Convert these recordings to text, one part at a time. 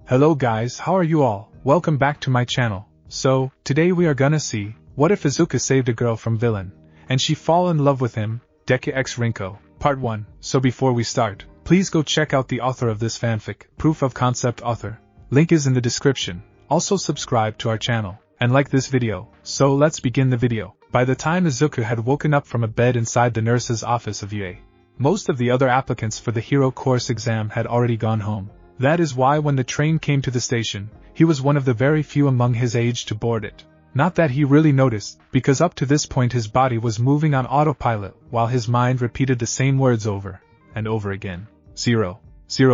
Hello guys, how are you all? Welcome back to my channel. So, today we are gonna see, what if Izuku saved a girl from villain, and she fall in love with him, Deku x Rinko, Part 1. So before we start, please go check out the author of this fanfic, proof of concept author. Link is in the description. Also subscribe to our channel, and like this video. So let's begin the video. By the time Izuku had woken up from a bed inside the nurse's office of UA, most of the other applicants for the hero course exam had already gone home. That is why when the train came to the station, he was one of the very few among his age to board it. Not that he really noticed, because up to this point his body was moving on autopilot while his mind repeated the same words over and over again. 0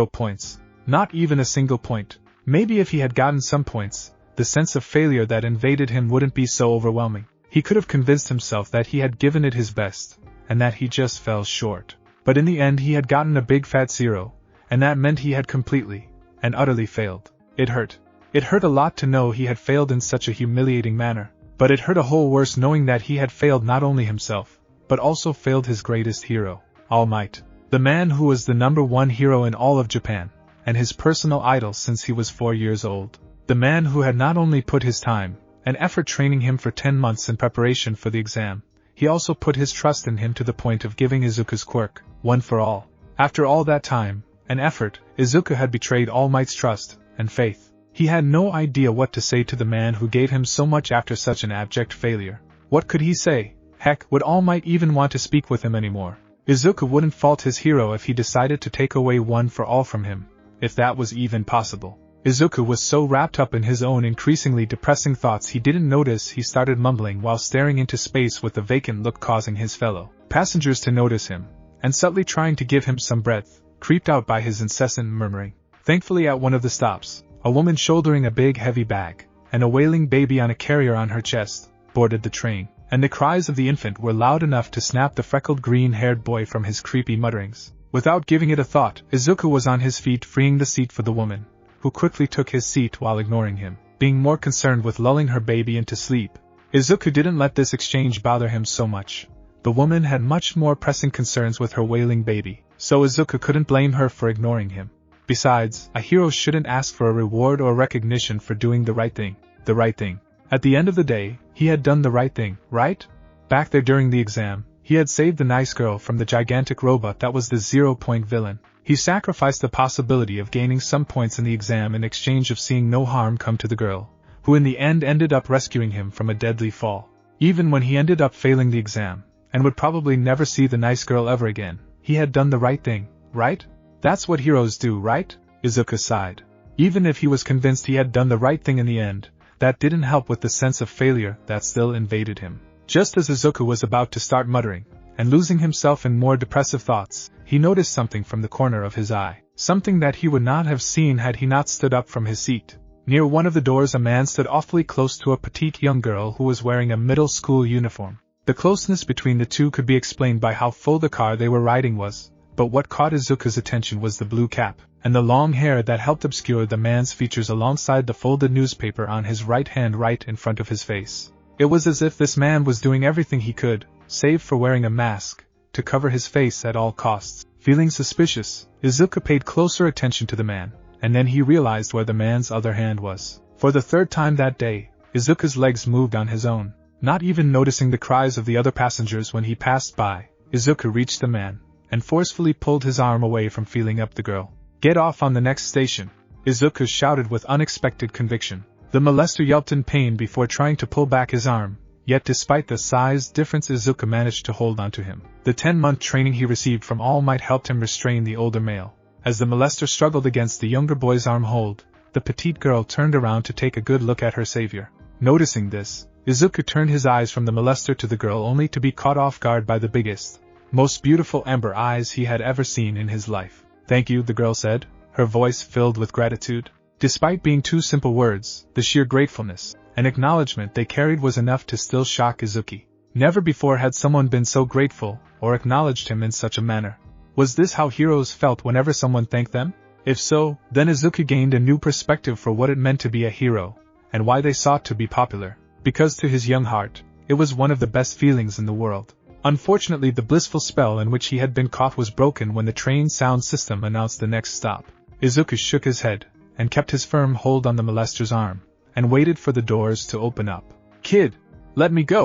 points. Not even a single point. Maybe if he had gotten some points, the sense of failure that invaded him wouldn't be so overwhelming. He could have convinced himself that he had given it his best, and that he just fell short. But in the end he had gotten a big fat 0, and that meant he had completely and utterly failed. It hurt. It hurt a lot to know he had failed in such a humiliating manner, but it hurt a whole worse knowing that he had failed not only himself, but also failed his greatest hero, All Might. The man who was the #1 hero in all of Japan, and his personal idol since he was 4 years old. The man who had not only put his time and effort training him for 10 months in preparation for the exam, he also put his trust in him to the point of giving Izuku's quirk, one for all. After all that time and effort, Izuku had betrayed All Might's trust and faith. He had no idea what to say to the man who gave him so much after such an abject failure. What could he say? Heck, would All Might even want to speak with him anymore? Izuku wouldn't fault his hero if he decided to take away one for all from him, if that was even possible. Izuku was so wrapped up in his own increasingly depressing thoughts he didn't notice he started mumbling while staring into space with a vacant look, causing his fellow passengers to notice him, and subtly trying to give him some breadth, creeped out by his incessant murmuring. Thankfully at one of the stops, a woman shouldering a big heavy bag, and a wailing baby on a carrier on her chest, boarded the train, and the cries of the infant were loud enough to snap the freckled green-haired boy from his creepy mutterings. Without giving it a thought, Izuku was on his feet freeing the seat for the woman, who quickly took his seat while ignoring him, being more concerned with lulling her baby into sleep. Izuku didn't let this exchange bother him so much. The woman had much more pressing concerns with her wailing baby, so Izuku couldn't blame her for ignoring him. Besides, a hero shouldn't ask for a reward or recognition for doing the right thing. The right thing. At the end of the day, he had done the right thing, right? Back there during the exam, he had saved the nice girl from the gigantic robot that was the 0-point villain. He sacrificed the possibility of gaining some points in the exam in exchange of seeing no harm come to the girl, who in the end ended up rescuing him from a deadly fall. Even when he ended up failing the exam, and would probably never see the nice girl ever again, he had done the right thing, right? That's what heroes do, right? Izuku sighed. Even if he was convinced he had done the right thing in the end, that didn't help with the sense of failure that still invaded him. Just as Izuku was about to start muttering, and losing himself in more depressive thoughts, he noticed something from the corner of his eye, something that he would not have seen had he not stood up from his seat. Near one of the doors a man stood awfully close to a petite young girl who was wearing a middle school uniform. The closeness between the two could be explained by how full the car they were riding was, but what caught Izuku's attention was the blue cap, and the long hair that helped obscure the man's features alongside the folded newspaper on his right hand right in front of his face. It was as if this man was doing everything he could, save for wearing a mask, to cover his face at all costs. Feeling suspicious, Izuku paid closer attention to the man, and then he realized where the man's other hand was. For the third time that day, Izuku's legs moved on his own. Not even noticing the cries of the other passengers when he passed by, Izuku reached the man, and forcefully pulled his arm away from feeling up the girl. "Get off on the next station," Izuku shouted with unexpected conviction. The molester yelped in pain before trying to pull back his arm. Yet despite the size difference, Izuku managed to hold onto him. The 10-month training he received from All Might helped him restrain the older male. As the molester struggled against the younger boy's arm hold, the petite girl turned around to take a good look at her savior. Noticing this, Izuku turned his eyes from the molester to the girl only to be caught off guard by the biggest, most beautiful amber eyes he had ever seen in his life. "Thank you," the girl said, her voice filled with gratitude. Despite being two simple words, the sheer gratefulness and acknowledgement they carried was enough to still shock Izuku. Never before had someone been so grateful or acknowledged him in such a manner. Was this how heroes felt whenever someone thanked them? If so, then Izuku gained a new perspective for what it meant to be a hero, and why they sought to be popular. Because to his young heart, it was one of the best feelings in the world. Unfortunately, the blissful spell in which he had been caught was broken when the train sound system announced the next stop. Izuku shook his head, and kept his firm hold on the molester's arm, and waited for the doors to open up. "Kid, let me go!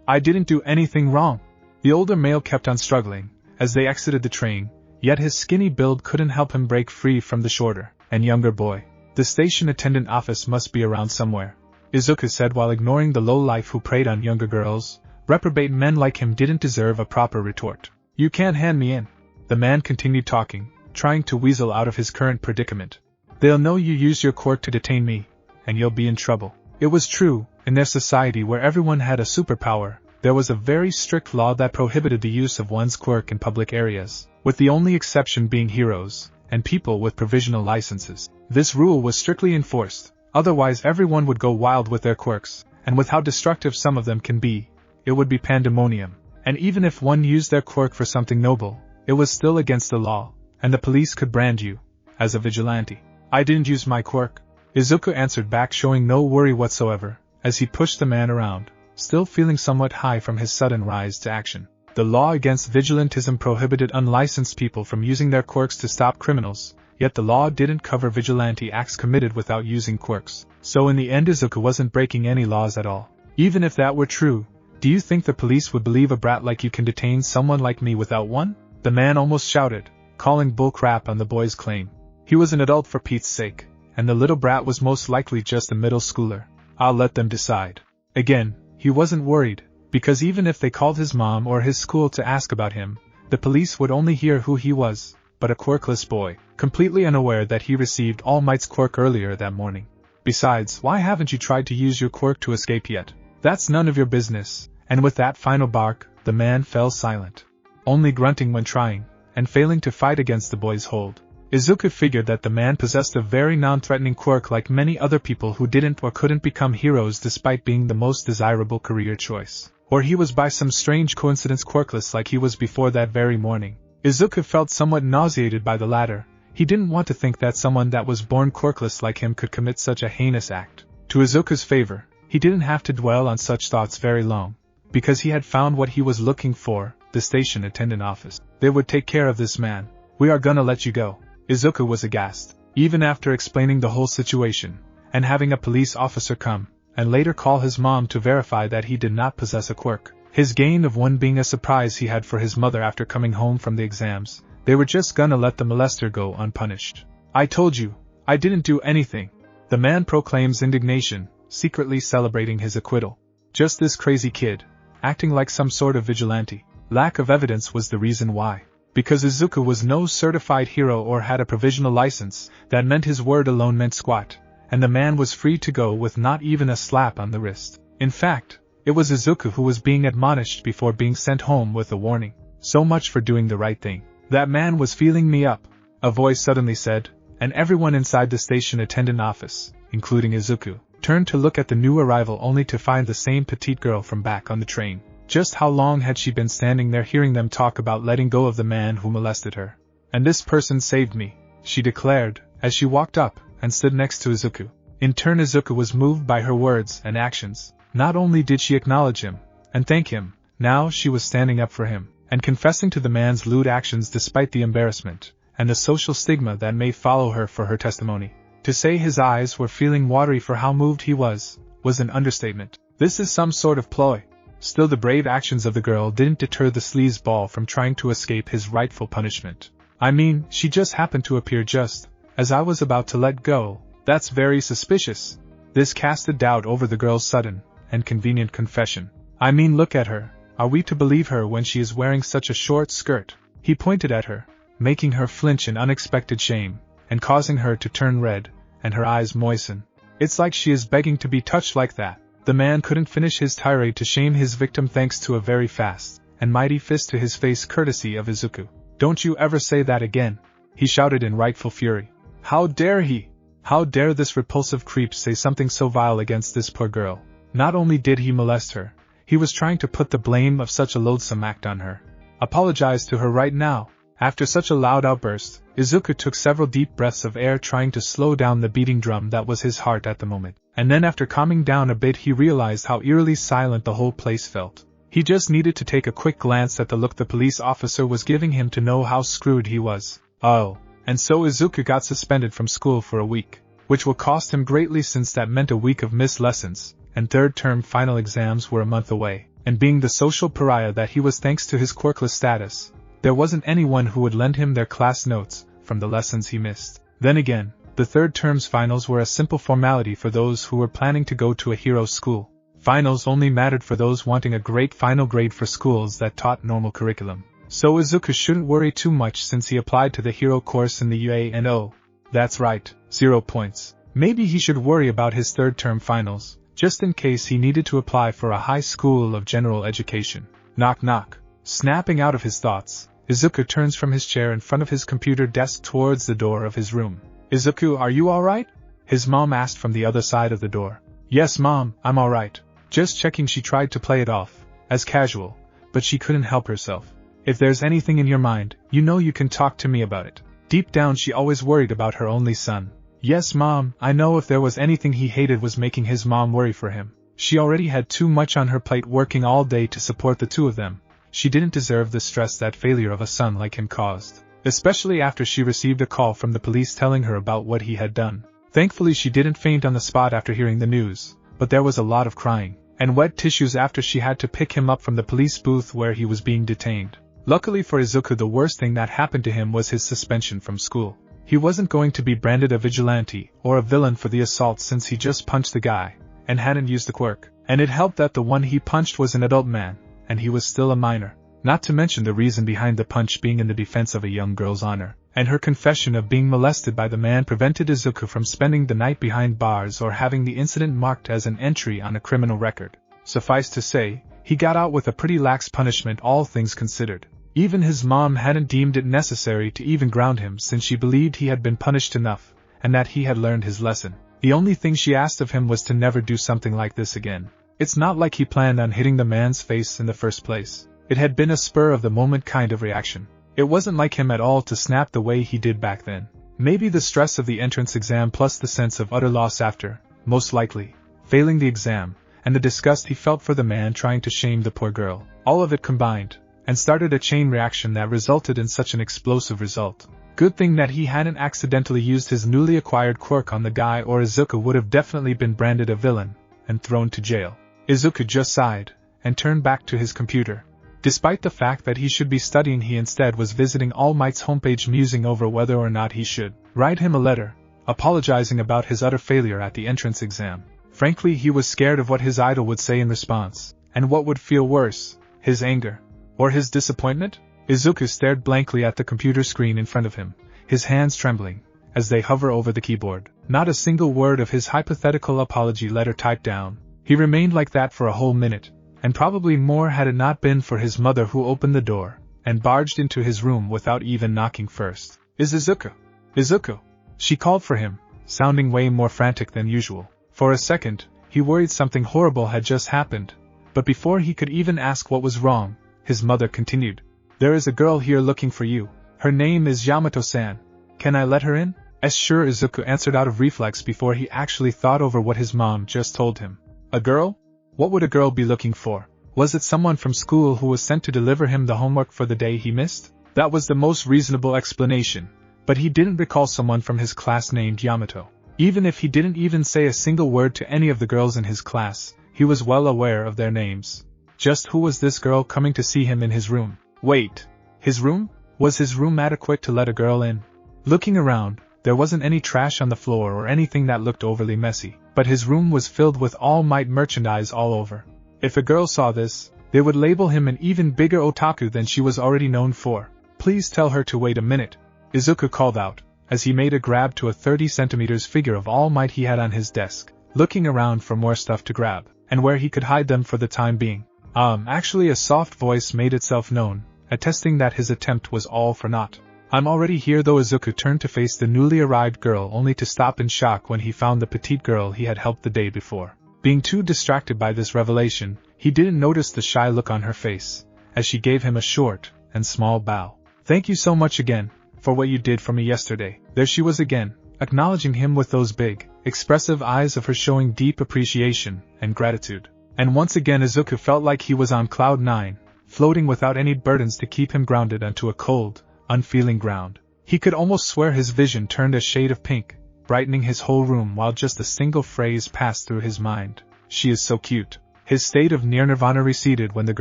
I didn't do anything wrong!" The older male kept on struggling as they exited the train, yet his skinny build couldn't help him break free from the shorter and younger boy. "The station attendant office must be around somewhere," Izuku said while ignoring the lowlife who preyed on younger girls. Reprobate men like him didn't deserve a proper retort. "You can't hand me in." The man continued talking, trying to weasel out of his current predicament. "They'll know you used your quirk to detain me, and you'll be in trouble." It was true, in their society where everyone had a superpower, there was a very strict law that prohibited the use of one's quirk in public areas, with the only exception being heroes, and people with provisional licenses. This rule was strictly enforced, otherwise everyone would go wild with their quirks, and with how destructive some of them can be, it would be pandemonium. And even if one used their quirk for something noble, it was still against the law, and the police could brand you as a vigilante. "I didn't use my quirk," Izuku answered back, showing no worry whatsoever, as he pushed the man around, still feeling somewhat high from his sudden rise to action. The law against vigilantism prohibited unlicensed people from using their quirks to stop criminals, yet the law didn't cover vigilante acts committed without using quirks, so in the end Izuku wasn't breaking any laws at all. Even if that were true, do you think the police would believe a brat like you can detain someone like me without one? The man almost shouted, calling bullcrap on the boy's claim. He was an adult for Pete's sake, and the little brat was most likely just a middle schooler. "I'll let them decide." Again, he wasn't worried, because even if they called his mom or his school to ask about him, the police would only hear who he was, but a quirkless boy, completely unaware that he received All Might's quirk earlier that morning. "Besides, why haven't you tried to use your quirk to escape yet? That's none of your business." And with that final bark, the man fell silent, only grunting when trying, and failing to fight against the boy's hold. Izuku figured that the man possessed a very non-threatening quirk like many other people who didn't or couldn't become heroes despite being the most desirable career choice. Or he was by some strange coincidence quirkless like he was before that very morning. Izuku felt somewhat nauseated by the latter. He didn't want to think that someone that was born quirkless like him could commit such a heinous act. To Izuku's favor, he didn't have to dwell on such thoughts very long, because he had found what he was looking for, the station attendant office. They would take care of this man. "We are gonna let you go." Izuku was aghast, even after explaining the whole situation, and having a police officer come, and later call his mom to verify that he did not possess a quirk. His gain of one being a surprise he had for his mother after coming home from the exams. They were just gonna let the molester go unpunished. "I told you, I didn't do anything," the man proclaims indignation, secretly celebrating his acquittal. Just this crazy kid, acting like some sort of vigilante. Lack of evidence was the reason why. Because Izuku was no certified hero or had a provisional license, that meant his word alone meant squat, and the man was free to go with not even a slap on the wrist. In fact, it was Izuku who was being admonished before being sent home with a warning. "So much for doing the right thing." "That man was feeling me up," a voice suddenly said, and everyone inside the station attendant office, including Izuku, turned to look at the new arrival only to find the same petite girl from back on the train. Just how long had she been standing there hearing them talk about letting go of the man who molested her? "And this person saved me," she declared, as she walked up and stood next to Izuku. In turn Izuku was moved by her words and actions. Not only did she acknowledge him and thank him, now she was standing up for him, and confessing to the man's lewd actions despite the embarrassment and the social stigma that may follow her for her testimony. To say his eyes were feeling watery for how moved he was an understatement. This is some sort of ploy. Still, the brave actions of the girl didn't deter the sleazeball from trying to escape his rightful punishment. "I mean, she just happened to appear just as I was about to let go. That's very suspicious." This cast a doubt over the girl's sudden and convenient confession. "I mean, look at her. Are we to believe her when she is wearing such a short skirt?" He pointed at her, making her flinch in unexpected shame, and causing her to turn red, and her eyes moisten. "It's like she is begging to be touched like that." The man couldn't finish his tirade to shame his victim thanks to a very fast and mighty fist to his face courtesy of Izuku. "Don't you ever say that again," he shouted in rightful fury. How dare he? How dare this repulsive creep say something so vile against this poor girl? Not only did he molest her, he was trying to put the blame of such a loathsome act on her. Apologize to her right now. After such a loud outburst, Izuku took several deep breaths of air trying to slow down the beating drum that was his heart at the moment. And then after calming down a bit he realized how eerily silent the whole place felt. He just needed to take a quick glance at the look the police officer was giving him to know how screwed he was. Oh, and so Izuku got suspended from school for a week. which will cost him greatly since that meant a week of missed lessons, and third-term final exams were a month away, and being the social pariah that he was thanks to his quirkless status, there wasn't anyone who would lend him their class notes from the lessons he missed. Then again, the third term's finals were a simple formality for those who were planning to go to a hero school. Finals only mattered for those wanting a great final grade for schools that taught normal curriculum. So Izuku shouldn't worry too much since he applied to the hero course in the UA&O. That's right, 0 points. Maybe he should worry about his third term finals, just in case he needed to apply for a high school of general education. Knock knock. Snapping out of his thoughts, Izuku turns from his chair in front of his computer desk towards the door of his room. Izuku, are you alright? His mom asked from the other side of the door. Yes mom, I'm alright. Just checking. She tried to play it off as casual, but she couldn't help herself. If there's anything in your mind, you know you can talk to me about it. Deep down she always worried about her only son. Yes mom, I know if there was anything he hated was making his mom worry for him. She already had too much on her plate working all day to support the two of them. She didn't deserve the stress that failure of a son like him caused, especially after she received a call from the police telling her about what he had done. Thankfully she didn't faint on the spot after hearing the news, but there was a lot of crying and wet tissues after she had to pick him up from the police booth where he was being detained. Luckily for Izuku, the worst thing that happened to him was his suspension from school. He wasn't going to be branded a vigilante or a villain for the assault since he just punched the guy and hadn't used the quirk, and it helped that the one he punched was an adult man, and he was still a minor. Not to mention the reason behind the punch being in the defense of a young girl's honor, and her confession of being molested by the man prevented Izuku from spending the night behind bars or having the incident marked as an entry on a criminal record. Suffice to say, he got out with a pretty lax punishment, all things considered. Even his mom hadn't deemed it necessary to even ground him since she believed he had been punished enough, and that he had learned his lesson. The only thing she asked of him was to never do something like this again. It's not like he planned on hitting the man's face in the first place. It had been a spur-of-the-moment kind of reaction. It wasn't like him at all to snap the way he did back then. Maybe the stress of the entrance exam plus the sense of utter loss after, most likely, failing the exam, and the disgust he felt for the man trying to shame the poor girl, all of it combined, and started a chain reaction that resulted in such an explosive result. Good thing that he hadn't accidentally used his newly acquired quirk on the guy, or Izuku would have definitely been branded a villain and thrown to jail. Izuku just sighed and turned back to his computer. Despite the fact that he should be studying, he instead was visiting All Might's homepage musing over whether or not he should write him a letter, apologizing about his utter failure at the entrance exam. Frankly, he was scared of what his idol would say in response, and what would feel worse, his anger, or his disappointment? Izuku stared blankly at the computer screen in front of him, his hands trembling as they hover over the keyboard. Not a single word of his hypothetical apology letter typed down. He remained like that for a whole minute, and probably more had it not been for his mother, who opened the door and barged into his room without even knocking first. Is Izuku? Izuku? She called for him, sounding way more frantic than usual. For a second, he worried something horrible had just happened, but before he could even ask what was wrong, his mother continued. There is a girl here looking for you. Her name is Yamato-san. Can I let her in? Sure, Izuku answered out of reflex before he actually thought over what his mom just told him. A girl? What would a girl be looking for? Was it someone from school who was sent to deliver him the homework for the day he missed? That was the most reasonable explanation, but he didn't recall someone from his class named Yamato. Even if he didn't even say a single word to any of the girls in his class, he was well aware of their names. Just who was this girl coming to see him in his room? Wait, his room? Was his room adequate to let a girl in? Looking around, there wasn't any trash on the floor or anything that looked overly messy, but his room was filled with All Might merchandise all over. If a girl saw this, they would label him an even bigger otaku than she was already known for. Please tell her to wait a minute, Izuku called out, as he made a grab to a 30 centimeters figure of All Might he had on his desk, looking around for more stuff to grab, and where he could hide them for the time being. Actually a soft voice made itself known, attesting that his attempt was all for naught. I'm already here though. Izuku turned to face the newly arrived girl only to stop in shock when he found the petite girl he had helped the day before. Being too distracted by this revelation, he didn't notice the shy look on her face, as she gave him a short and small bow. Thank you so much again, for what you did for me yesterday. There she was again, acknowledging him with those big, expressive eyes of hers showing deep appreciation and gratitude. And once again Izuku felt like he was on cloud 9, floating without any burdens to keep him grounded onto a cold, unfeeling ground. He could almost swear his vision turned a shade of pink, brightening his whole room while just a single phrase passed through his mind. She is so cute. His state of near nirvana receded when the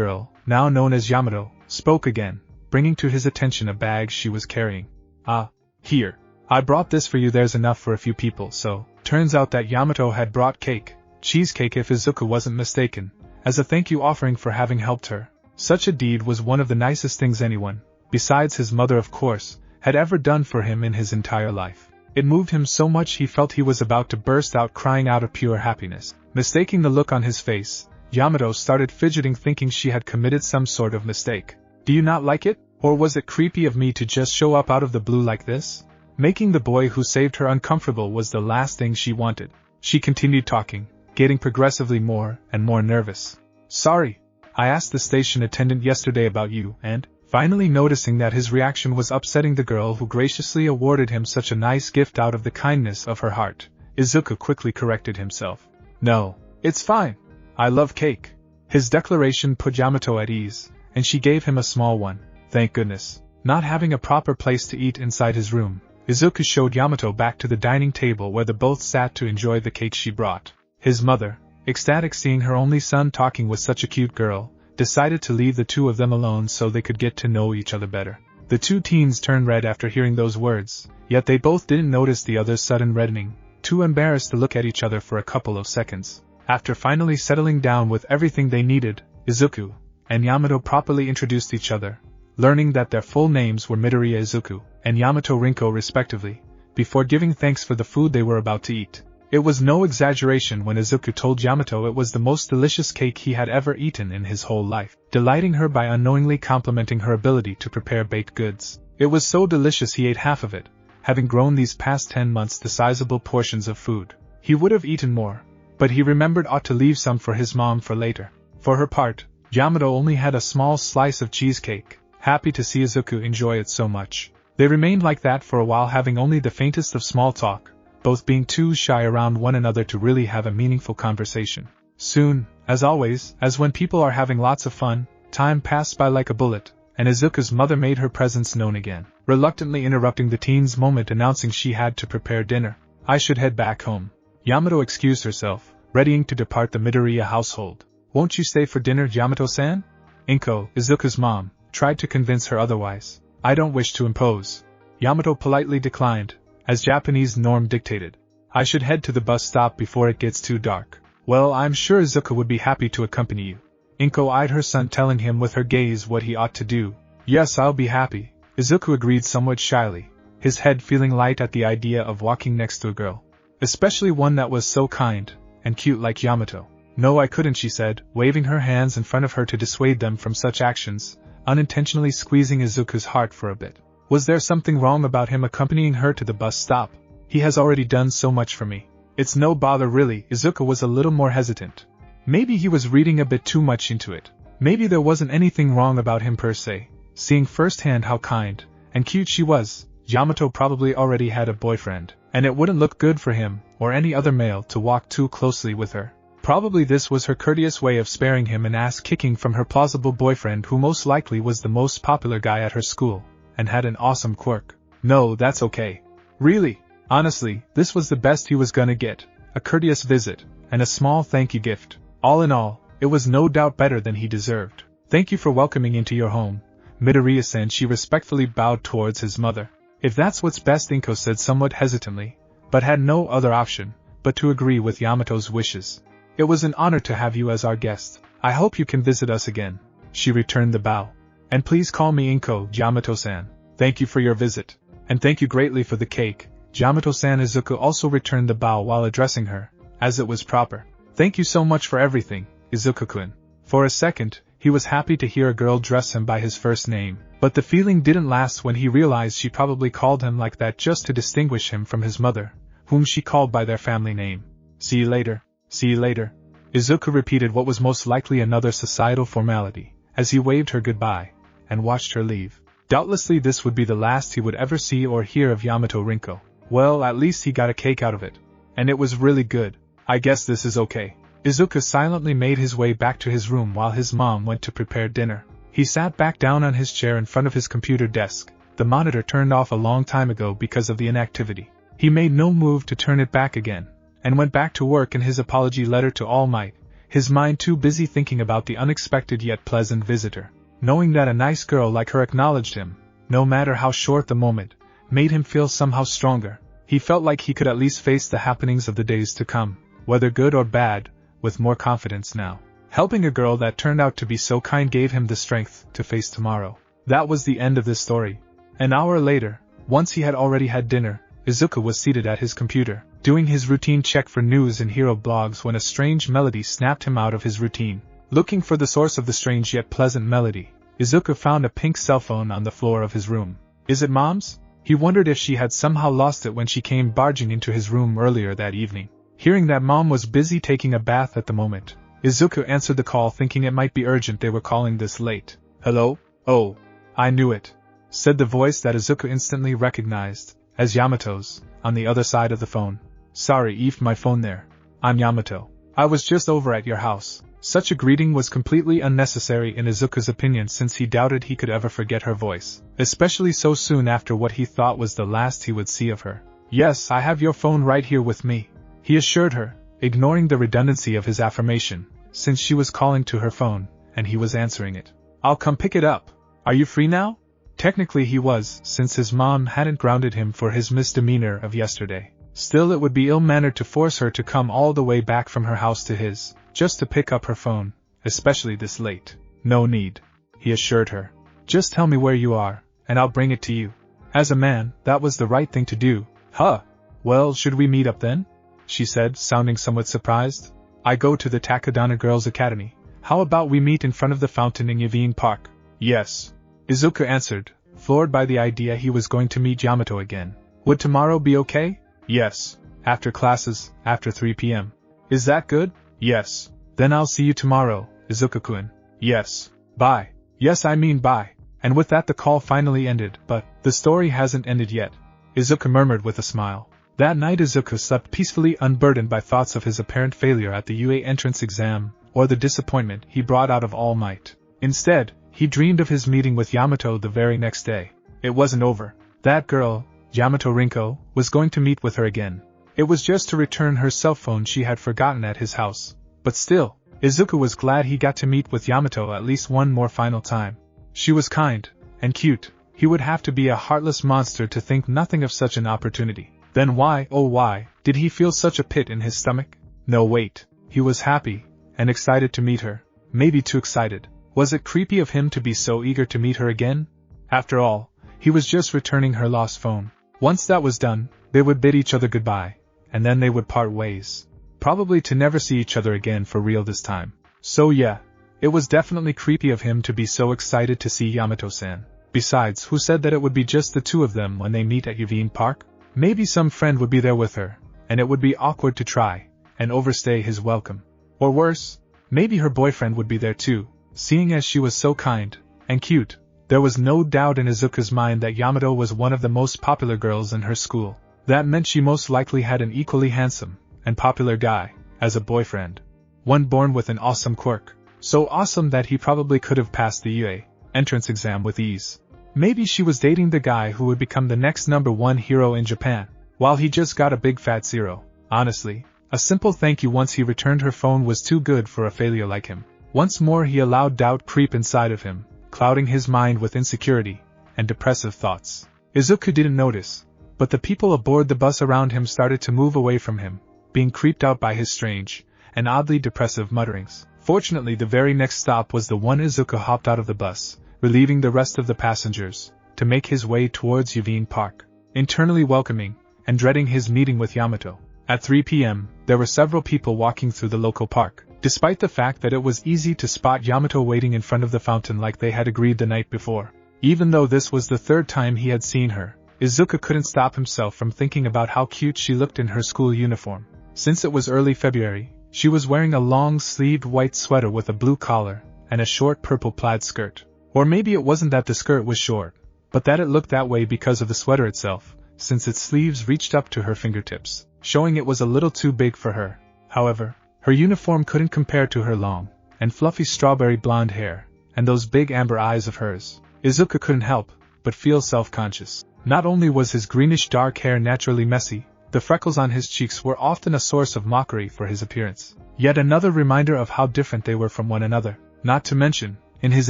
girl, now known as Yamato, spoke again, bringing to his attention a bag she was carrying. "Ah, here. I brought this for you. There's enough for a few people." So, turns out that Yamato had brought cake, cheesecake if Izuku wasn't mistaken, as a thank you offering for having helped her. Such a deed was one of the nicest things anyone, besides his mother of course, had ever done for him in his entire life. It moved him so much he felt he was about to burst out crying out of pure happiness. Mistaking the look on his face, Yamato started fidgeting, thinking she had committed some sort of mistake. "Do you not like it? Or was it creepy of me to just show up out of the blue like this?" Making the boy who saved her uncomfortable was the last thing she wanted. She continued talking, getting progressively more and more nervous. "Sorry, I asked the station attendant yesterday about you," and, finally noticing that his reaction was upsetting the girl who graciously awarded him such a nice gift out of the kindness of her heart, Izuku quickly corrected himself. "No, it's fine. I love cake." His declaration put Yamato at ease, and she gave him a small one. Thank goodness. Not having a proper place to eat inside his room, Izuku showed Yamato back to the dining table where they both sat to enjoy the cake she brought. His mother, ecstatic seeing her only son talking with such a cute girl, decided to leave the two of them alone so they could get to know each other better. The two teens turned red after hearing those words, yet they both didn't notice the other's sudden reddening, too embarrassed to look at each other for a couple of seconds. After finally settling down with everything they needed, Izuku and Yamato properly introduced each other, learning that their full names were Midoriya Izuku and Yamato Rinko respectively, before giving thanks for the food they were about to eat. It was no exaggeration when Izuku told Yamato it was the most delicious cake he had ever eaten in his whole life, delighting her by unknowingly complimenting her ability to prepare baked goods. It was so delicious he ate half of it, having grown these past 10 months to sizable portions of food. He would have eaten more, but he remembered ought to leave some for his mom for later. For her part, Yamato only had a small slice of cheesecake, happy to see Izuku enjoy it so much. They remained like that for a while, having only the faintest of small talk, both being too shy around one another to really have a meaningful conversation. Soon, as always, as when people are having lots of fun, time passed by like a bullet, and Izuku's mother made her presence known again, reluctantly interrupting the teen's moment, announcing she had to prepare dinner. "I should head back home." Yamato excused herself, readying to depart the Midoriya household. "Won't you stay for dinner, Yamato-san?" Inko, Izuku's mom, tried to convince her otherwise. "I don't wish to impose." Yamato politely declined, as Japanese norm dictated. "I should head to the bus stop before it gets too dark." "Well, I'm sure Izuku would be happy to accompany you." Inko eyed her son, telling him with her gaze what he ought to do. "Yes, I'll be happy," Izuku agreed somewhat shyly, his head feeling light at the idea of walking next to a girl, especially one that was so kind and cute like Yamato. "No, I couldn't," she said, waving her hands in front of her to dissuade them from such actions, unintentionally squeezing Izuku's heart for a bit. Was there something wrong about him accompanying her to the bus stop? He has already done so much for me. "It's no bother really." Izuku was a little more hesitant. Maybe he was reading a bit too much into it. Maybe there wasn't anything wrong about him per se. Seeing firsthand how kind and cute she was, Yamato probably already had a boyfriend, and it wouldn't look good for him, or any other male, to walk too closely with her. Probably this was her courteous way of sparing him an ass-kicking from her plausible boyfriend, who most likely was the most popular guy at her school, and had an awesome quirk. "No, that's okay. Really, honestly, this was the best he was gonna get. A courteous visit, and a small thank you gift. All in all, it was no doubt better than he deserved. Thank you for welcoming into your home, Midoriya-san." She respectfully bowed towards his mother. "If that's what's best," Inko said somewhat hesitantly, but had no other option but to agree with Yamato's wishes. "It was an honor to have you as our guest. I hope you can visit us again." She returned the bow. "And please call me Inko, Yamato-san. Thank you for your visit. And thank you greatly for the cake, Yamato-san." Izuku also returned the bow while addressing her, as it was proper. "Thank you so much for everything, Izuku-kun." For a second, he was happy to hear a girl address him by his first name, but the feeling didn't last when he realized she probably called him like that just to distinguish him from his mother, whom she called by their family name. "See you later. See you later." Izuku repeated what was most likely another societal formality, as he waved her goodbye, and watched her leave. Doubtlessly this would be the last he would ever see or hear of Yamato Rinko. Well, at least he got a cake out of it. And it was really good. "I guess this is okay." Izuku silently made his way back to his room while his mom went to prepare dinner. He sat back down on his chair in front of his computer desk, the monitor turned off a long time ago because of the inactivity. He made no move to turn it back again, and went back to work in his apology letter to All Might, his mind too busy thinking about the unexpected yet pleasant visitor. Knowing that a nice girl like her acknowledged him, no matter how short the moment, made him feel somehow stronger. He felt like he could at least face the happenings of the days to come, whether good or bad, with more confidence now. Helping a girl that turned out to be so kind gave him the strength to face tomorrow. That was the end of this story. An hour later, once he had already had dinner, Izuku was seated at his computer, doing his routine check for news and hero blogs when a strange melody snapped him out of his routine. Looking for the source of the strange yet pleasant melody, Izuku found a pink cell phone on the floor of his room. Is it Mom's? He wondered if she had somehow lost it when she came barging into his room earlier that evening. Hearing that Mom was busy taking a bath at the moment, Izuku answered the call thinking it might be urgent they were calling this late. Hello? Oh, I knew it, said the voice that Izuku instantly recognized as Yamato's, on the other side of the phone. Sorry, Eve, my phone there. I'm Yamato. I was just over at your house. Such a greeting was completely unnecessary in Izuku's opinion since he doubted he could ever forget her voice, especially so soon after what he thought was the last he would see of her. Yes, I have your phone right here with me, he assured her, ignoring the redundancy of his affirmation, since she was calling to her phone, and he was answering it. I'll come pick it up. Are you free now? Technically he was, since his mom hadn't grounded him for his misdemeanor of yesterday. Still, it would be ill-mannered to force her to come all the way back from her house to his, just to pick up her phone, especially this late. No need, he assured her. Just tell me where you are, and I'll bring it to you. As a man, that was the right thing to do. Huh. Well, should we meet up then? She said, sounding somewhat surprised. I go to the Takadana Girls' Academy. How about we meet in front of the fountain in Yavin Park? Yes, Izuku answered, floored by the idea he was going to meet Yamato again. Would tomorrow be okay? Yes. After classes, after 3 p.m. Is that good? Yes. Then I'll see you tomorrow, Izuku-kun. Yes. Bye. Yes, I mean bye. And with that the call finally ended, but the story hasn't ended yet, Izuku murmured with a smile. That night Izuku slept peacefully, unburdened by thoughts of his apparent failure at the UA entrance exam, or the disappointment he brought out of All Might. Instead, he dreamed of his meeting with Yamato the very next day. It wasn't over. That girl, Yamato Rinko, was going to meet with her again. It was just to return her cell phone she had forgotten at his house. But still, Izuku was glad he got to meet with Yamato at least one more final time. She was kind, and cute. He would have to be a heartless monster to think nothing of such an opportunity. Then why, oh why, did he feel such a pit in his stomach? No, wait. He was happy, and excited to meet her. Maybe too excited. Was it creepy of him to be so eager to meet her again? After all, he was just returning her lost phone. Once that was done, they would bid each other goodbye, and then they would part ways. Probably to never see each other again for real this time. So yeah, it was definitely creepy of him to be so excited to see Yamato-san. Besides, who said that it would be just the two of them when they meet at Yavin Park? Maybe some friend would be there with her, and it would be awkward to try and overstay his welcome. Or worse, maybe her boyfriend would be there too. Seeing as she was so kind and cute, there was no doubt in Izuku's mind that Yamato was one of the most popular girls in her school. That meant she most likely had an equally handsome and popular guy as a boyfriend. One born with an awesome quirk. So awesome that he probably could have passed the UA entrance exam with ease. Maybe she was dating the guy who would become the next #1 hero in Japan, while he just got a big fat 0. Honestly, a simple thank you once he returned her phone was too good for a failure like him. Once more he allowed doubt creep inside of him, clouding his mind with insecurity and depressive thoughts. Izuku didn't notice, but the people aboard the bus around him started to move away from him, being creeped out by his strange and oddly depressive mutterings. Fortunately, the very next stop was the one Izuku hopped out of the bus, relieving the rest of the passengers, to make his way towards Yavin Park, internally welcoming and dreading his meeting with Yamato. At 3 p.m., there were several people walking through the local park, despite the fact that it was easy to spot Yamato waiting in front of the fountain like they had agreed the night before. Even though this was the third time he had seen her, Izuku couldn't stop himself from thinking about how cute she looked in her school uniform. Since it was early February, she was wearing a long-sleeved white sweater with a blue collar and a short purple plaid skirt. Or maybe it wasn't that the skirt was short, but that it looked that way because of the sweater itself, since its sleeves reached up to her fingertips, showing it was a little too big for her. However, her uniform couldn't compare to her long and fluffy strawberry blonde hair, and those big amber eyes of hers. Izuku couldn't help but feel self-conscious. Not only was his greenish dark hair naturally messy, The freckles on his cheeks were often a source of mockery for his appearance. Yet another reminder of how different they were from one another. Not to mention, in his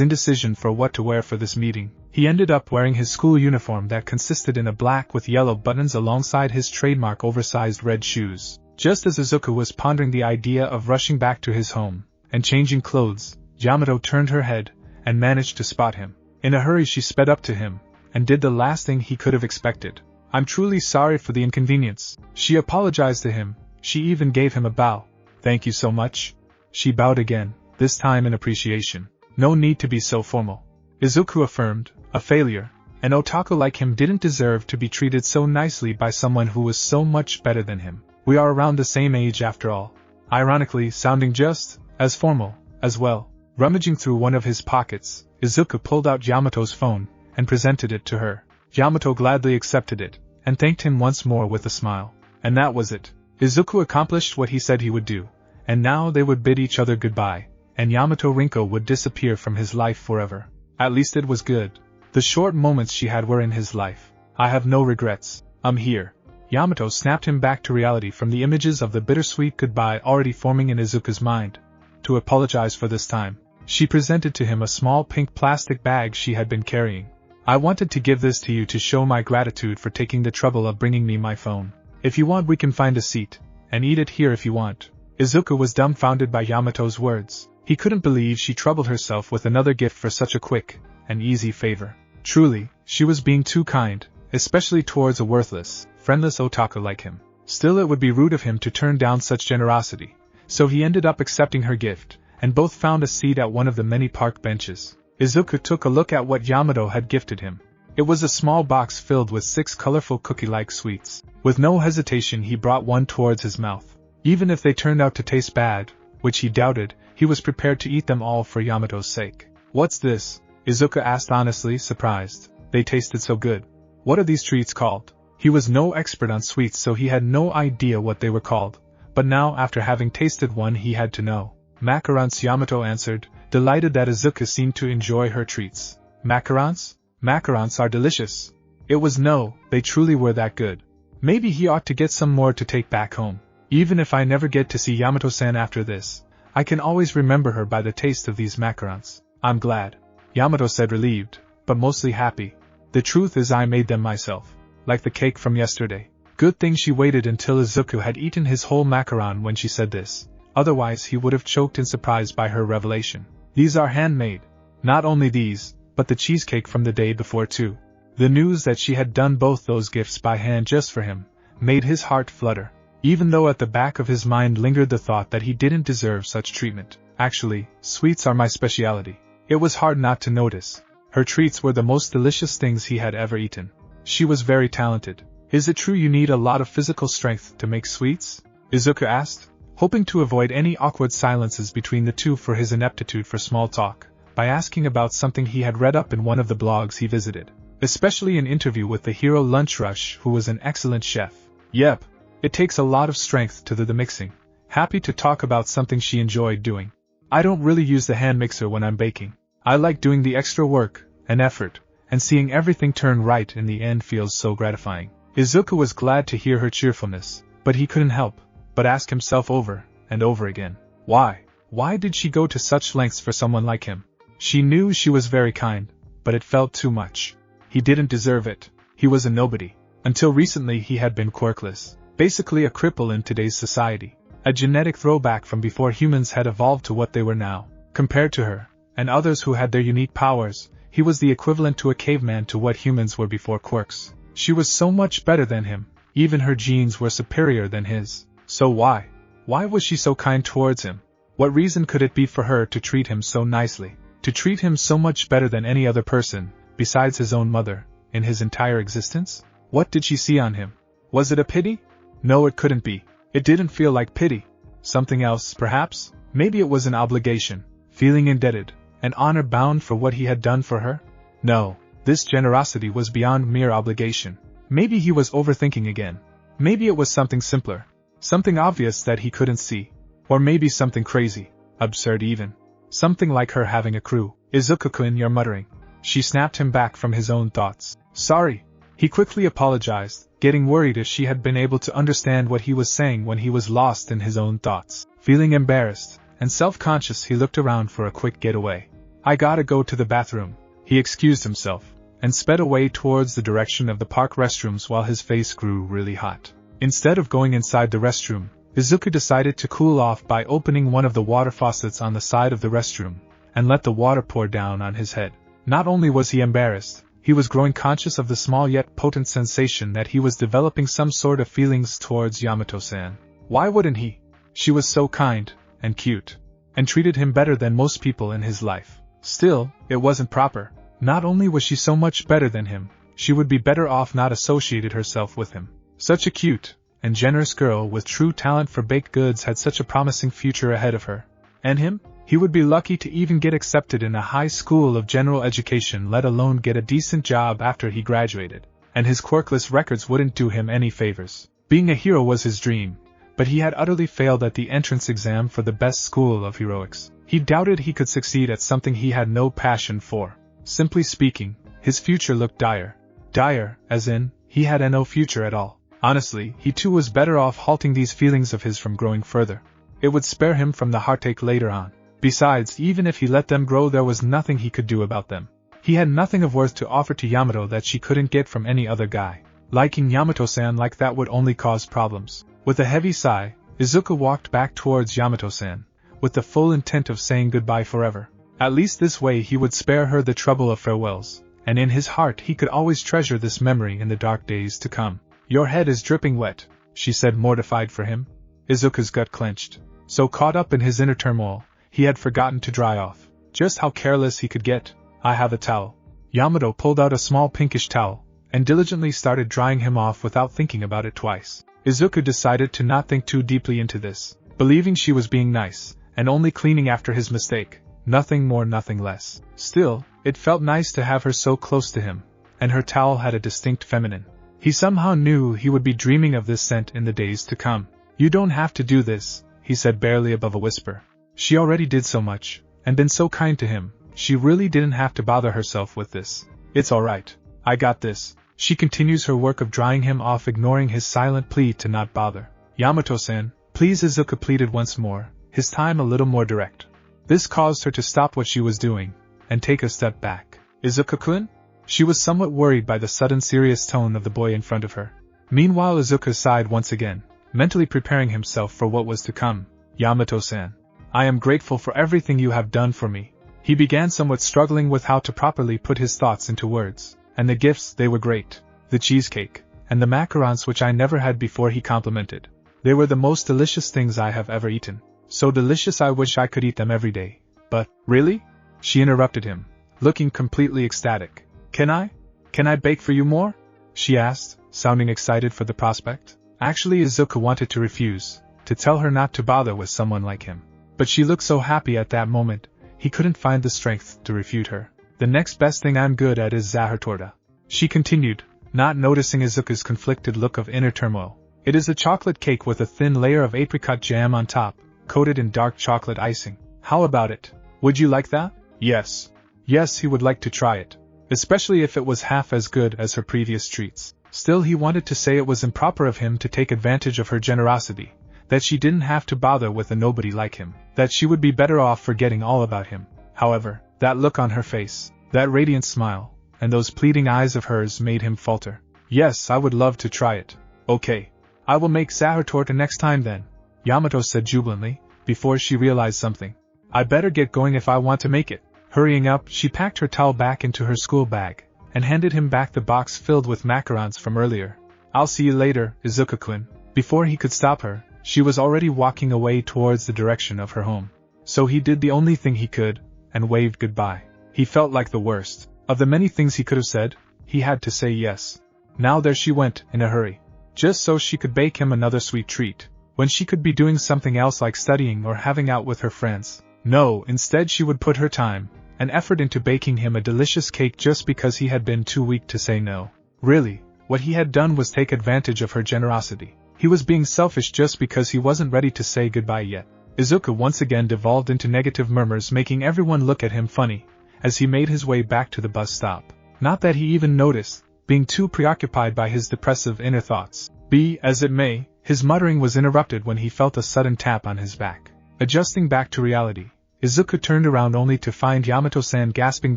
indecision for what to wear for this meeting, he ended up wearing his school uniform that consisted in a black with yellow buttons alongside his trademark oversized red shoes. Just as Izuku was pondering the idea of rushing back to his home and changing clothes, Yamato turned her head and managed to spot him. In a hurry she sped up to him and did the last thing he could have expected. "I'm truly sorry for the inconvenience." She apologized to him. She even gave him a bow. "Thank you so much." She bowed again, this time in appreciation. "No need to be so formal." Izuku affirmed, a failure. An otaku like him didn't deserve to be treated so nicely by someone who was so much better than him. We are around the same age after all. Ironically, sounding just as formal as well. Rummaging through one of his pockets, Izuku pulled out Yamato's phone and presented it to her. Yamato gladly accepted it and thanked him once more with a smile. And that was it. Izuku accomplished what he said he would do, and now they would bid each other goodbye, and Yamato Rinko would disappear from his life forever. At least it was good. The short moments she had were in his life. "I have no regrets. I'm here." Yamato snapped him back to reality from the images of the bittersweet goodbye already forming in Izuku's mind. To apologize for this time, she presented to him a small pink plastic bag she had been carrying. "I wanted to give this to you to show my gratitude for taking the trouble of bringing me my phone. If you want, we can find a seat and eat it here if you want." Izuku was dumbfounded by Yamato's words. He couldn't believe she troubled herself with another gift for such a quick and easy favor. Truly, she was being too kind, especially towards a worthless, friendless otaku like him. Still, it would be rude of him to turn down such generosity, so he ended up accepting her gift, and both found a seat at one of the many park benches. Izuku took a look at what Yamato had gifted him. It was a small box filled with 6 colorful cookie-like sweets. With no hesitation he brought one towards his mouth. Even if they turned out to taste bad, which he doubted, he was prepared to eat them all for Yamato's sake. "What's this?" Izuku asked honestly, surprised. They tasted so good. "What are these treats called?" He was no expert on sweets, so he had no idea what they were called, but now after having tasted one he had to know. "Macarons," Yamato answered, delighted that Izuku seemed to enjoy her treats. "Macarons? Macarons are delicious." It was no, they truly were that good. Maybe he ought to get some more to take back home. Even if I never get to see Yamato-san after this, I can always remember her by the taste of these macarons. "I'm glad," Yamato said, relieved, but mostly happy. "The truth is I made them myself. Like the cake from yesterday." Good thing she waited until Izuku had eaten his whole macaron when she said this. Otherwise he would have choked in surprise by her revelation. "These are handmade. Not only these, but the cheesecake from the day before too." The news that she had done both those gifts by hand just for him made his heart flutter, even though at the back of his mind lingered the thought that he didn't deserve such treatment. "Actually, sweets are my specialty." It was hard not to notice. Her treats were the most delicious things he had ever eaten. She was very talented. "Is it true you need a lot of physical strength to make sweets?" Izuku asked, hoping to avoid any awkward silences between the two for his ineptitude for small talk, by asking about something he had read up in one of the blogs he visited, especially an interview with the hero Lunch Rush, who was an excellent chef. "Yep. It takes a lot of strength to do the mixing." Happy to talk about something she enjoyed doing. "I don't really use the hand mixer when I'm baking. I like doing the extra work and effort, and seeing everything turn right in the end feels so gratifying." Izuku was glad to hear her cheerfulness, but he couldn't help but ask himself over and over again, why? Why did she go to such lengths for someone like him? She knew she was very kind, but it felt too much. He didn't deserve it. He was a nobody. Until recently he had been quirkless, basically a cripple in today's society. A genetic throwback from before humans had evolved to what they were now. Compared to her, and others who had their unique powers, he was the equivalent to a caveman to what humans were before quirks. She was so much better than him, even her genes were superior than his. So why? Why was she so kind towards him? What reason could it be for her to treat him so nicely? To treat him so much better than any other person, besides his own mother, in his entire existence? What did she see on him? Was it a pity? No, it couldn't be. It didn't feel like pity. Something else, perhaps? Maybe it was an obligation, feeling indebted, and honor bound for what he had done for her? No, this generosity was beyond mere obligation. Maybe he was overthinking again. Maybe it was something simpler. Something obvious that he couldn't see. Or maybe something crazy, absurd even. Something like her having a crew. Izuku-kun, you're muttering. She snapped him back from his own thoughts. Sorry. He quickly apologized, getting worried if she had been able to understand what he was saying when he was lost in his own thoughts. Feeling embarrassed and self-conscious, he looked around for a quick getaway. I gotta go to the bathroom, he excused himself, and sped away towards the direction of the park restrooms while his face grew really hot. Instead of going inside the restroom, Izuku decided to cool off by opening one of the water faucets on the side of the restroom, and let the water pour down on his head. Not only was he embarrassed, he was growing conscious of the small yet potent sensation that he was developing some sort of feelings towards Yamato-san. Why wouldn't he? She was so kind, and cute, and treated him better than most people in his life. Still, it wasn't proper. Not only was she so much better than him, she would be better off not associated herself with him. Such a cute and generous girl with true talent for baked goods had such a promising future ahead of her. And him? He would be lucky to even get accepted in a high school of general education, let alone get a decent job after he graduated. And his quirkless records wouldn't do him any favors. Being a hero was his dream, but he had utterly failed at the entrance exam for the best school of heroics. He doubted he could succeed at something he had no passion for. Simply speaking, his future looked dire. Dire, as in, he had no future at all. Honestly, he too was better off halting these feelings of his from growing further. It would spare him from the heartache later on. Besides, even if he let them grow, there was nothing he could do about them. He had nothing of worth to offer to Yamato that she couldn't get from any other guy. Liking Yamato-san like that would only cause problems. With a heavy sigh, Izuku walked back towards Yamato-san, with the full intent of saying goodbye forever. At least this way he would spare her the trouble of farewells, and in his heart he could always treasure this memory in the dark days to come. Your head is dripping wet, she said, mortified for him. Izuku's gut clenched. So caught up in his inner turmoil, he had forgotten to dry off. Just how careless he could get. I have a towel. Yamato pulled out a small pinkish towel, and diligently started drying him off without thinking about it twice. Izuku decided to not think too deeply into this, believing she was being nice, and only cleaning after his mistake. Nothing more, nothing less. Still, it felt nice to have her so close to him, and her towel had a distinct feminine. He somehow knew he would be dreaming of this scent in the days to come. You don't have to do this, he said barely above a whisper. She already did so much, and been so kind to him, she really didn't have to bother herself with this. It's alright. I got this. She continues her work of drying him off, ignoring his silent plea to not bother. Yamato-san, please, Izuku pleaded once more, his time a little more direct. This caused her to stop what she was doing, and take a step back. Izuku-kun? She was somewhat worried by the sudden serious tone of the boy in front of her. Meanwhile, Izuku sighed once again, mentally preparing himself for what was to come. Yamato-san, I am grateful for everything you have done for me. He began, somewhat struggling with how to properly put his thoughts into words. And the gifts, they were great. The cheesecake, and the macarons, which I never had before, he complimented. They were the most delicious things I have ever eaten. So delicious I wish I could eat them every day. But, really? She interrupted him, looking completely ecstatic. Can I bake for you more? She asked, sounding excited for the prospect. Actually, Izuku wanted to refuse, to tell her not to bother with someone like him. But she looked so happy at that moment, he couldn't find the strength to refute her. The next best thing I'm good at is zahar torta, she continued, not noticing Izuku's conflicted look of inner turmoil. It is a chocolate cake with a thin layer of apricot jam on top, coated in dark chocolate icing. How about it? Would you like that? Yes. Yes, he would like to try it. Especially if it was half as good as her previous treats. Still, he wanted to say it was improper of him to take advantage of her generosity, that she didn't have to bother with a nobody like him, that she would be better off forgetting all about him. However, that look on her face, that radiant smile, and those pleading eyes of hers made him falter. Yes, I would love to try it. Okay. I will make zahar torta next time then, Yamato said jubilantly, before she realized something. I better get going if I want to make it. Hurrying up, she packed her towel back into her school bag, and handed him back the box filled with macarons from earlier. I'll see you later, Izuku-kun. Before he could stop her, she was already walking away towards the direction of her home. So he did the only thing he could, and waved goodbye. He felt like the worst. Of the many things he could have said, he had to say yes. Now there she went, in a hurry. Just so she could bake him another sweet treat, when she could be doing something else like studying or having out with her friends. No, instead she would put her time and effort into baking him a delicious cake just because he had been too weak to say no. Really, what he had done was take advantage of her generosity. He was being selfish just because he wasn't ready to say goodbye yet. Izuku once again devolved into negative murmurs, making everyone look at him funny, as he made his way back to the bus stop. Not that he even noticed, being too preoccupied by his depressive inner thoughts. Be as it may, his muttering was interrupted when he felt a sudden tap on his back. Adjusting back to reality, Izuku turned around only to find Yamato-san gasping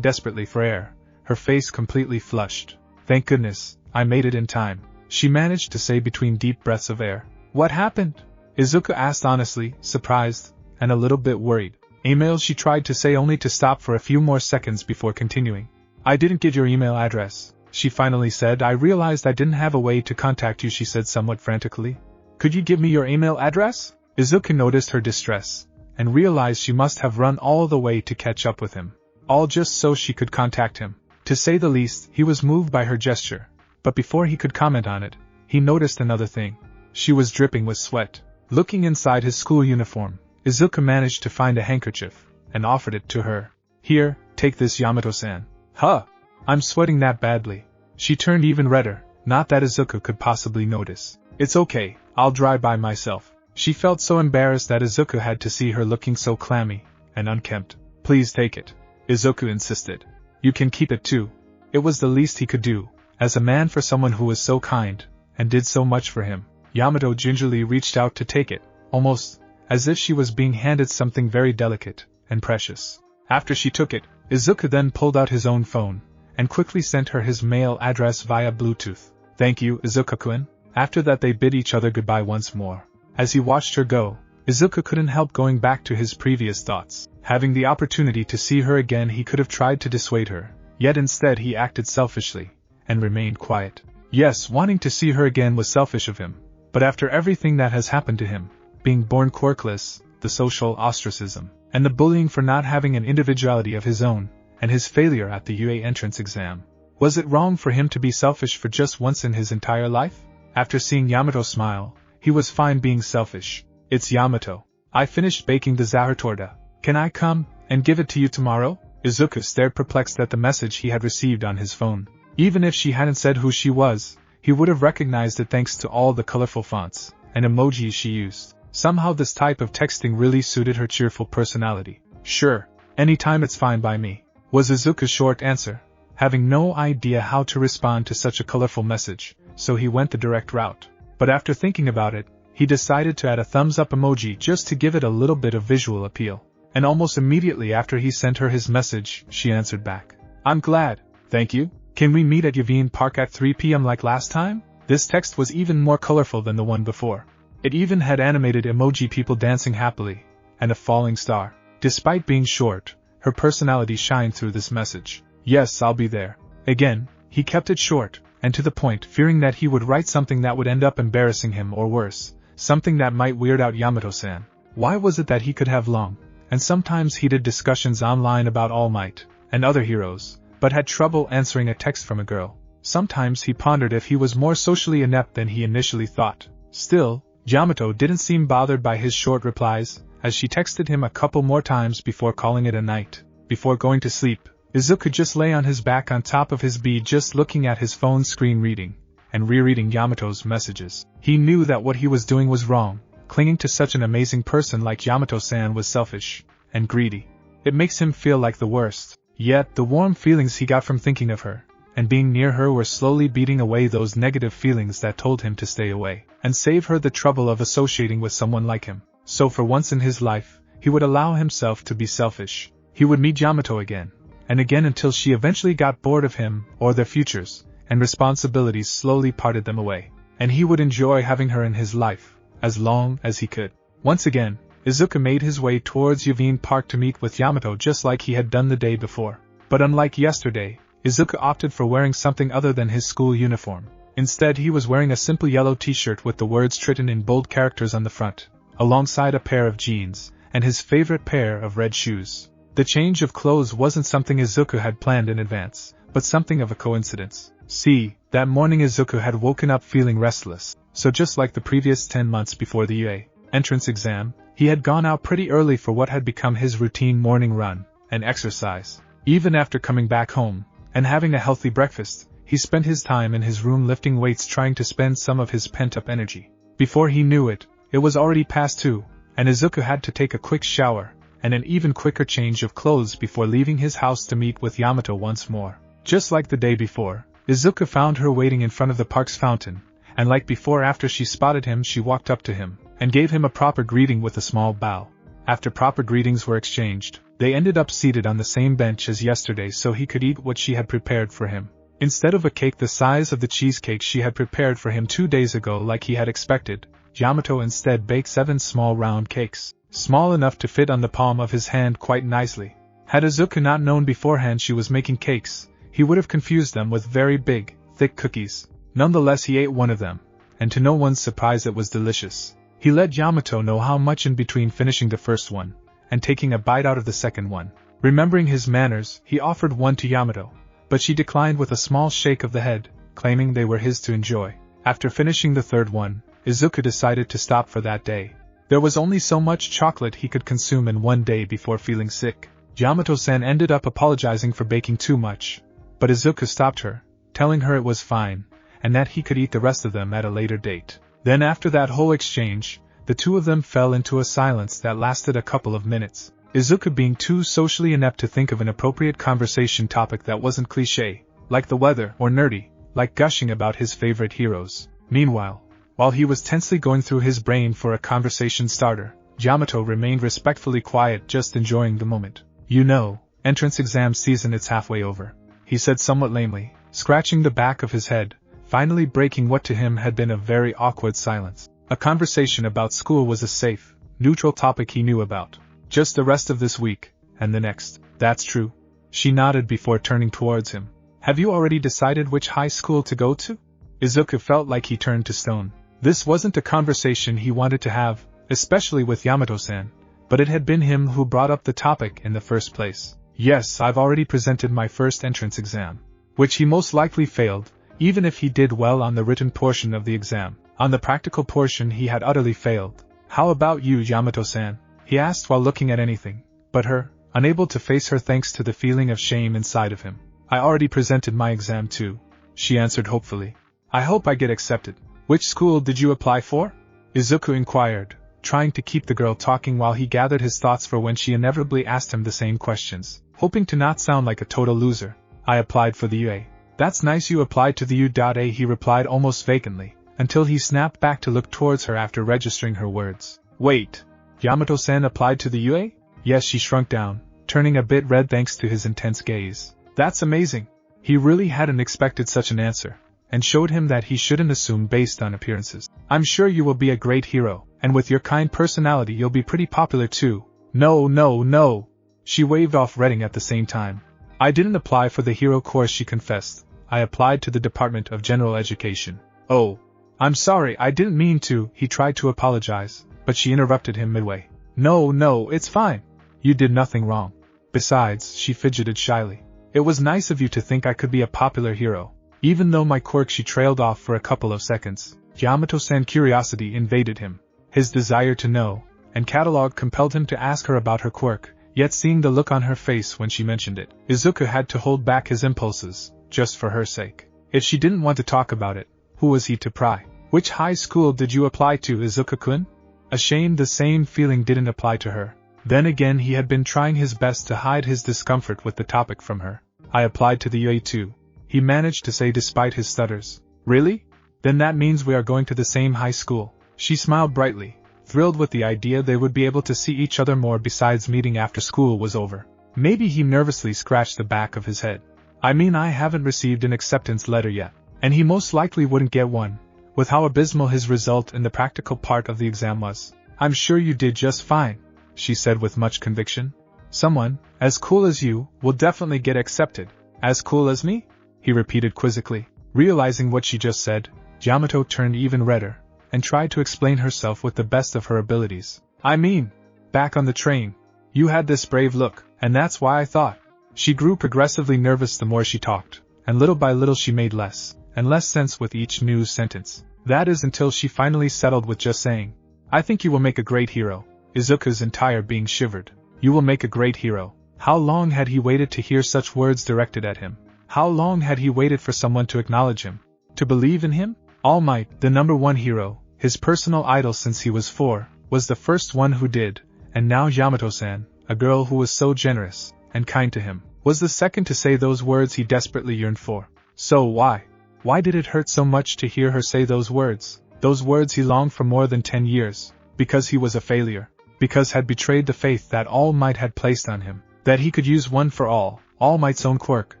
desperately for air, her face completely flushed. "Thank goodness, I made it in time," she managed to say between deep breaths of air. "What happened?" Izuku asked honestly, surprised, and a little bit worried. "Email," she tried to say only to stop for a few more seconds before continuing. "I didn't get your email address," she finally said. "I realized I didn't have a way to contact you," she said somewhat frantically. "Could you give me your email address?" Izuku noticed her distress, and realized she must have run all the way to catch up with him. All just so she could contact him. To say the least, he was moved by her gesture, but before he could comment on it, he noticed another thing. She was dripping with sweat. Looking inside his school uniform, Izuku managed to find a handkerchief, and offered it to her. "Here, take this, Yamato-san." "Huh! I'm sweating that badly." She turned even redder, not that Izuku could possibly notice. "It's okay, I'll dry by myself." She felt so embarrassed that Izuku had to see her looking so clammy and unkempt. "Please take it," Izuku insisted. "You can keep it too." It was the least he could do, as a man, for someone who was so kind, and did so much for him. Yamato gingerly reached out to take it, almost as if she was being handed something very delicate and precious. After she took it, Izuku then pulled out his own phone, and quickly sent her his mail address via Bluetooth. "Thank you, Izuku-kun." After that they bid each other goodbye once more. As he watched her go, Izuku couldn't help going back to his previous thoughts. Having the opportunity to see her again, he could have tried to dissuade her, yet instead he acted selfishly, and remained quiet. Yes, wanting to see her again was selfish of him, but after everything that has happened to him, being born quirkless, the social ostracism, and the bullying for not having an individuality of his own, and his failure at the UA entrance exam, was it wrong for him to be selfish for just once in his entire life? After seeing Yamato smile, he was fine being selfish. "It's Yamato. I finished baking the zahar torta. Can I come and give it to you tomorrow?" Izuku stared perplexed at the message he had received on his phone. Even if she hadn't said who she was, he would have recognized it thanks to all the colorful fonts and emojis she used. Somehow this type of texting really suited her cheerful personality. "Sure, anytime, it's fine by me," was Izuku's short answer, having no idea how to respond to such a colorful message, so he went the direct route. But after thinking about it, he decided to add a thumbs-up emoji just to give it a little bit of visual appeal. And almost immediately after he sent her his message, she answered back. "I'm glad, thank you. Can we meet at Yavin Park at 3 p.m. like last time?" This text was even more colorful than the one before. It even had animated emoji people dancing happily, and a falling star. Despite being short, her personality shined through this message. "Yes, I'll be there." Again, he kept it short, and to the point, fearing that he would write something that would end up embarrassing him or worse, something that might weird out Yamato-san. Why was it that he could have long, and sometimes heated discussions online about All Might and other heroes, but had trouble answering a text from a girl? Sometimes he pondered if he was more socially inept than he initially thought. Still, Yamato didn't seem bothered by his short replies, as she texted him a couple more times before calling it a night. Before going to sleep, Izuku just lay on his back on top of his bed, just looking at his phone screen, reading and rereading Yamato's messages. He knew that what he was doing was wrong. Clinging to such an amazing person like Yamato-san was selfish and greedy. It makes him feel like the worst. Yet the warm feelings he got from thinking of her and being near her were slowly beating away those negative feelings that told him to stay away and save her the trouble of associating with someone like him. So for once in his life, he would allow himself to be selfish. He would meet Yamato again and again until she eventually got bored of him or their futures, and responsibilities slowly parted them away. And he would enjoy having her in his life as long as he could. Once again, Izuku made his way towards Yavin Park to meet with Yamato just like he had done the day before. But unlike yesterday, Izuku opted for wearing something other than his school uniform. Instead, he was wearing a simple yellow t-shirt with the words written in bold characters on the front, alongside a pair of jeans, and his favorite pair of red shoes. The change of clothes wasn't something Izuku had planned in advance, but something of a coincidence. See, that morning Izuku had woken up feeling restless, so just like the previous 10 months before the UA entrance exam, he had gone out pretty early for what had become his routine morning run and exercise. Even after coming back home and having a healthy breakfast, he spent his time in his room lifting weights, trying to spend some of his pent-up energy. Before he knew it, it was already past 2, and Izuku had to take a quick shower and an even quicker change of clothes before leaving his house to meet with Yamato once more. Just like the day before, Izuku found her waiting in front of the park's fountain, and like before after she spotted him she walked up to him, and gave him a proper greeting with a small bow. After proper greetings were exchanged, they ended up seated on the same bench as yesterday so he could eat what she had prepared for him. Instead of a cake the size of the cheesecake she had prepared for him 2 days ago like he had expected, Yamato instead baked 7 small round cakes, small enough to fit on the palm of his hand quite nicely. Had Izuku not known beforehand she was making cakes, he would have confused them with very big, thick cookies. Nonetheless he ate one of them, and to no one's surprise it was delicious. He let Yamato know how much in between finishing the first one, and taking a bite out of the second one. Remembering his manners, he offered one to Yamato, but she declined with a small shake of the head, claiming they were his to enjoy. After finishing the third one, Izuku decided to stop for that day. There was only so much chocolate he could consume in one day before feeling sick. Yamato-san ended up apologizing for baking too much, but Izuku stopped her, telling her it was fine, and that he could eat the rest of them at a later date. Then after that whole exchange, the two of them fell into a silence that lasted a couple of minutes, Izuku being too socially inept to think of an appropriate conversation topic that wasn't cliché, like the weather, or nerdy, like gushing about his favorite heroes. Meanwhile, while he was tensely going through his brain for a conversation starter, Yamato remained respectfully quiet, just enjoying the moment. "You know, entrance exam season, it's halfway over," he said somewhat lamely, scratching the back of his head, finally breaking what to him had been a very awkward silence. A conversation about school was a safe, neutral topic he knew about. "Just the rest of this week, and the next." "That's true." She nodded before turning towards him. "Have you already decided which high school to go to?" Izuku felt like he turned to stone. This wasn't a conversation he wanted to have, especially with Yamato-san, but it had been him who brought up the topic in the first place. "Yes, I've already presented my first entrance exam," which he most likely failed, even if he did well on the written portion of the exam. On the practical portion he had utterly failed. "How about you, Yamato-san?" he asked while looking at anything but her, unable to face her thanks to the feeling of shame inside of him. "I already presented my exam too," she answered hopefully. "I hope I get accepted." "Which school did you apply for?" Izuku inquired, trying to keep the girl talking while he gathered his thoughts for when she inevitably asked him the same questions, hoping to not sound like a total loser. "I applied for the UA." "That's nice, you applied to the U.A," he replied almost vacantly, until he snapped back to look towards her after registering her words. "Wait, Yamato-san applied to the UA?" "Yes," she shrunk down, turning a bit red thanks to his intense gaze. "That's amazing." He really hadn't expected such an answer, and showed him that he shouldn't assume based on appearances. "I'm sure you will be a great hero, and with your kind personality you'll be pretty popular too." No. She waved off reading at the same time. "I didn't apply for the hero course," she confessed. "I applied to the Department of General Education." "Oh. I'm sorry, I didn't mean to," he tried to apologize, but she interrupted him midway. No, it's fine. You did nothing wrong. Besides," she fidgeted shyly, "it was nice of you to think I could be a popular hero." Even though my quirk, she trailed off for a couple of seconds. Yamato-san curiosity invaded him. His desire to know, and catalog compelled him to ask her about her quirk, yet seeing the look on her face when she mentioned it, Izuku had to hold back his impulses, just for her sake. If she didn't want to talk about it, who was he to pry? "Which high school did you apply to, Izuku-kun?" Ashamed, the same feeling didn't apply to her. Then again he had been trying his best to hide his discomfort with the topic from her. "I applied to the UA too," he managed to say despite his stutters. "Really? Then that means we are going to the same high school." She smiled brightly, thrilled with the idea they would be able to see each other more besides meeting after school was over. Maybe he nervously scratched the back of his head. "I mean, I haven't received an acceptance letter yet, and he most likely wouldn't get one, with how abysmal his result in the practical part of the exam was." "I'm sure you did just fine," she said with much conviction. "Someone, as cool as you, will definitely get accepted." "As cool as me?" he repeated quizzically. Realizing what she just said, Yamato turned even redder, and tried to explain herself with the best of her abilities. "I mean, back on the train, you had this brave look, and that's why I thought." She grew progressively nervous the more she talked, and little by little she made less and less sense with each new sentence. That is until she finally settled with just saying, "I think you will make a great hero." Izuku's entire being shivered. "You will make a great hero." How long had he waited to hear such words directed at him? How long had he waited for someone to acknowledge him? To believe in him? All Might, the #1 hero, his personal idol since he was 4, was the first one who did, and now Yamato-san, a girl who was so generous and kind to him, was the second to say those words he desperately yearned for. So why? Why did it hurt so much to hear her say those words? Those words he longed for more than 10 years. Because he was a failure. Because had betrayed the faith that All Might had placed on him. That he could use one for all Might's own Quirk,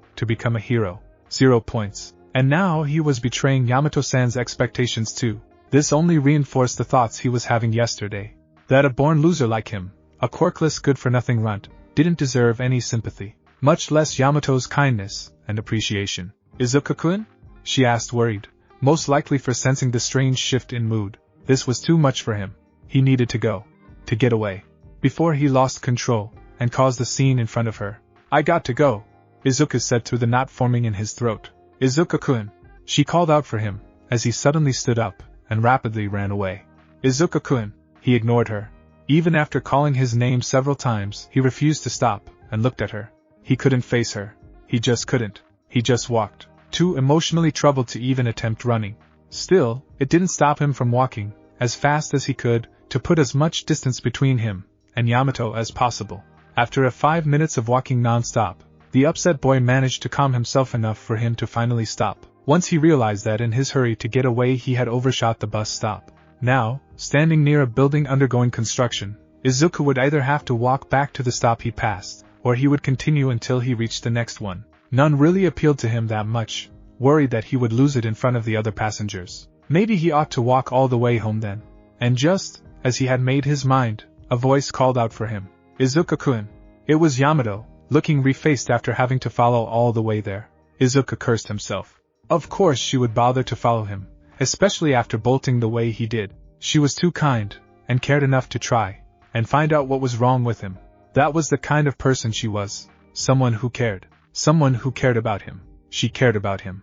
to become a hero. 0 points. And now he was betraying Yamato-san's expectations too. This only reinforced the thoughts he was having yesterday. That a born loser like him, a quirkless good-for-nothing runt, didn't deserve any sympathy. Much less Yamato's kindness and appreciation. Izuku-kun? She asked, worried, most likely for sensing the strange shift in mood. This was too much for him. He needed to go. To get away. Before he lost control, and caused a scene in front of her. I got to go, Izuku said through the knot forming in his throat. Izuku-kun. She called out for him, as he suddenly stood up, and rapidly ran away. Izuku-kun. He ignored her. Even after calling his name several times, he refused to stop, and looked at her. He couldn't face her. He just couldn't. He just walked. Too emotionally troubled to even attempt running. Still, it didn't stop him from walking, as fast as he could, to put as much distance between him and Yamato as possible. After 5 minutes of walking non-stop, the upset boy managed to calm himself enough for him to finally stop. Once he realized that in his hurry to get away he had overshot the bus stop. Now, standing near a building undergoing construction, Izuku would either have to walk back to the stop he passed, or he would continue until he reached the next one. None really appealed to him that much, worried that he would lose it in front of the other passengers. Maybe he ought to walk all the way home then. And just as he had made his mind, a voice called out for him. Izuku-kun. It was Yamato, looking refaced after having to follow all the way there. Izuku cursed himself. Of course she would bother to follow him, especially after bolting the way he did. She was too kind, and cared enough to try, and find out what was wrong with him. That was the kind of person she was. Someone who cared. Someone who cared about him. She cared about him.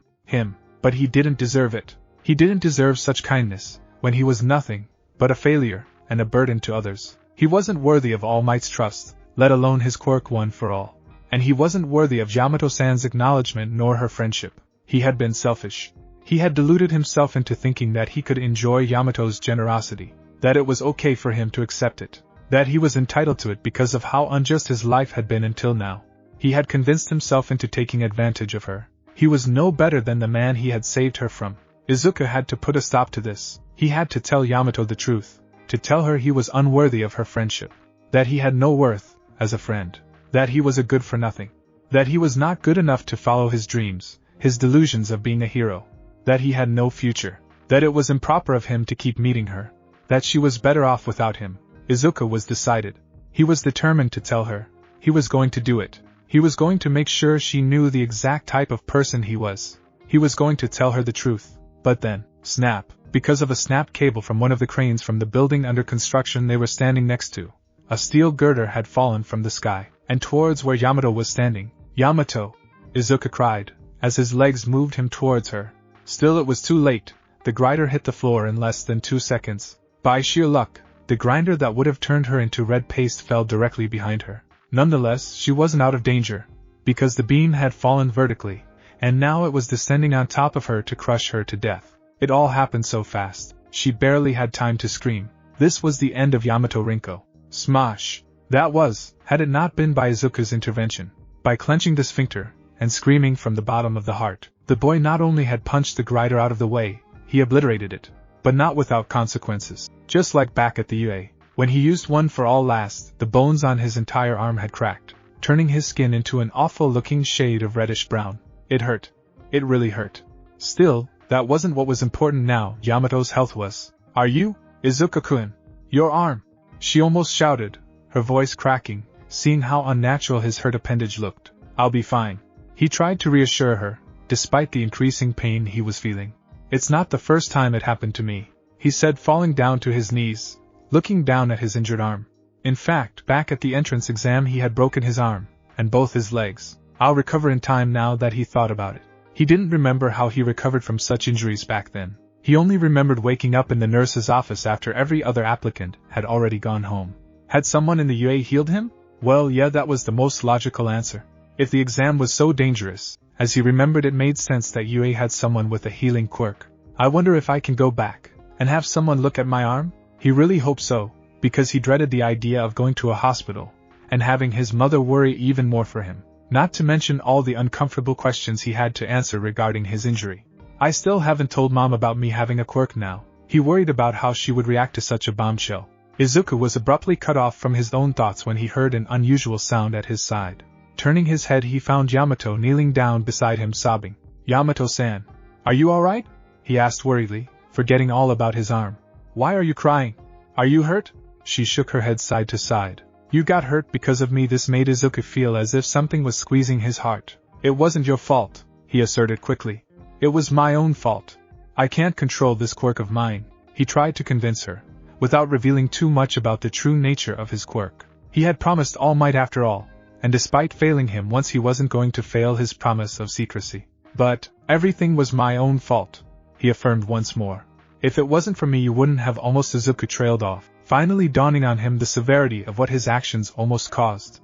But he didn't deserve it. He didn't deserve such kindness, when he was nothing but a failure, and a burden to others. He wasn't worthy of All Might's trust, let alone his Quirk one for all. And he wasn't worthy of Yamato-san's acknowledgement nor her friendship. He had been selfish. He had deluded himself into thinking that he could enjoy Yamato's generosity, that it was okay for him to accept it, that he was entitled to it because of how unjust his life had been until now. He had convinced himself into taking advantage of her. He was no better than the man he had saved her from. Izuku had to put a stop to this. He had to tell Yamato the truth, to tell her he was unworthy of her friendship, that he had no worth as a friend, that he was a good-for-nothing, that he was not good enough to follow his dreams, his delusions of being a hero, that he had no future, that it was improper of him to keep meeting her, that she was better off without him. Izuku was decided. He was determined to tell her. He was going to do it. He was going to make sure she knew the exact type of person he was. He was going to tell her the truth. But then, snap, because of a snapped cable from one of the cranes from the building under construction they were standing next to, a steel girder had fallen from the sky, and towards where Yamato was standing. Yamato! Izuku cried, as his legs moved him towards her. Still it was too late. The grinder hit the floor in less than 2 seconds. By sheer luck, the grinder that would have turned her into red paste fell directly behind her. Nonetheless, she wasn't out of danger, because the beam had fallen vertically, and now it was descending on top of her to crush her to death. It all happened so fast, she barely had time to scream. This was the end of Yamato Rinko. Smosh! That was, had it not been by Izuku's intervention. By clenching the sphincter, and screaming from the bottom of the heart, the boy not only had punched the grinder out of the way, he obliterated it. But not without consequences. Just like back at the UA, when he used one for all last, the bones on his entire arm had cracked, turning his skin into an awful-looking shade of reddish-brown. It hurt. It really hurt. Still, that wasn't what was important now. Yamato's health was. Are you? Izuku-kun. Your arm! She almost shouted, her voice cracking, seeing how unnatural his hurt appendage looked. I'll be fine. He tried to reassure her, despite the increasing pain he was feeling. It's not the first time it happened to me, he said, falling down to his knees, looking down at his injured arm. In fact, back at the entrance exam he had broken his arm, and both his legs. I'll recover in time. Now that he thought about it, he didn't remember how he recovered from such injuries back then. He only remembered waking up in the nurse's office after every other applicant had already gone home. Had someone in the UA healed him? Well, yeah, that was the most logical answer. If the exam was so dangerous, as he remembered, it made sense that UA had someone with a healing quirk. I wonder if I can go back and have someone look at my arm? He really hoped so, because he dreaded the idea of going to a hospital and having his mother worry even more for him. not to mention all the uncomfortable questions he had to answer regarding his injury. I still haven't told Mom about me having a quirk now. He worried about how she would react to such a bombshell. Izuku was abruptly cut off from his own thoughts when he heard an unusual sound at his side. Turning his head, he found Yamato kneeling down beside him sobbing. "Yamato-san, are you alright?" he asked worriedly, forgetting all about his arm. "Why are you crying? Are you hurt?" She shook her head side to side. "You got hurt because of me." This made Izuku feel as if something was squeezing his heart. "It wasn't your fault," he asserted quickly. "It was my own fault. I can't control this quirk of mine," he tried to convince her, without revealing too much about the true nature of his quirk. He had promised All Might after all, and despite failing him once, he wasn't going to fail his promise of secrecy. "But, everything was my own fault," he affirmed once more. "If it wasn't for me, you wouldn't have." Almost Izuku trailed off, finally dawning on him the severity of what his actions almost caused.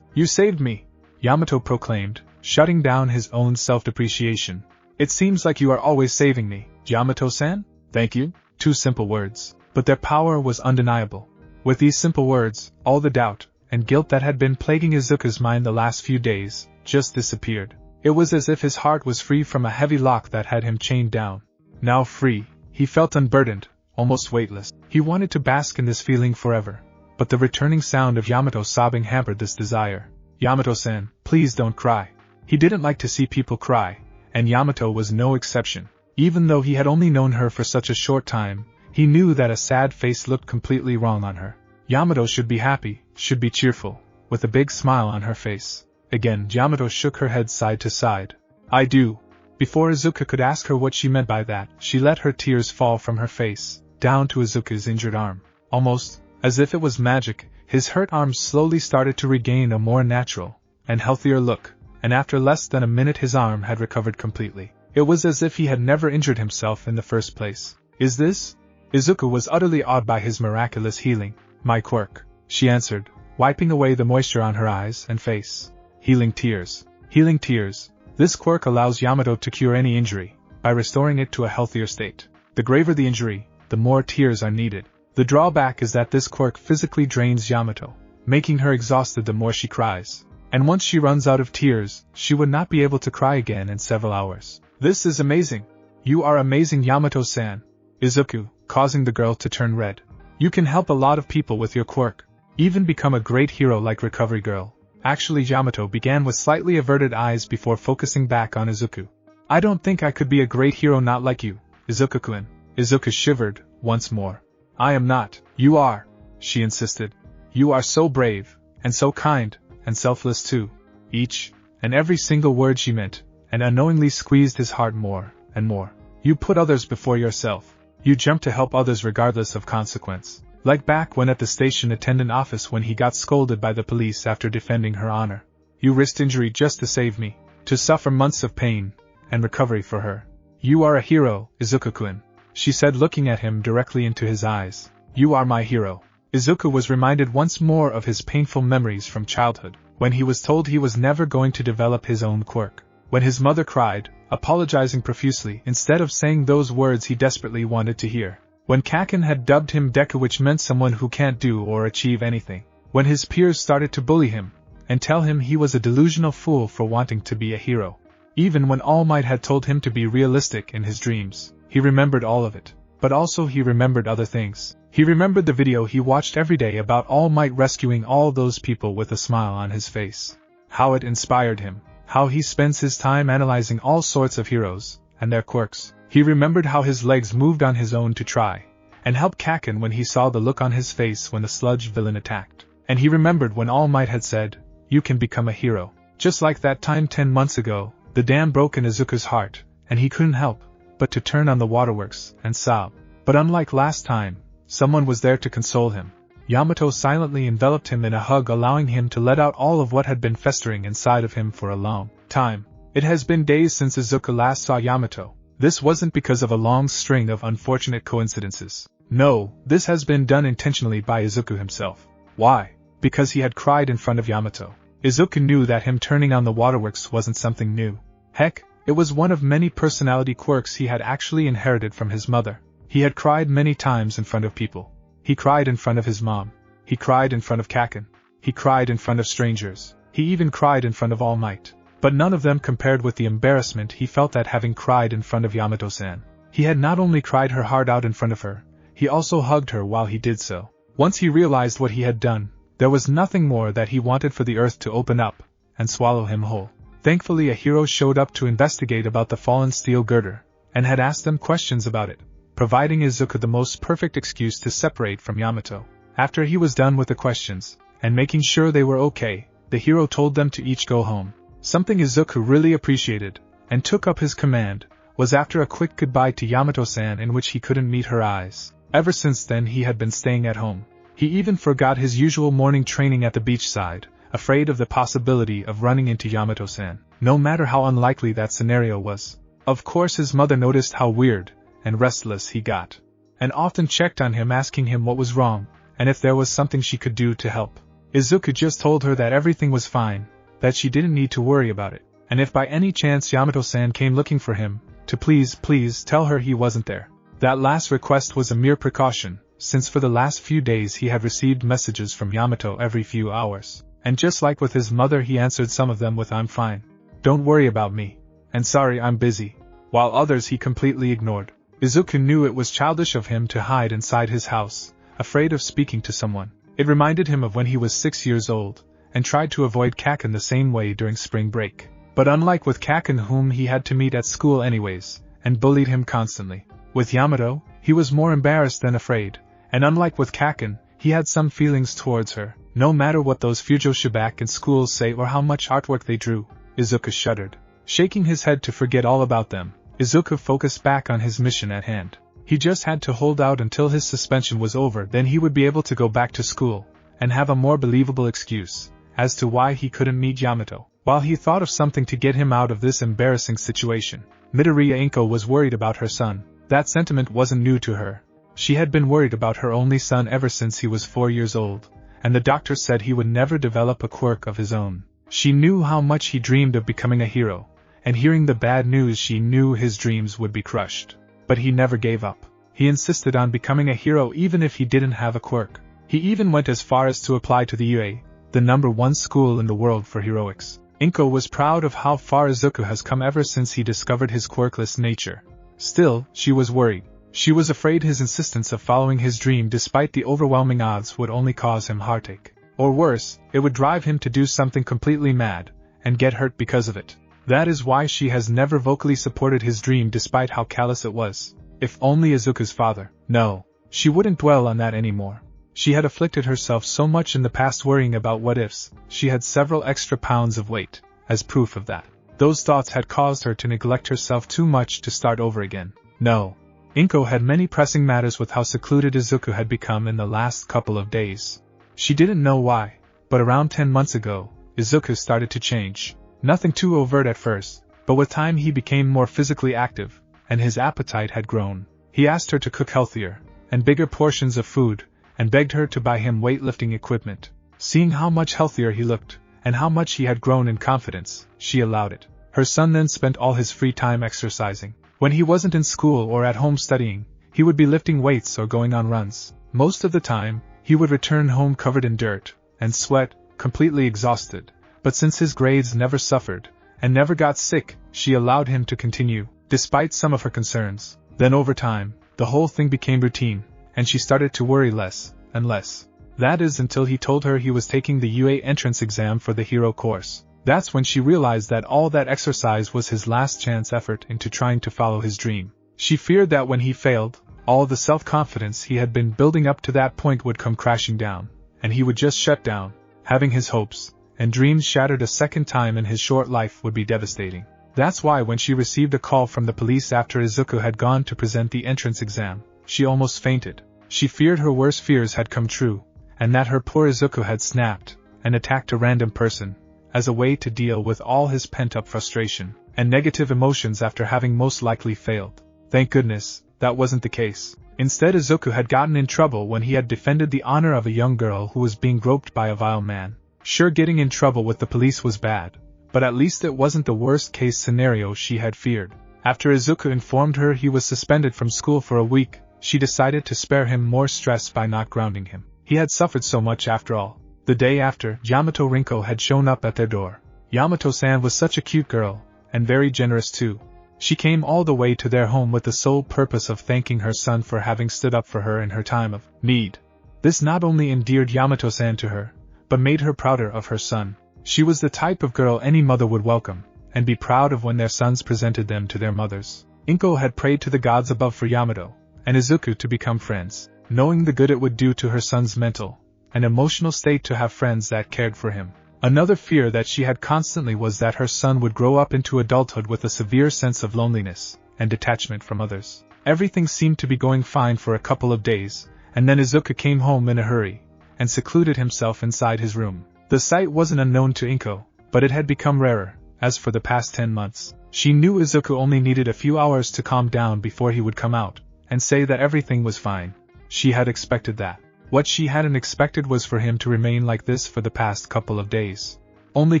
"You saved me," Yamato proclaimed, shutting down his own self-depreciation. "It seems like you are always saving me, Yamato-san." "Thank you." 2 simple words, but their power was undeniable. With these simple words, all the doubt and guilt that had been plaguing Izuku's mind the last few days just disappeared. It was as if his heart was free from a heavy lock that had him chained down. Now free, he felt unburdened, almost weightless. He wanted to bask in this feeling forever, but the returning sound of Yamato sobbing hampered this desire. "Yamato-san, please don't cry." He didn't like to see people cry, and Yamato was no exception. Even though he had only known her for such a short time, he knew that a sad face looked completely wrong on her. Yamato should be happy, should be cheerful, with a big smile on her face. Again, Yamato shook her head side to side. "I do." Before Izuku could ask her what she meant by that, she let her tears fall from her face, down to Izuku's injured arm. Almost as if it was magic, his hurt arm slowly started to regain a more natural and healthier look, and after less than a minute his arm had recovered completely. It was as if he had never injured himself in the first place. "Is this?" Izuku was utterly awed by his miraculous healing. "My quirk," she answered, wiping away the moisture on her eyes and face. "Healing tears. Healing tears. This quirk allows Yamato to cure any injury, by restoring it to a healthier state. The graver the injury, the more tears are needed. The drawback is that this quirk physically drains Yamato, making her exhausted the more she cries. And once she runs out of tears, she would not be able to cry again in several hours." "This is amazing. You are amazing, Yamato-san." Izuku, causing the girl to turn red. "You can help a lot of people with your quirk, even become a great hero like Recovery Girl." Actually, Yamato began with slightly averted eyes before focusing back on Izuku. "I don't think I could be a great hero not like you, Izuku-kun." Izuku shivered, once more. "I am not." "You are," she insisted. "You are so brave, and so kind, and selfless too." Each and every single word she meant, and unknowingly squeezed his heart more and more. "You put others before yourself. You jump to help others regardless of consequence. Like back when at the station attendant office when he got scolded by the police after defending her honor. You risked injury just to save me, to suffer months of pain and recovery for her. You are a hero, Izuku-kun," she said, looking at him directly into his eyes. "You are my hero." Izuku was reminded once more of his painful memories from childhood, when he was told he was never going to develop his own quirk. When his mother cried, apologizing profusely instead of saying those words he desperately wanted to hear. When Kaken had dubbed him Deku, which meant someone who can't do or achieve anything. When his peers started to bully him and tell him he was a delusional fool for wanting to be a hero. Even when All Might had told him to be realistic in his dreams, he remembered all of it. But also he remembered other things. He remembered the video he watched every day about All Might rescuing all those people with a smile on his face. How it inspired him. How he spends his time analyzing all sorts of heroes and their quirks. He remembered how his legs moved on his own to try and help Kaken when he saw the look on his face when the sludge villain attacked. And he remembered when All Might had said, "You can become a hero." Just like that time 10 months ago, the dam broke in Izuku's heart, and he couldn't help but to turn on the waterworks and sob. But unlike last time, someone was there to console him. Yamato silently enveloped him in a hug, allowing him to let out all of what had been festering inside of him for a long time. It has been days since Izuku last saw Yamato. This wasn't because of a long string of unfortunate coincidences. No, this has been done intentionally by Izuku himself. Why? Because he had cried in front of Yamato. Izuku knew that him turning on the waterworks wasn't something new. Heck, it was one of many personality quirks he had actually inherited from his mother. He had cried many times in front of people. He cried in front of his mom. He cried in front of Kaken. He cried in front of strangers. He even cried in front of All Might. But none of them compared with the embarrassment he felt at having cried in front of Yamato-san. He had not only cried her heart out in front of her, he also hugged her while he did so. Once he realized what he had done, there was nothing more that he wanted for the earth to open up and swallow him whole. Thankfully, a hero showed up to investigate about the fallen steel girder, and had asked them questions about it, providing Izuku the most perfect excuse to separate from Yamato. After he was done with the questions, and making sure they were okay, the hero told them to each go home. Something Izuku really appreciated, and took up his command, was after a quick goodbye to Yamato-san in which he couldn't meet her eyes. Ever since then he had been staying at home. He even forgot his usual morning training at the beachside, afraid of the possibility of running into Yamato-san, no matter how unlikely that scenario was. Of course his mother noticed how weird and restless he got, and often checked on him asking him what was wrong, and if there was something she could do to help. Izuku just told her that everything was fine, that she didn't need to worry about it, and if by any chance Yamato-san came looking for him, to please tell her he wasn't there. That last request was a mere precaution, since for the last few days he had received messages from Yamato every few hours, and just like with his mother he answered some of them with "I'm fine," "Don't worry about me," and "Sorry, I'm busy," while others he completely ignored. Izuku knew it was childish of him to hide inside his house, afraid of speaking to someone. It reminded him of when he was 6 years old, and tried to avoid Kaken the same way during spring break. But unlike with Kaken, whom he had to meet at school anyways, and bullied him constantly, with Yamato, he was more embarrassed than afraid, and unlike with Kaken, he had some feelings towards her. No matter what those Fujoshi back in school say or how much artwork they drew, Izuku shuddered. Shaking his head to forget all about them, Izuku focused back on his mission at hand. He just had to hold out until his suspension was over, then he would be able to go back to school, and have a more believable excuse as to why he couldn't meet Yamato. While he thought of something to get him out of this embarrassing situation, Midoriya Rinko was worried about her son. That sentiment wasn't new to her. She had been worried about her only son ever since he was 4 years old, and the doctor said he would never develop a quirk of his own. She knew how much he dreamed of becoming a hero, and hearing the bad news she knew his dreams would be crushed. But he never gave up. He insisted on becoming a hero even if he didn't have a quirk. He even went as far as to apply to the UA, the #1 school in the world for heroics. Rinko was proud of how far Izuku has come ever since he discovered his quirkless nature. Still, she was worried. She was afraid his insistence of following his dream despite the overwhelming odds would only cause him heartache. Or worse, it would drive him to do something completely mad, and get hurt because of it. That is why she has never vocally supported his dream despite how callous it was. If only Izuku's father. No, she wouldn't dwell on that anymore. She had afflicted herself so much in the past worrying about what ifs. She had several extra pounds of weight, as proof of that. Those thoughts had caused her to neglect herself too much to start over again. No. Rinko had many pressing matters with how secluded Izuku had become in the last couple of days. She didn't know why, but around 10 months ago, Izuku started to change. Nothing too overt at first, but with time he became more physically active, and his appetite had grown. He asked her to cook healthier, and bigger portions of food, and begged her to buy him weightlifting equipment. Seeing how much healthier he looked, and how much he had grown in confidence, she allowed it. Her son then spent all his free time exercising. When he wasn't in school or at home studying, he would be lifting weights or going on runs. Most of the time, he would return home covered in dirt and sweat, completely exhausted. But since his grades never suffered, and never got sick, she allowed him to continue, despite some of her concerns. Then over time, the whole thing became routine, and she started to worry less and less. That is until he told her he was taking the UA entrance exam for the hero course. That's when she realized that all that exercise was his last chance effort into trying to follow his dream. She feared that when he failed, all the self-confidence he had been building up to that point would come crashing down, and he would just shut down. Having his hopes and dreams shattered a second time in his short life would be devastating. That's why when she received a call from the police after Izuku had gone to present the entrance exam, she almost fainted. She feared her worst fears had come true, and that her poor Izuku had snapped and attacked a random person, as a way to deal with all his pent-up frustration and negative emotions after having most likely failed. Thank goodness, that wasn't the case. Instead, Izuku had gotten in trouble when he had defended the honor of a young girl who was being groped by a vile man. Sure, getting in trouble with the police was bad, but at least it wasn't the worst-case scenario she had feared. After Izuku informed her he was suspended from school for a week, she decided to spare him more stress by not grounding him. He had suffered so much after all. The day after, Yamato Rinko had shown up at their door. Yamato-san was such a cute girl, and very generous too. She came all the way to their home with the sole purpose of thanking her son for having stood up for her in her time of need. This not only endeared Yamato-san to her, but made her prouder of her son. She was the type of girl any mother would welcome, and be proud of when their sons presented them to their mothers. Rinko had prayed to the gods above for Yamato and Izuku to become friends, knowing the good it would do to her son's mental and emotional state to have friends that cared for him. Another fear that she had constantly was that her son would grow up into adulthood with a severe sense of loneliness and detachment from others. Everything seemed to be going fine for a couple of days, and then Izuku came home in a hurry and secluded himself inside his room. The sight wasn't unknown to Rinko, but it had become rarer, as for the past 10 months. She knew Izuku only needed a few hours to calm down before he would come out and say that everything was fine. She had expected that. What she hadn't expected was for him to remain like this for the past couple of days. Only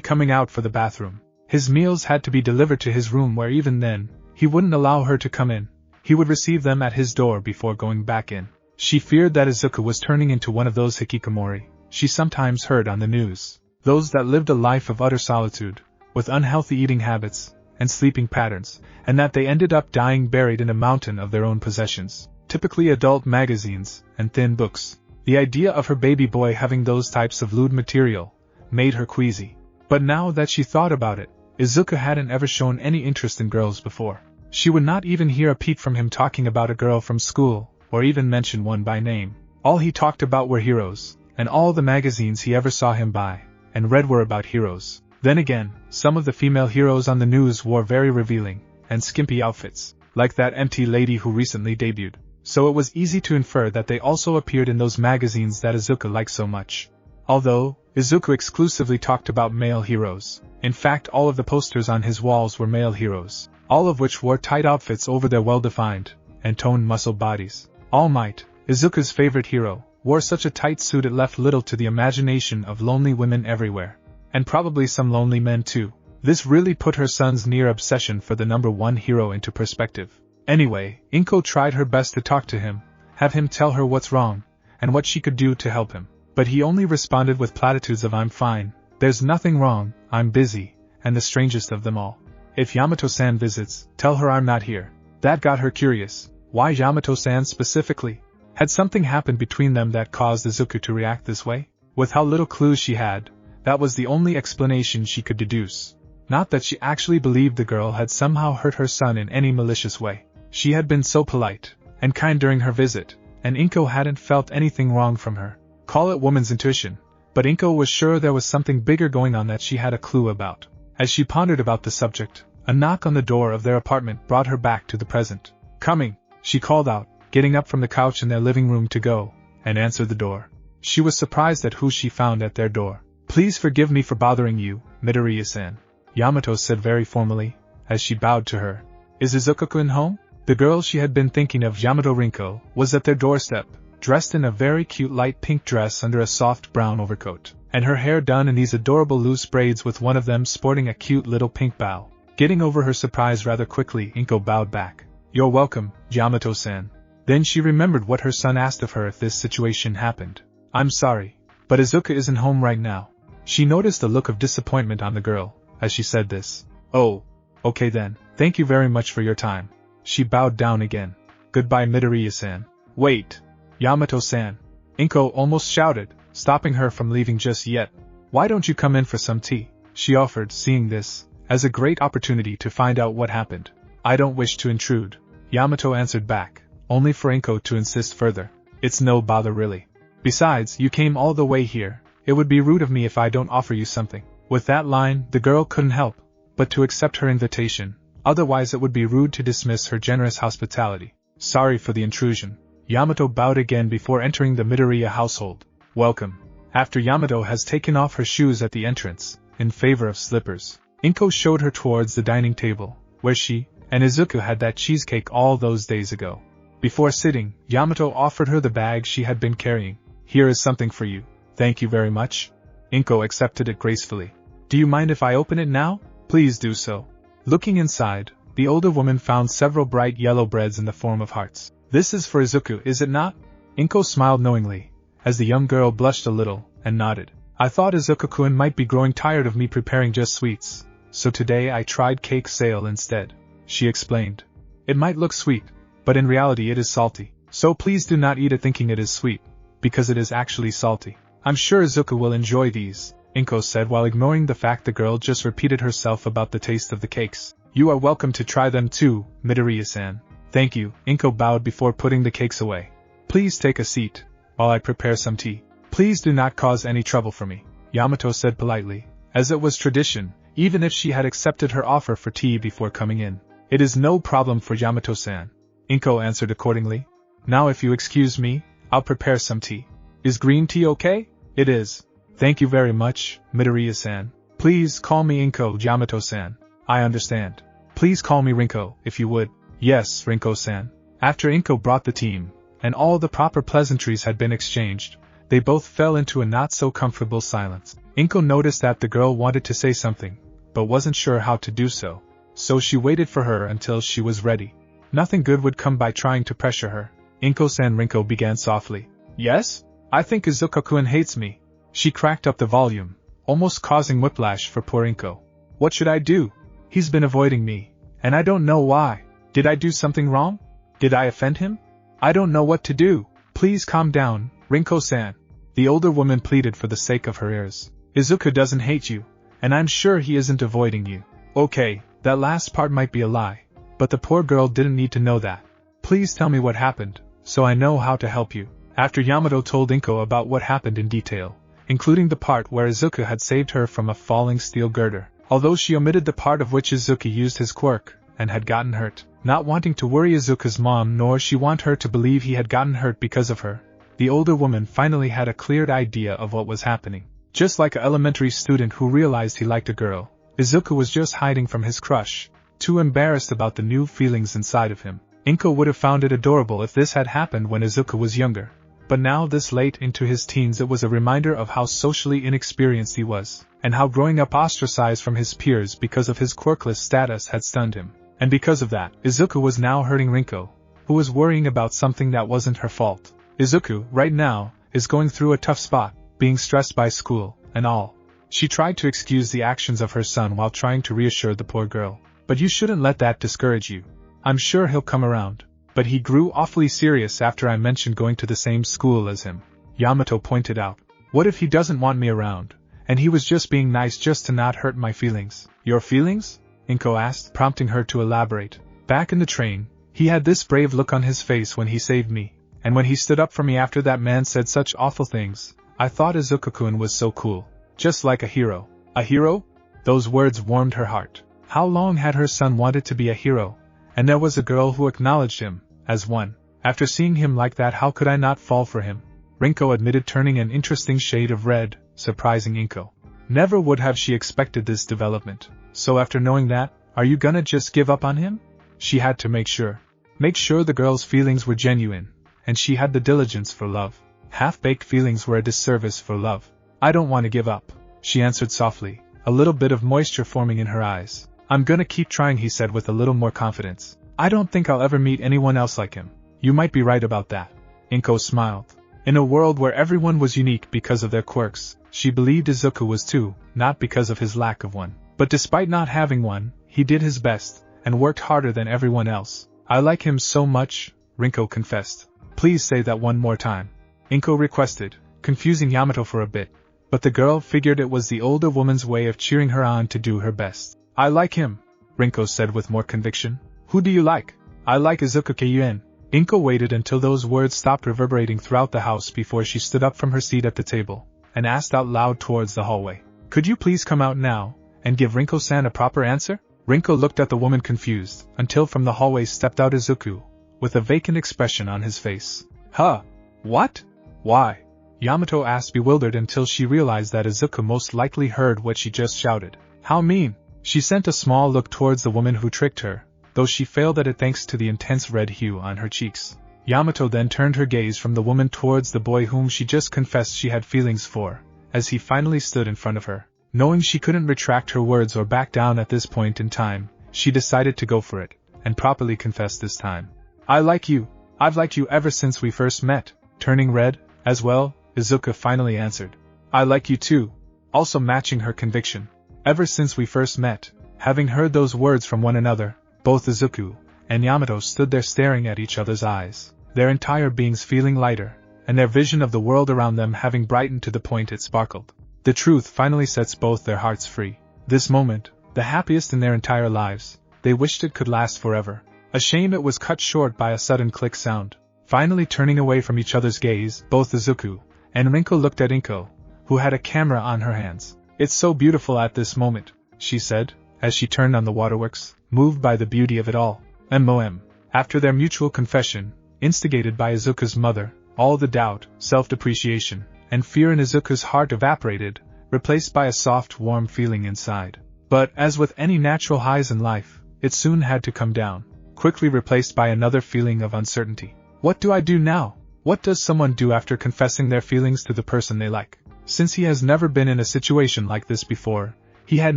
coming out for the bathroom. His meals had to be delivered to his room, where even then, he wouldn't allow her to come in. He would receive them at his door before going back in. She feared that Izuku was turning into one of those hikikomori she sometimes heard on the news. Those that lived a life of utter solitude, with unhealthy eating habits and sleeping patterns, and that they ended up dying buried in a mountain of their own possessions. Typically adult magazines and thin books. The idea of her baby boy having those types of lewd material made her queasy. But now that she thought about it, Izuku hadn't ever shown any interest in girls before. She would not even hear a peep from him talking about a girl from school, or even mention one by name. All he talked about were heroes, and all the magazines he ever saw him buy and read were about heroes. Then again, some of the female heroes on the news wore very revealing and skimpy outfits, like that empty lady who recently debuted. So it was easy to infer that they also appeared in those magazines that Izuku liked so much. Although, Izuku exclusively talked about male heroes. In fact, all of the posters on his walls were male heroes, all of which wore tight outfits over their well-defined and toned muscle bodies. All Might, Izuku's favorite hero, wore such a tight suit it left little to the imagination of lonely women everywhere. And probably some lonely men too. This really put her son's near obsession for the number one hero into perspective. Anyway, Rinko tried her best to talk to him, have him tell her what's wrong, and what she could do to help him. But he only responded with platitudes of "I'm fine, there's nothing wrong, I'm busy," and the strangest of them all. "If Yamato-san visits, tell her I'm not here." That got her curious. Why Yamato-san specifically? Had something happened between them that caused Izuku to react this way? With how little clues she had, that was the only explanation she could deduce. Not that she actually believed the girl had somehow hurt her son in any malicious way. She had been so polite and kind during her visit, and Rinko hadn't felt anything wrong from her. Call it woman's intuition, but Rinko was sure there was something bigger going on that she had a clue about. As she pondered about the subject, a knock on the door of their apartment brought her back to the present. "Coming," she called out, getting up from the couch in their living room to go and answer the door. She was surprised at who she found at their door. "Please forgive me for bothering you, Midoriya-san," Yamato said very formally, as she bowed to her. "Is Izuku-kun home?" The girl she had been thinking of, Yamato Rinko, was at their doorstep, dressed in a very cute light pink dress under a soft brown overcoat, and her hair done in these adorable loose braids, with one of them sporting a cute little pink bow. Getting over her surprise rather quickly, Rinko bowed back. "You're welcome, Yamato-san." Then she remembered what her son asked of her if this situation happened. "I'm sorry, but Izuku isn't home right now." She noticed a look of disappointment on the girl as she said this. "Oh, okay then, thank you very much for your time." She bowed down again. "Goodbye, Midoriya-san." "Wait, Yamato-san," Rinko almost shouted, stopping her from leaving just yet. "Why don't you come in for some tea?" she offered, seeing this as a great opportunity to find out what happened. "I don't wish to intrude," Yamato answered back, only for Rinko to insist further. "It's no bother really. Besides, you came all the way here. It would be rude of me if I don't offer you something." With that line, the girl couldn't help but to accept her invitation. Otherwise it would be rude to dismiss her generous hospitality. "Sorry for the intrusion." Yamato bowed again before entering the Midoriya household. "Welcome." After Yamato has taken off her shoes at the entrance, in favor of slippers, Rinko showed her towards the dining table, where she and Izuku had that cheesecake all those days ago. Before sitting, Yamato offered her the bag she had been carrying. "Here is something for you." "Thank you very much." Rinko accepted it gracefully. "Do you mind if I open it now?" "Please do so." Looking inside, the older woman found several bright yellow breads in the form of hearts. "This is for Izuku, is it not?" Rinko smiled knowingly, as the young girl blushed a little, and nodded. I thought Izuku-kun might be growing tired of me preparing just sweets, so today I tried cake sale instead, she explained. It might look sweet, but in reality it is salty, so please do not eat it thinking it is sweet, because it is actually salty. I'm sure Izuku will enjoy these, Rinko said while ignoring the fact the girl just repeated herself about the taste of the cakes. You are welcome to try them too, Midoriya-san. Thank you, Rinko bowed before putting the cakes away. Please take a seat, while I prepare some tea. Please do not cause any trouble for me, Yamato said politely, as it was tradition, even if she had accepted her offer for tea before coming in. It is no problem for Yamato-san, Rinko answered accordingly. Now if you excuse me, I'll prepare some tea. Is green tea okay? It is. Thank you very much, Midoriya-san. Please call me Rinko, Yamato-san. I understand. Please call me Rinko, if you would. Yes, Rinko-san. After Rinko brought the team, and all the proper pleasantries had been exchanged, they both fell into a not-so-comfortable silence. Rinko noticed that the girl wanted to say something, but wasn't sure how to do so, so she waited for her until she was ready. Nothing good would come by trying to pressure her. Rinko-san, Rinko began softly. Yes? I think Izuku-kun hates me. She cracked up the volume, almost causing whiplash for poor Rinko. What should I do? He's been avoiding me, and I don't know why. Did I do something wrong? Did I offend him? I don't know what to do. Please calm down, Rinko-san. The older woman pleaded for the sake of her ears. Izuku doesn't hate you, and I'm sure he isn't avoiding you. Okay, that last part might be a lie, but the poor girl didn't need to know that. Please tell me what happened, so I know how to help you. After Yamato told Rinko about what happened in detail, including the part where Izuku had saved her from a falling steel girder, although she omitted the part of which Izuku used his quirk, and had gotten hurt, not wanting to worry Izuku's mom nor she want her to believe he had gotten hurt because of her. The older woman finally had a clear idea of what was happening. Just like an elementary student who realized he liked a girl, Izuku was just hiding from his crush, too embarrassed about the new feelings inside of him. Rinko would have found it adorable if this had happened when Izuku was younger, but now this late into his teens it was a reminder of how socially inexperienced he was, and how growing up ostracized from his peers because of his quirkless status had stunned him. And because of that, Izuku was now hurting Rinko, who was worrying about something that wasn't her fault. Izuku, right now, is going through a tough spot, being stressed by school, and all. She tried to excuse the actions of her son while trying to reassure the poor girl. But you shouldn't let that discourage you. I'm sure he'll come around. But he grew awfully serious after I mentioned going to the same school as him, Yamato pointed out. What if he doesn't want me around, and he was just being nice just to not hurt my feelings? Your feelings? Rinko asked, prompting her to elaborate. Back in the train, he had this brave look on his face when he saved me. And when he stood up for me after that man said such awful things, I thought Izuku-kun was so cool. Just like a hero. A hero? Those words warmed her heart. How long had her son wanted to be a hero? And there was a girl who acknowledged him as one. After seeing him like that, how could I not fall for him? Rinko admitted, turning an interesting shade of red, surprising Rinko. Never would have she expected this development. So after knowing that, are you gonna just give up on him? She had to make sure. Make sure the girl's feelings were genuine. And she had the diligence for love. Half-baked feelings were a disservice for love. I don't want to give up, she answered softly, a little bit of moisture forming in her eyes. I'm gonna keep trying, he said with a little more confidence. I don't think I'll ever meet anyone else like him. You might be right about that. Rinko smiled. In a world where everyone was unique because of their quirks, she believed Izuku was too, not because of his lack of one. But despite not having one, he did his best, and worked harder than everyone else. I like him so much, Rinko confessed. Please say that one more time, Rinko requested, confusing Yamato for a bit, but the girl figured it was the older woman's way of cheering her on to do her best. I like him, Rinko said with more conviction. Who do you like? I like Izuku-kun. Rinko waited until those words stopped reverberating throughout the house before she stood up from her seat at the table, and asked out loud towards the hallway. Could you please come out now, and give Rinko-san a proper answer? Rinko looked at the woman confused, until from the hallway stepped out Izuku, with a vacant expression on his face. Huh? What? Why? Yamato asked, bewildered, until she realized that Izuku most likely heard what she just shouted. How mean? She sent a small look towards the woman who tricked her, though she failed at it thanks to the intense red hue on her cheeks. Yamato then turned her gaze from the woman towards the boy whom she just confessed she had feelings for, as he finally stood in front of her. Knowing she couldn't retract her words or back down at this point in time, she decided to go for it, and properly confess this time. I like you. I've liked you ever since we first met. Turning red, as well, Izuku finally answered. I like you too, also matching her conviction. Ever since we first met, having heard those words from one another, both Izuku and Yamato stood there staring at each other's eyes, their entire beings feeling lighter, and their vision of the world around them having brightened to the point it sparkled. The truth finally sets both their hearts free. This moment, the happiest in their entire lives, they wished it could last forever. A shame it was cut short by a sudden click sound. Finally turning away from each other's gaze, both Izuku and Rinko looked at Inko, who had a camera on her hands. It's so beautiful at this moment, she said, as she turned on the waterworks, moved by the beauty of it all. MOM. After their mutual confession, instigated by Izuku's mother, all the doubt, self-depreciation, and fear in Izuku's heart evaporated, replaced by a soft, warm feeling inside. But, as with any natural highs in life, it soon had to come down, quickly replaced by another feeling of uncertainty. What do I do now? What does someone do after confessing their feelings to the person they like? Since he has never been in a situation like this before, he had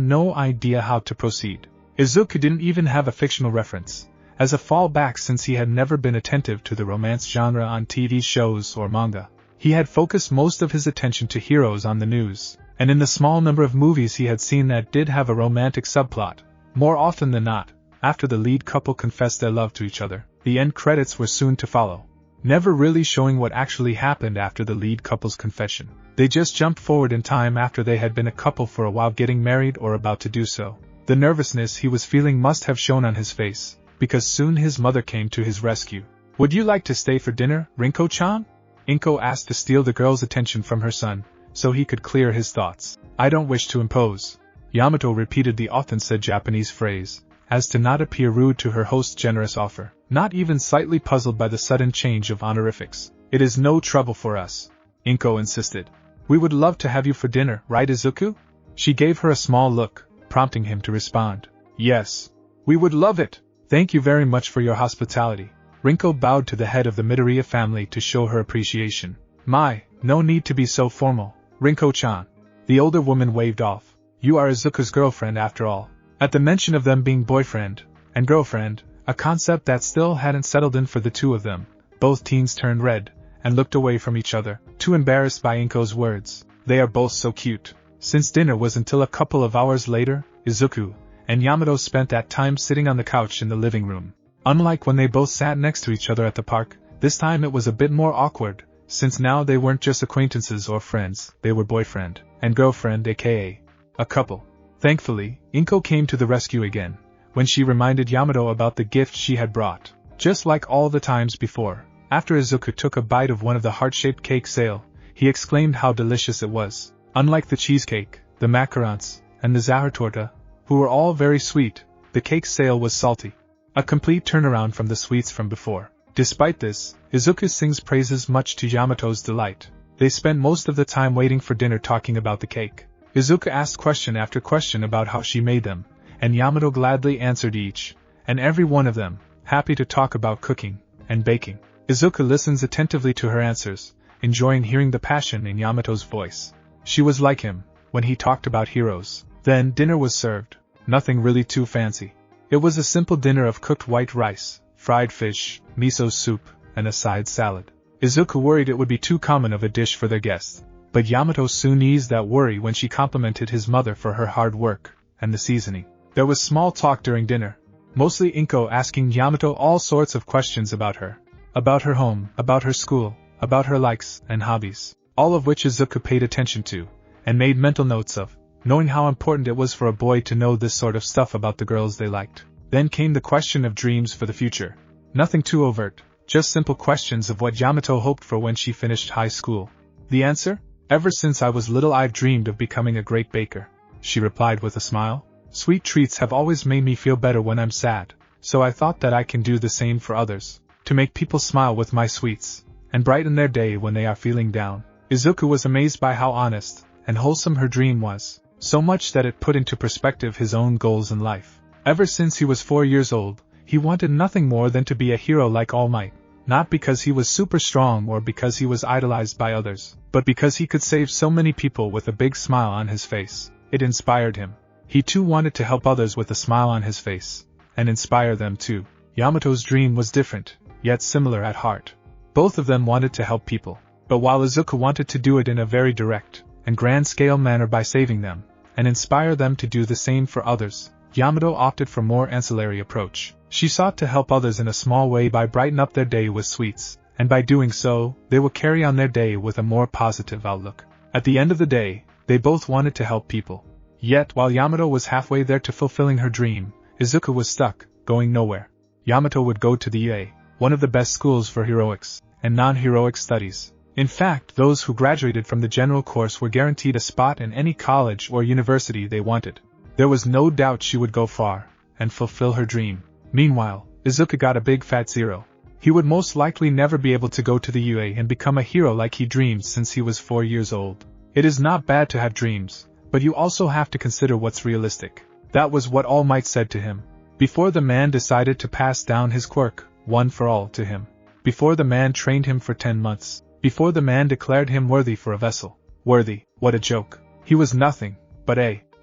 no idea how to proceed. Izuku didn't even have a fictional reference, as a fallback since he had never been attentive to the romance genre on TV shows or manga. He had focused most of his attention to heroes on the news, and in the small number of movies he had seen that did have a romantic subplot. More often than not, after the lead couple confessed their love to each other, the end credits were soon to follow, never really showing what actually happened after the lead couple's confession. They just jumped forward in time after they had been a couple for a while, getting married or about to do so. The nervousness he was feeling must have shown on his face, because soon his mother came to his rescue. Would you like to stay for dinner, Rinko-chan? Inko asked to steal the girl's attention from her son, so he could clear his thoughts. I don't wish to impose. Yamato repeated the often said Japanese phrase, as to not appear rude to her host's generous offer, not even slightly puzzled by the sudden change of honorifics. It is no trouble for us, Inko insisted. We would love to have you for dinner, right Izuku? She gave her a small look, prompting him to respond. Yes. We would love it. Thank you very much for your hospitality. Rinko bowed to the head of the Midoriya family to show her appreciation. No need to be so formal, Rinko-chan. The older woman waved off. You are Izuku's girlfriend after all. At the mention of them being boyfriend and girlfriend, a concept that still hadn't settled in for the two of them, both teens turned red and looked away from each other, too embarrassed by Inko's words. They are both so cute. Since dinner was until a couple of hours later, Izuku and Yamato spent that time sitting on the couch in the living room. Unlike when they both sat next to each other at the park, this time it was a bit more awkward, since now they weren't just acquaintances or friends, they were boyfriend and girlfriend, aka a couple. Thankfully, Inko came to the rescue again, when she reminded Yamato about the gift she had brought. Just like all the times before, after Izuku took a bite of one of the heart-shaped cake sale, he exclaimed how delicious it was. Unlike the cheesecake, the macarons, and the zahar-torta, who were all very sweet, the cake sale was salty. A complete turnaround from the sweets from before. Despite this, Izuku sings praises much to Yamato's delight. They spent most of the time waiting for dinner talking about the cake. Izuku asked question after question about how she made them, and Yamato gladly answered each and every one of them, happy to talk about cooking and baking. Izuku listens attentively to her answers, enjoying hearing the passion in Yamato's voice. She was like him when he talked about heroes. Then dinner was served. Nothing really too fancy. It was a simple dinner of cooked white rice, fried fish, miso soup, and a side salad. Izuku worried it would be too common of a dish for their guests, but Yamato soon eased that worry when she complimented his mother for her hard work and the seasoning. There was small talk during dinner, mostly Inko asking Yamato all sorts of questions about her home, about her school, about her likes and hobbies, all of which Izuku paid attention to, and made mental notes of, knowing how important it was for a boy to know this sort of stuff about the girls they liked. Then came the question of dreams for the future. Nothing too overt, just simple questions of what Yamato hoped for when she finished high school. The answer? Ever since I was little I've dreamed of becoming a great baker, she replied with a smile. Sweet treats have always made me feel better when I'm sad, so I thought that I can do the same for others, to make people smile with my sweets, and brighten their day when they are feeling down. Izuku was amazed by how honest and wholesome her dream was, so much that it put into perspective his own goals in life. Ever since he was 4 years old, he wanted nothing more than to be a hero like All Might, not because he was super strong or because he was idolized by others, but because he could save so many people with a big smile on his face. It inspired him. He too wanted to help others with a smile on his face, and inspire them too. Yamato's dream was different, yet similar at heart. Both of them wanted to help people, but while Izuku wanted to do it in a very direct and grand-scale manner by saving them, and inspire them to do the same for others. Yamato opted for a more ancillary approach. She sought to help others in a small way by brightening up their day with sweets, and by doing so, they will carry on their day with a more positive outlook. At the end of the day, they both wanted to help people. Yet, while Yamato was halfway there to fulfilling her dream, Izuku was stuck, going nowhere. Yamato would go to the UA, one of the best schools for heroics and non-heroic studies. In fact, those who graduated from the general course were guaranteed a spot in any college or university they wanted. There was no doubt she would go far and fulfill her dream. Meanwhile, Izuku got a big fat zero. He would most likely never be able to go to the UA and become a hero like he dreamed since he was 4 years old. It is not bad to have dreams, but you also have to consider what's realistic. That was what All Might said to him. Before the man decided to pass down his quirk, one for all, to him. Before the man trained him for 10 months. Before the man declared him worthy for a vessel. Worthy, what a joke. He was nothing, but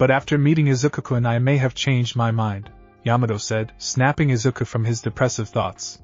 after meeting Izuku-kun I may have changed my mind, Yamato said, snapping Izuku from his depressive thoughts.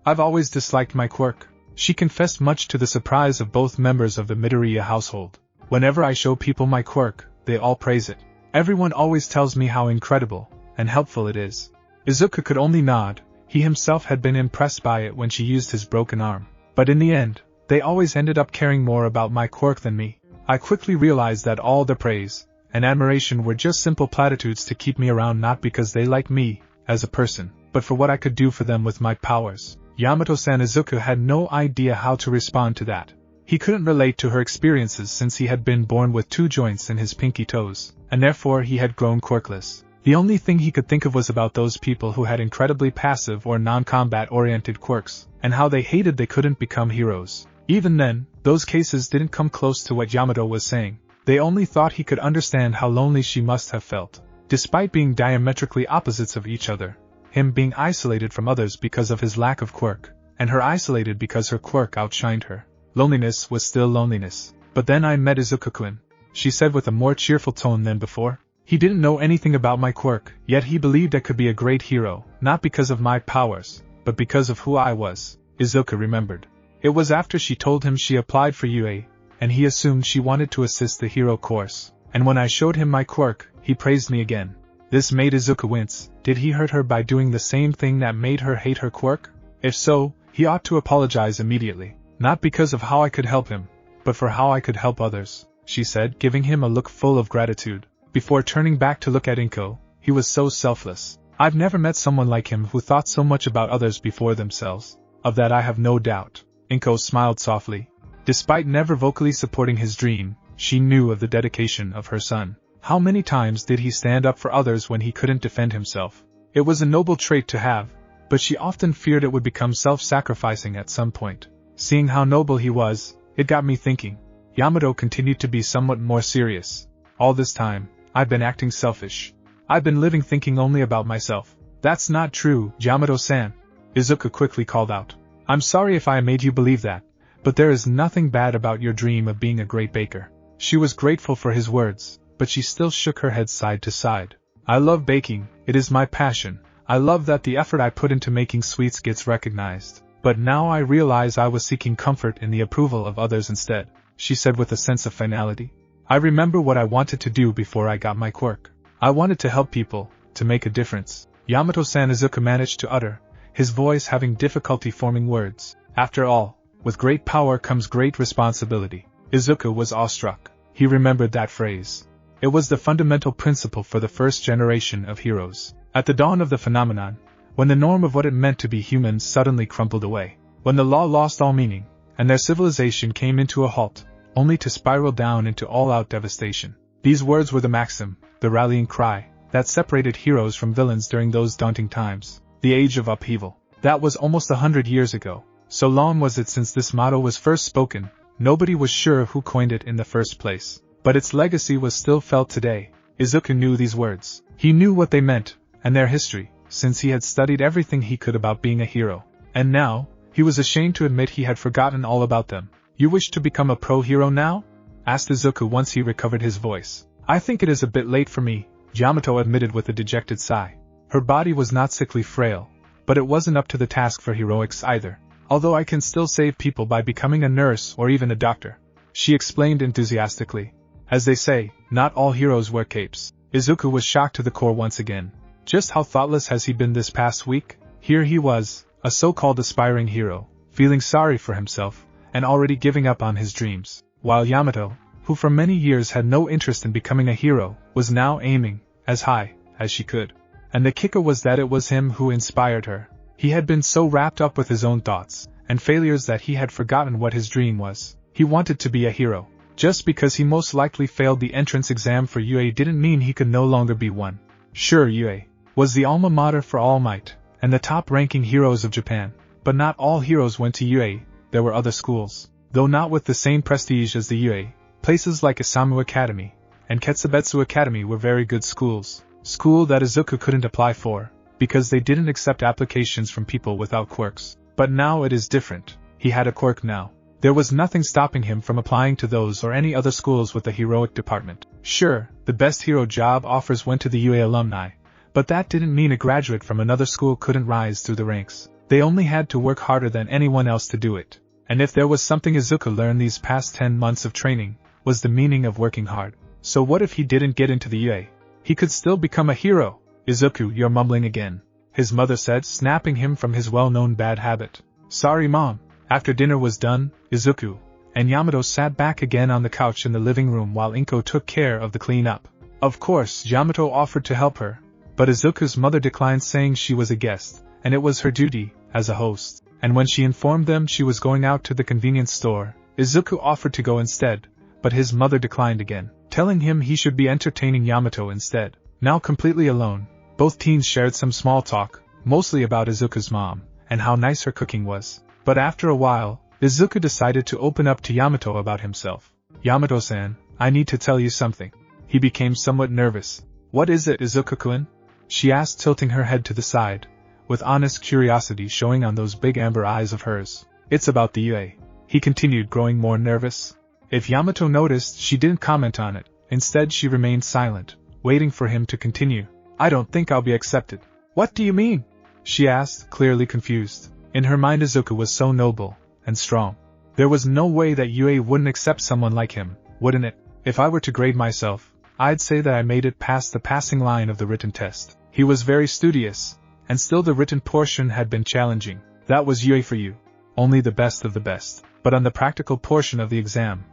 I've always disliked my quirk. She confessed, much to the surprise of both members of the Midoriya household. Whenever I show people my quirk, they all praise it. Everyone always tells me how incredible and helpful it is. Izuku could only nod. He himself had been impressed by it when she used his broken arm. But in the end, they always ended up caring more about my quirk than me. I quickly realized that all the praise and admiration were just simple platitudes to keep me around, not because they liked me as a person, but for what I could do for them with my powers. Yamato-san Izuku had no idea how to respond to that. He couldn't relate to her experiences since he had been born with 2 joints in his pinky toes, and therefore he had grown quirkless. The only thing he could think of was about those people who had incredibly passive or non-combat oriented quirks, and how they hated they couldn't become heroes. Even then, those cases didn't come close to what Yamato was saying. They only thought he could understand how lonely she must have felt. Despite being diametrically opposites of each other, him being isolated from others because of his lack of quirk, and her isolated because her quirk outshined her. Loneliness was still loneliness. But then I met Izuku-kun, she said with a more cheerful tone than before. He didn't know anything about my quirk, yet he believed I could be a great hero, not because of my powers, but because of who I was. Izuku remembered. It was after she told him she applied for UA, and he assumed she wanted to assist the hero course. And when I showed him my quirk, he praised me again. This made Izuku wince. Did he hurt her by doing the same thing that made her hate her quirk? If so, he ought to apologize immediately. Not because of how I could help him, but for how I could help others, she said, giving him a look full of gratitude. Before turning back to look at Rinko, he was so selfless. I've never met someone like him who thought so much about others before themselves. Of that I have no doubt. Rinko smiled softly. Despite never vocally supporting his dream, she knew of the dedication of her son. How many times did he stand up for others when he couldn't defend himself? It was a noble trait to have, but she often feared it would become self-sacrificing at some point. Seeing how noble he was, it got me thinking. Yamato continued to be somewhat more serious. All this time, I've been acting selfish. I've been living thinking only about myself. That's not true, Yamato-san, Izuku quickly called out. I'm sorry if I made you believe that, but there is nothing bad about your dream of being a great baker. She was grateful for his words, but she still shook her head side to side. I love baking, it is my passion. I love that the effort I put into making sweets gets recognized. But now I realize I was seeking comfort in the approval of others instead, she said with a sense of finality. I remember what I wanted to do before I got my quirk. I wanted to help people, to make a difference. Yamato-san Izuku managed to utter, his voice having difficulty forming words. After all, with great power comes great responsibility. Izuku was awestruck. He remembered that phrase. It was the fundamental principle for the first generation of heroes. At the dawn of the phenomenon, when the norm of what it meant to be human suddenly crumbled away, when the law lost all meaning, and their civilization came into a halt, only to spiral down into all-out devastation. These words were the maxim, the rallying cry, that separated heroes from villains during those daunting times, the age of upheaval. That was almost 100 years ago. So long was it since this motto was first spoken, nobody was sure who coined it in the first place. But its legacy was still felt today. Izuku knew these words. He knew what they meant, and their history, since he had studied everything he could about being a hero. And now, he was ashamed to admit he had forgotten all about them. You wish to become a pro-hero now? Asked Izuku once he recovered his voice. I think it is a bit late for me, Yamato admitted with a dejected sigh. Her body was not sickly frail, but it wasn't up to the task for heroics either. Although I can still save people by becoming a nurse or even a doctor. she explained enthusiastically. As they say, not all heroes wear capes. Izuku was shocked to the core once again. Just how thoughtless has he been this past week? Here he was, a so-called aspiring hero, feeling sorry for himself, and already giving up on his dreams, while Yamato, who for many years had no interest in becoming a hero, was now aiming as high as she could. And the kicker was that it was him who inspired her. He had been so wrapped up with his own thoughts and failures that he had forgotten what his dream was. He wanted to be a hero. Just because he most likely failed the entrance exam for UA didn't mean he could no longer be one. Sure, UA was the alma mater for All Might, and the top-ranking heroes of Japan, but not all heroes went to UA. There were other schools, though not with the same prestige as the UA. Places like Isamu Academy and Ketsubetsu Academy were very good schools. School that Izuku couldn't apply for, because they didn't accept applications from people without quirks. But now it is different. He had a quirk now. There was nothing stopping him from applying to those or any other schools with a heroic department. Sure, the best hero job offers went to the UA alumni, but that didn't mean a graduate from another school couldn't rise through the ranks. They only had to work harder than anyone else to do it. And if there was something Izuku learned these past 10 months of training, was the meaning of working hard. So what if he didn't get into the UA? He could still become a hero. Izuku, you're mumbling again, his mother said, snapping him from his well-known bad habit. Sorry, Mom. After dinner was done, Izuku and Yamato sat back again on the couch in the living room while Rinko took care of the cleanup. Of course, Yamato offered to help her, but Izuku's mother declined, saying she was a guest, and it was her duty as a host. And when she informed them she was going out to the convenience store, Izuku offered to go instead, but his mother declined again, telling him he should be entertaining Yamato instead. Now completely alone, both teens shared some small talk, mostly about Izuku's mom, and how nice her cooking was. But after a while, Izuku decided to open up to Yamato about himself. Yamato-san, I need to tell you something. He became somewhat nervous. What is it, Izuku-kun? She asked, tilting her head to the side, with honest curiosity showing on those big amber eyes of hers. It's about the UA. He continued, growing more nervous. If Yamato noticed, she didn't comment on it. Instead, she remained silent, waiting for him to continue. I don't think I'll be accepted. What do you mean? She asked, clearly confused. In her mind, Izuku was so noble and strong. There was no way that UA wouldn't accept someone like him, wouldn't it? If I were to grade myself, I'd say that I made it past the passing line of the written test. He was very studious, and still the written portion had been challenging. That was UA for you. Only the best of the best. But on the practical portion of the exam,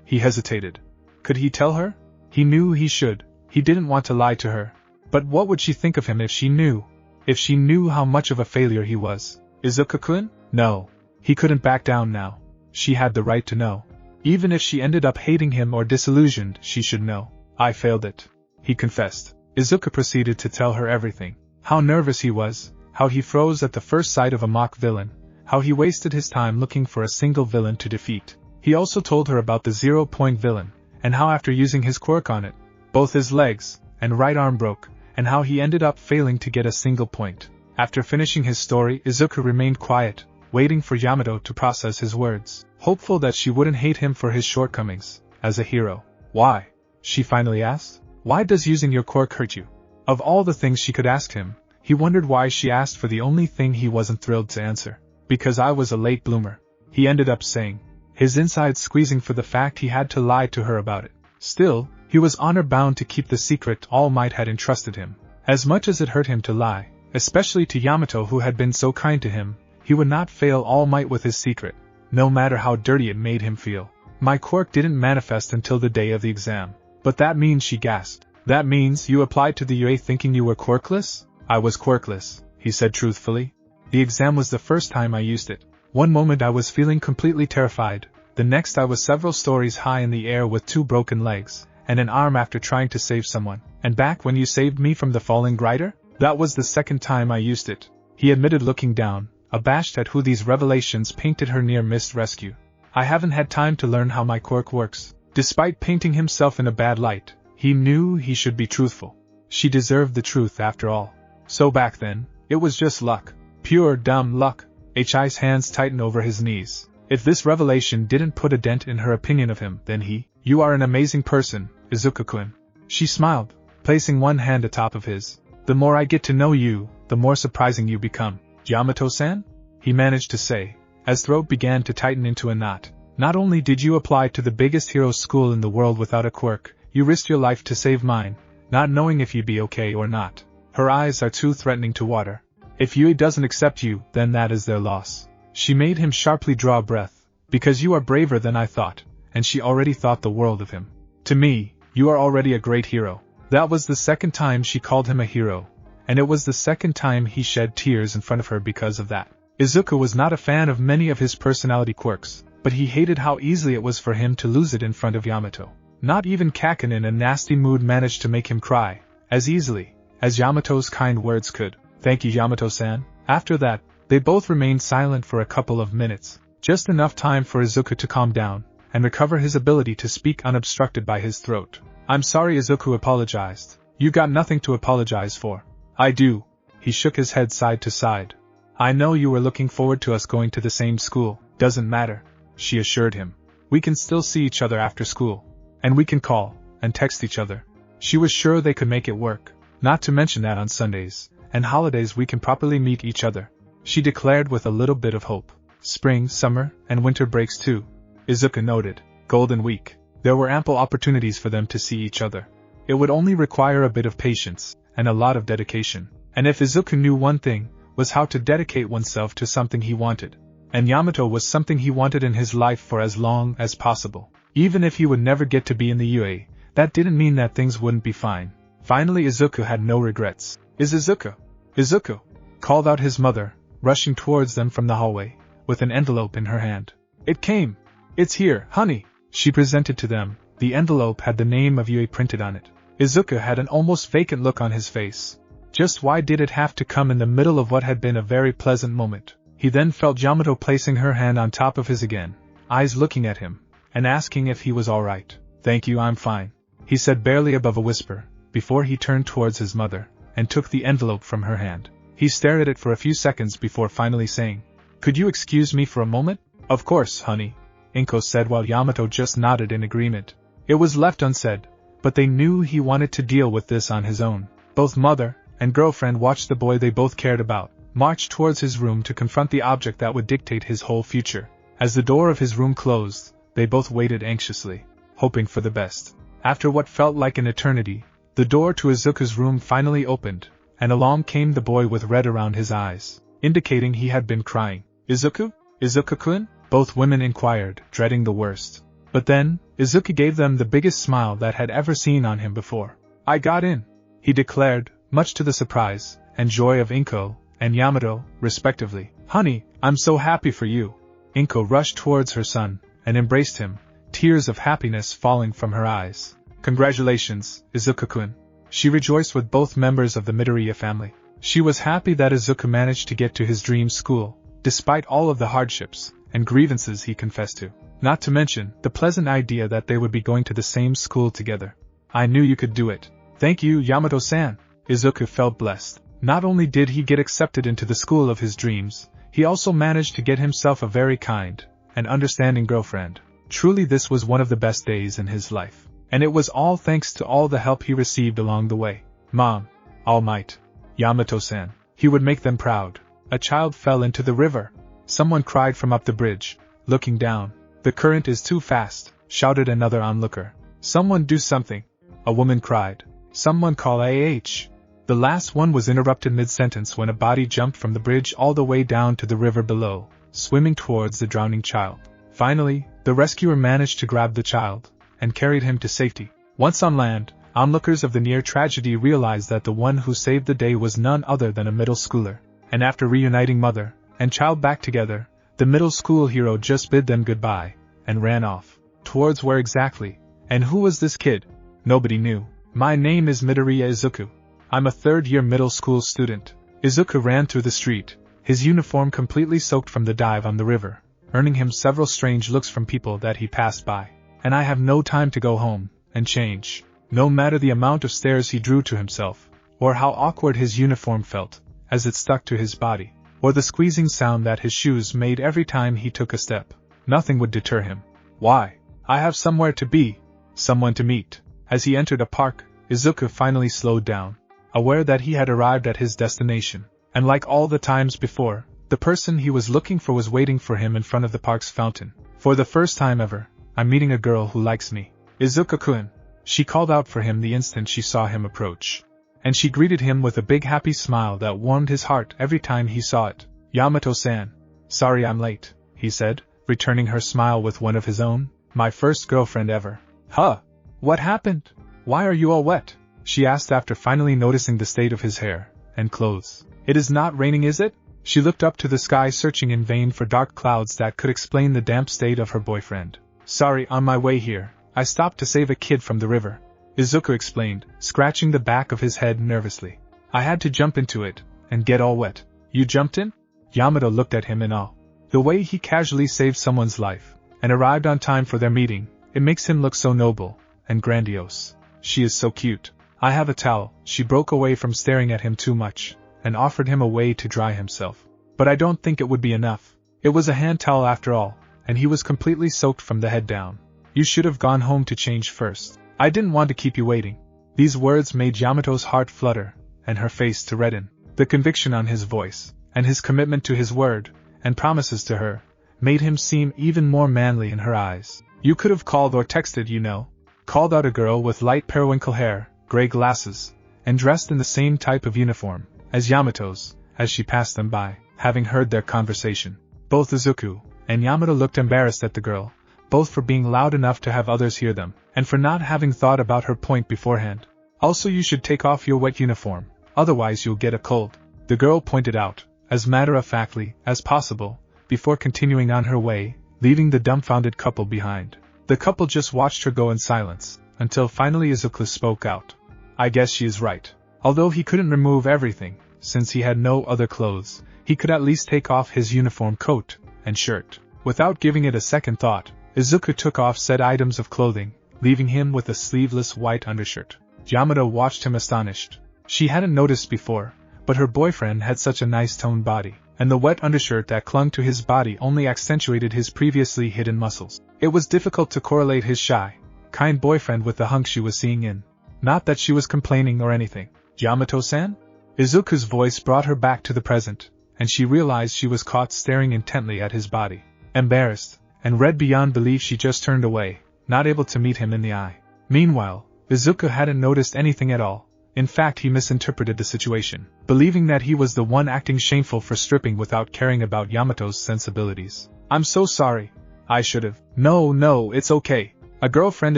he hesitated. Could he tell her? He knew he should. He didn't want to lie to her. But what would she think of him if she knew? If she knew how much of a failure he was? Izuku-kun? No. He couldn't back down now. She had the right to know. Even if she ended up hating him or disillusioned, she should know. I failed it, he confessed. Izuku proceeded to tell her everything. How nervous he was, how he froze at the first sight of a mock villain, how he wasted his time looking for a single villain to defeat. He also told her about the 0-point villain, and how after using his quirk on it, both his legs and right arm broke, and how he ended up failing to get a single point. After finishing his story, Izuku remained quiet, waiting for Yamato to process his words, hopeful that she wouldn't hate him for his shortcomings as a hero. Why? She finally asked. Why does using your quirk hurt you? Of all the things she could ask him, he wondered why she asked for the only thing he wasn't thrilled to answer. Because I was a late bloomer, he ended up saying, his insides squeezing for the fact he had to lie to her about it. Still, he was honor-bound to keep the secret All Might had entrusted him. As much as it hurt him to lie, especially to Yamato who had been so kind to him, he would not fail All Might with his secret, no matter how dirty it made him feel. My quirk didn't manifest until the day of the exam. But that means, she gasped. That means you applied to the UA thinking you were quirkless? I was quirkless, he said truthfully. The exam was the first time I used it. One moment I was feeling completely terrified, the next I was several stories high in the air with 2 broken legs, and an arm after trying to save someone. And back when you saved me from the falling glider? That was the second time I used it, he admitted, looking down, abashed at who these revelations painted her near-missed rescue. I haven't had time to learn how my quirk works. Despite painting himself in a bad light, he knew he should be truthful. She deserved the truth after all. So back then, it was just luck. Pure dumb luck. Hi's hands tightened over his knees. If this revelation didn't put a dent in her opinion of him, then you are an amazing person, Izuku-kun. She smiled, placing one hand atop of his. The more I get to know you, the more surprising you become. Yamato-san? He managed to say, as throat began to tighten into a knot. Not only did you apply to the biggest hero school in the world without a quirk, you risked your life to save mine, not knowing if you'd be okay or not. Her eyes are too threatening to water. If Yui doesn't accept you, then that is their loss. She made him sharply draw a breath, because you are braver than I thought, and she already thought the world of him. To me, you are already a great hero. That was the second time she called him a hero, and it was the second time he shed tears in front of her because of that. Izuku was not a fan of many of his personality quirks, but he hated how easily it was for him to lose it in front of Yamato. Not even Kaken in a nasty mood managed to make him cry, as easily as Yamato's kind words could. Thank you, Yamato-san. After that, they both remained silent for a couple of minutes, just enough time for Izuku to calm down and recover his ability to speak unobstructed by his throat. I'm sorry, Izuku apologized. You got nothing to apologize for. I do. He shook his head side to side. I know you were looking forward to us going to the same school. Doesn't matter, she assured him. We can still see each other after school. And we can call and text each other. She was sure they could make it work. Not to mention that on Sundays and holidays we can properly meet each other, she declared with a little bit of hope. Spring, summer, and winter breaks too, Izuku noted. Golden Week. There were ample opportunities for them to see each other. It would only require a bit of patience and a lot of dedication. And if Izuku knew one thing, was how to dedicate oneself to something he wanted. And Yamato was something he wanted in his life for as long as possible. Even if he would never get to be in the UA, that didn't mean that things wouldn't be fine. Finally, Izuku had no regrets. Is Izuku? Izuku! Called out his mother, rushing towards them from the hallway, with an envelope in her hand. It came! It's here, honey! She presented to them. The envelope had the name of UA printed on it. Izuku had an almost vacant look on his face. Just why did it have to come in the middle of what had been a very pleasant moment? He then felt Yamato placing her hand on top of his again, eyes looking at him, and asking if he was alright. Thank you, I'm fine, he said barely above a whisper, before he turned towards his mother, and took the envelope from her hand. He stared at it for a few seconds before finally saying, Could you excuse me for a moment? Of course, honey, Rinko said while Yamato just nodded in agreement. It was left unsaid, but they knew he wanted to deal with this on his own. Both mother and girlfriend watched the boy they both cared about march towards his room to confront the object that would dictate his whole future. As the door of his room closed, they both waited anxiously, hoping for the best. After what felt like an eternity, the door to Izuku's room finally opened, and along came the boy with red around his eyes, indicating he had been crying. Izuku? Izuku-kun? Both women inquired, dreading the worst. But then, Izuku gave them the biggest smile that had ever seen on him before. I got in, he declared, much to the surprise and joy of Rinko and Yamato, respectively. Honey, I'm so happy for you. Rinko rushed towards her son and embraced him, tears of happiness falling from her eyes. Congratulations, Izuku-kun. She rejoiced with both members of the Midoriya family. She was happy that Izuku managed to get to his dream school, despite all of the hardships and grievances he confessed to. Not to mention the pleasant idea that they would be going to the same school together. I knew you could do it. Thank you, Yamato-san. Izuku felt blessed. Not only did he get accepted into the school of his dreams, he also managed to get himself a very kind and understanding girlfriend. Truly, this was one of the best days in his life. And it was all thanks to all the help he received along the way. Mom, All Might, Yamato-san, he would make them proud. A child fell into the river. Someone cried from up the bridge, looking down. The current is too fast, shouted another onlooker. Someone do something, a woman cried. Someone call AH. The last one was interrupted mid-sentence when a body jumped from the bridge all the way down to the river below, swimming towards the drowning child. Finally, the rescuer managed to grab the child and carried him to safety. Once on land, onlookers of the near tragedy realized that the one who saved the day was none other than a middle schooler. And after reuniting mother and child back together, the middle school hero just bid them goodbye and ran off. Towards where exactly? And who was this kid? Nobody knew. My name is Midoriya Izuku. I'm a third-year middle school student. Izuku ran through the street, his uniform completely soaked from the dive on the river, earning him several strange looks from people that he passed by. And I have no time to go home and change. No matter the amount of stares he drew to himself, or how awkward his uniform felt as it stuck to his body, or the squeezing sound that his shoes made every time he took a step, nothing would deter him. Why? I have somewhere to be, someone to meet. As he entered a park, Izuku finally slowed down, aware that he had arrived at his destination, and like all the times before, the person he was looking for was waiting for him in front of the park's fountain. For the first time ever, I'm meeting a girl who likes me. Izuku-kun. She called out for him the instant she saw him approach. And she greeted him with a big happy smile that warmed his heart every time he saw it. Yamato-san. Sorry I'm late, he said, returning her smile with one of his own. My first girlfriend ever. Huh? What happened? Why are you all wet? She asked after finally noticing the state of his hair and clothes. It is not raining, is it? She looked up to the sky, searching in vain for dark clouds that could explain the damp state of her boyfriend. Sorry, on my way here, I stopped to save a kid from the river. Izuku explained, scratching the back of his head nervously. I had to jump into it and get all wet. You jumped in? Yamato looked at him in awe. The way he casually saved someone's life and arrived on time for their meeting, it makes him look so noble and grandiose. She is so cute. I have a towel. She broke away from staring at him too much and offered him a way to dry himself. But I don't think it would be enough. It was a hand towel after all, and he was completely soaked from the head down. You should have gone home to change first. I didn't want to keep you waiting. These words made Yamato's heart flutter and her face to redden. The conviction on his voice and his commitment to his word and promises to her made him seem even more manly in her eyes. You could have called or texted, you know, called out a girl with light periwinkle hair, gray glasses, and dressed in the same type of uniform as Yamato's, as she passed them by, having heard their conversation. Both Izuku and Yamato looked embarrassed at the girl, both for being loud enough to have others hear them, and for not having thought about her point beforehand. Also, you should take off your wet uniform, otherwise you'll get a cold, the girl pointed out, as matter-of-factly as possible, before continuing on her way, leaving the dumbfounded couple behind. The couple just watched her go in silence, until finally Izuku spoke out. I guess she is right. Although he couldn't remove everything, since he had no other clothes, he could at least take off his uniform coat and shirt. Without giving it a second thought, Izuku took off said items of clothing, leaving him with a sleeveless white undershirt. Yamato watched him astonished. She hadn't noticed before, but her boyfriend had such a nice toned body, and the wet undershirt that clung to his body only accentuated his previously hidden muscles. It was difficult to correlate his shy, kind boyfriend with the hunk she was seeing in. Not that she was complaining or anything. Yamato-san? Izuku's voice brought her back to the present, and she realized she was caught staring intently at his body. Embarrassed, and red beyond belief, she just turned away, not able to meet him in the eye. Meanwhile, Izuku hadn't noticed anything at all. In fact, he misinterpreted the situation, believing that he was the one acting shameful for stripping without caring about Yamato's sensibilities. I'm so sorry. I should've. No, it's okay. A girlfriend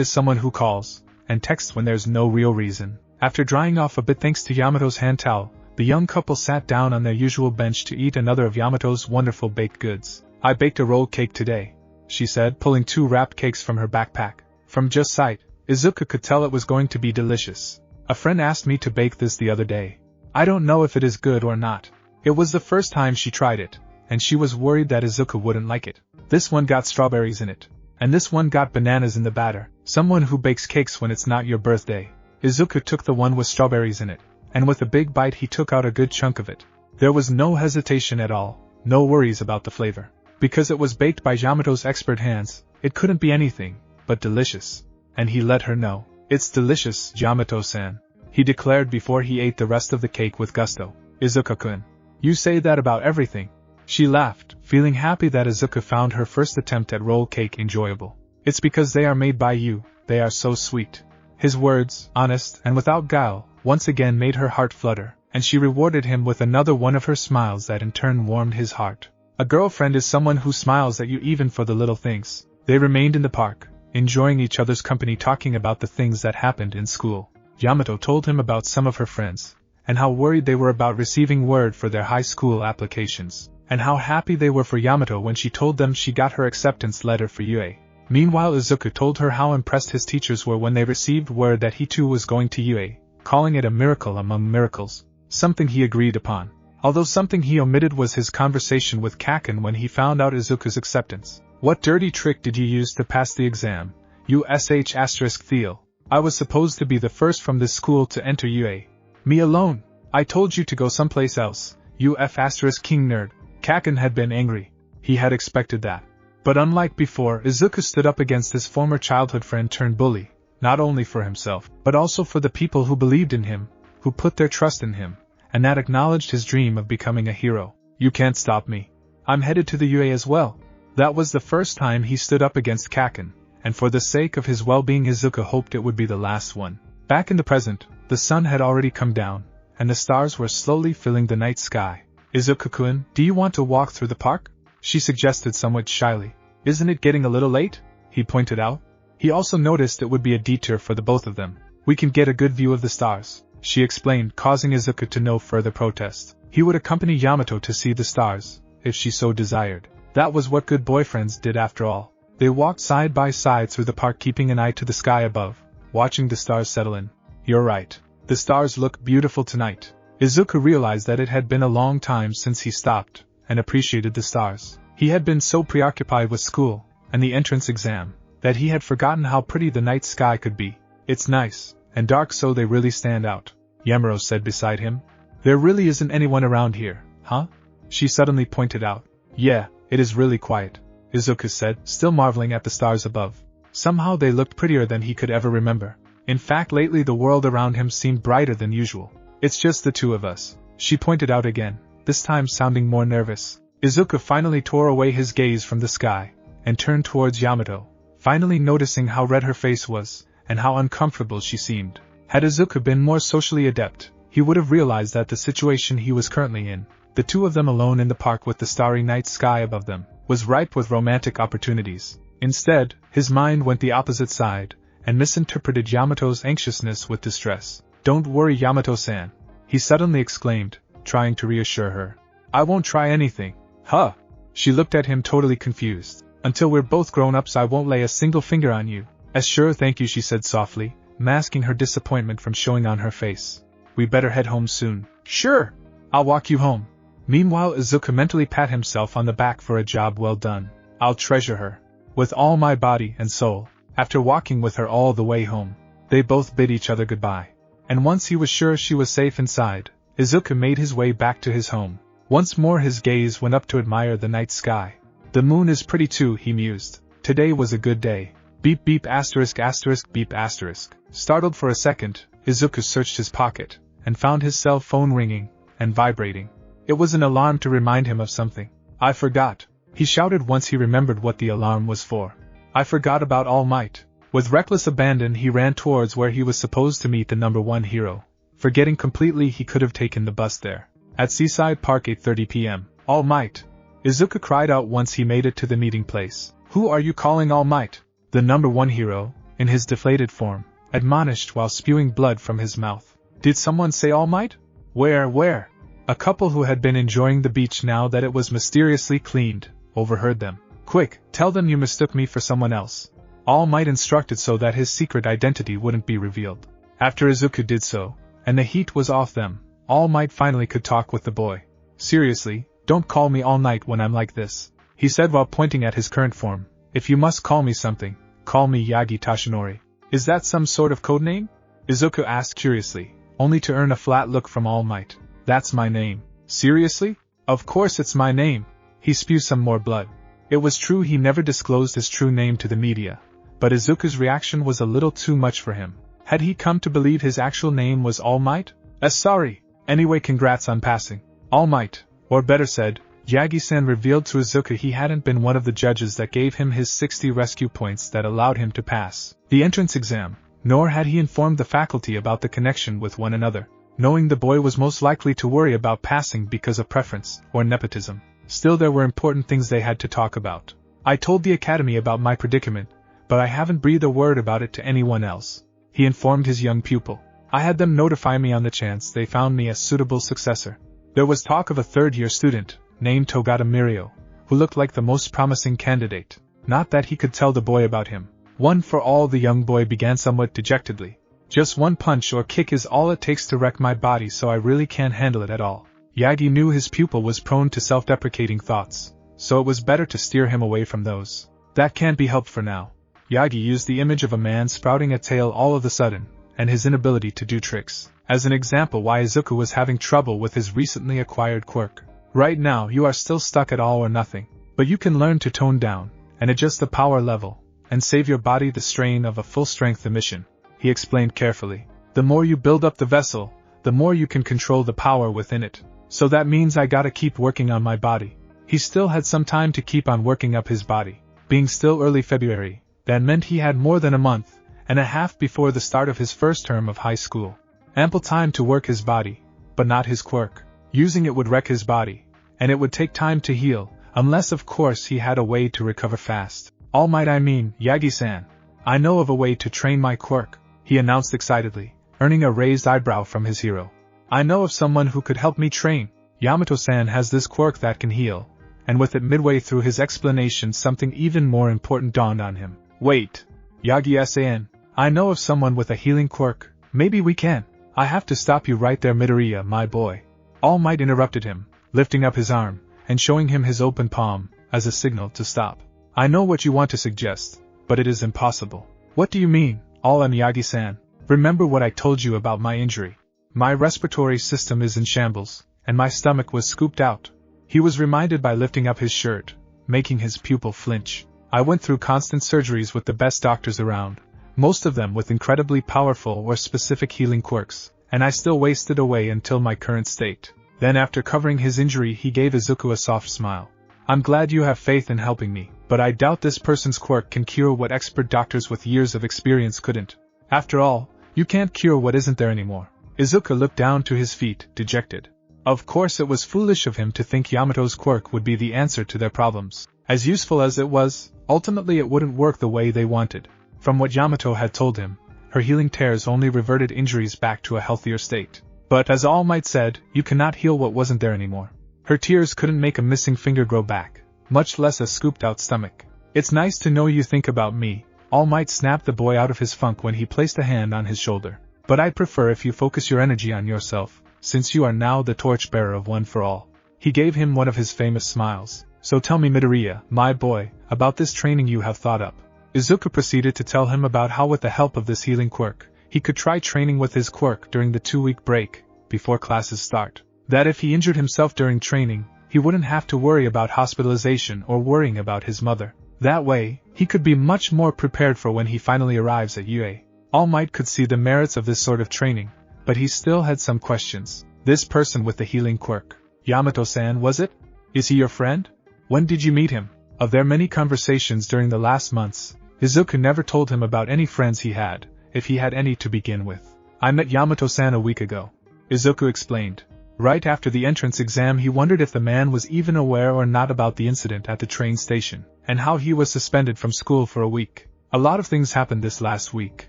is someone who calls and texts when there's no real reason. After drying off a bit thanks to Yamato's hand towel, the young couple sat down on their usual bench to eat another of Yamato's wonderful baked goods. I baked a rolled cake today, she said, pulling 2 wrapped cakes from her backpack. From just sight, Izuku could tell it was going to be delicious. A friend asked me to bake this the other day. I don't know if it is good or not. It was the first time she tried it, and she was worried that Izuku wouldn't like it. This one got strawberries in it, and this one got bananas in the batter. Someone who bakes cakes when it's not your birthday. Izuku took the one with strawberries in it, and with a big bite he took out a good chunk of it. There was no hesitation at all, no worries about the flavor. Because it was baked by Yamato's expert hands, it couldn't be anything but delicious. And he let her know. It's delicious, Yamato-san, he declared before he ate the rest of the cake with gusto. Izuku-kun, you say that about everything. She laughed, feeling happy that Izuku found her first attempt at roll cake enjoyable. It's because they are made by you, they are so sweet. His words, honest and without guile, once again made her heart flutter, and she rewarded him with another one of her smiles that in turn warmed his heart. A girlfriend is someone who smiles at you even for the little things. They remained in the park, enjoying each other's company, talking about the things that happened in school. Yamato told him about some of her friends, and how worried they were about receiving word for their high school applications, and how happy they were for Yamato when she told them she got her acceptance letter for UA. Meanwhile, Izuku told her how impressed his teachers were when they received word that he too was going to UA, calling it a miracle among miracles, something he agreed upon. Although something he omitted was his conversation with Kaken when he found out Izuku's acceptance. What dirty trick did you use to pass the exam, you Theo? I was supposed to be the first from this school to enter UA. Me alone. I told you to go someplace else, you King nerd. Kaken had been angry. He had expected that. But unlike before, Izuku stood up against his former childhood friend turned bully, not only for himself, but also for the people who believed in him, who put their trust in him, and that acknowledged his dream of becoming a hero. You can't stop me. I'm headed to the UA as well. That was the first time he stood up against Kaken, and for the sake of his well-being Izuku hoped it would be the last one. Back in the present, the sun had already come down, and the stars were slowly filling the night sky. Izuku-kun, do you want to walk through the park? She suggested somewhat shyly. Isn't it getting a little late? He pointed out. He also noticed it would be a detour for the both of them. We can get a good view of the stars, she explained, causing Izuku to no further protest. He would accompany Yamato to see the stars, if she so desired. That was what good boyfriends did after all. They walked side by side through the park, keeping an eye to the sky above, watching the stars settle in. You're right. The stars look beautiful tonight. Izuku realized that it had been a long time since he stopped and appreciated the stars. He had been so preoccupied with school and the entrance exam that he had forgotten how pretty the night sky could be. It's nice and dark, so they really stand out, Yamato said beside him. There really isn't anyone around here, huh? She suddenly pointed out. Yeah, it is really quiet, Izuku said, still marveling at the stars above. Somehow they looked prettier than he could ever remember. In fact, lately the world around him seemed brighter than usual. It's just the two of us, she pointed out again, this time sounding more nervous. Izuku finally tore away his gaze from the sky and turned towards Yamato, finally noticing how red her face was and how uncomfortable she seemed. Had Izuku been more socially adept, he would have realized that the situation he was currently in, the two of them alone in the park with the starry night sky above them, was ripe with romantic opportunities. Instead, his mind went the opposite side and misinterpreted Yamato's anxiousness with distress. Don't worry, Yamato-san, he suddenly exclaimed, trying to reassure her. I won't try anything. Huh? She looked at him totally confused. Until we're both grown-ups I won't lay a single finger on you. Sure, thank you, she said softly, masking her disappointment from showing on her face. We better head home soon. Sure. I'll walk you home. Meanwhile, Izuku mentally pat himself on the back for a job well done. I'll treasure her with all my body and soul. After walking with her all the way home, they both bid each other goodbye. And once he was sure she was safe inside, Izuku made his way back to his home. Once more his gaze went up to admire the night sky. The moon is pretty too, he mused. Today was a good day. Beep beep asterisk asterisk beep asterisk. Startled for a second, Izuku searched his pocket and found his cell phone ringing and vibrating. It was an alarm to remind him of something. I forgot, he shouted once he remembered what the alarm was for. I forgot about All Might. With reckless abandon he ran towards where he was supposed to meet the number one hero, forgetting completely he could have taken the bus there. At Seaside Park 8:30 p.m. All Might, Izuku cried out once he made it to the meeting place. Who are you calling All Might? The number one hero, in his deflated form, admonished while spewing blood from his mouth. Did someone say All Might? Where? A couple who had been enjoying the beach now that it was mysteriously cleaned, overheard them. Quick, tell them you mistook me for someone else. All Might instructed so that his secret identity wouldn't be revealed. After Izuku did so, and the heat was off them, All Might finally could talk with the boy. Seriously, don't call me All Night when I'm like this, he said while pointing at his current form. If you must call me something, call me Yagi Tashinori. Is that some sort of code name? Izuku asked curiously, only to earn a flat look from All Might. That's my name. Seriously? Of course it's my name. He spewed some more blood. It was true he never disclosed his true name to the media, but Izuku's reaction was a little too much for him. Had he come to believe his actual name was All Might? Sorry. Anyway, congrats on passing. All Might, or better said, Yagi-san revealed to Izuku he hadn't been one of the judges that gave him his 60 rescue points that allowed him to pass the entrance exam, nor had he informed the faculty about the connection with one another. Knowing the boy was most likely to worry about passing because of preference or nepotism, still there were important things they had to talk about. I told the academy about my predicament, but I haven't breathed a word about it to anyone else, he informed his young pupil. I had them notify me on the chance they found me a suitable successor. There was talk of a third-year student, named Togata Mirio, who looked like the most promising candidate. Not that he could tell the boy about him. One for all, the young boy began somewhat dejectedly. Just one punch or kick is all it takes to wreck my body, so I really can't handle it at all. Yagi knew his pupil was prone to self-deprecating thoughts, so it was better to steer him away from those. That can't be helped for now. Yagi used the image of a man sprouting a tail all of a sudden, and his inability to do tricks, as an example why Izuku was having trouble with his recently acquired quirk. Right now you are still stuck at all or nothing, but you can learn to tone down, and adjust the power level, and save your body the strain of a full-strength emission, he explained carefully. The more you build up the vessel, the more you can control the power within it. So that means I gotta keep working on my body. He still had some time to keep on working up his body. Being still early February, that meant he had more than a month and a half before the start of his first term of high school. Ample time to work his body, but not his quirk. Using it would wreck his body, and it would take time to heal, unless of course he had a way to recover fast. All Might, I mean, Yagi-san. I know of a way to train my quirk, he announced excitedly, earning a raised eyebrow from his hero. I know of someone who could help me train. Yamato-san has this quirk that can heal. And with it midway through his explanation, something even more important dawned on him. Wait. Yagi-san, I know of someone with a healing quirk. Maybe we can. I have to stop you right there, Midoriya, my boy. All Might interrupted him, lifting up his arm and showing him his open palm as a signal to stop. I know what you want to suggest, but it is impossible. What do you mean, All Miyagi-san? Remember what I told you about my injury. My respiratory system is in shambles, and my stomach was scooped out. He was reminded by lifting up his shirt, making his pupil flinch. I went through constant surgeries with the best doctors around, most of them with incredibly powerful or specific healing quirks, and I still wasted away until my current state. Then after covering his injury, he gave Izuku a soft smile. I'm glad you have faith in helping me, but I doubt this person's quirk can cure what expert doctors with years of experience couldn't. After all, you can't cure what isn't there anymore. Izuku looked down to his feet, dejected. Of course it was foolish of him to think Yamato's quirk would be the answer to their problems. As useful as it was, ultimately it wouldn't work the way they wanted. From what Yamato had told him, her healing tears only reverted injuries back to a healthier state. But as All Might said, you cannot heal what wasn't there anymore. Her tears couldn't make a missing finger grow back, much less a scooped-out stomach. It's nice to know you think about me. All Might snapped the boy out of his funk when he placed a hand on his shoulder. But I'd prefer if you focus your energy on yourself, since you are now the torchbearer of One for All. He gave him one of his famous smiles. So tell me, Midoriya, my boy, about this training you have thought up. Izuku proceeded to tell him about how with the help of this healing quirk, he could try training with his quirk during the 2-week break, before classes start. That if he injured himself during training, he wouldn't have to worry about hospitalization or worrying about his mother. That way, he could be much more prepared for when he finally arrives at UA. All Might could see the merits of this sort of training, but he still had some questions. This person with the healing quirk, Yamato-san, was it? Is he your friend? When did you meet him? Of their many conversations during the last months, Izuku never told him about any friends he had, if he had any to begin with. I met Yamato-san a week ago, Izuku explained. Right after the entrance exam, he wondered if the man was even aware or not about the incident at the train station, and how he was suspended from school for a week. A lot of things happened this last week.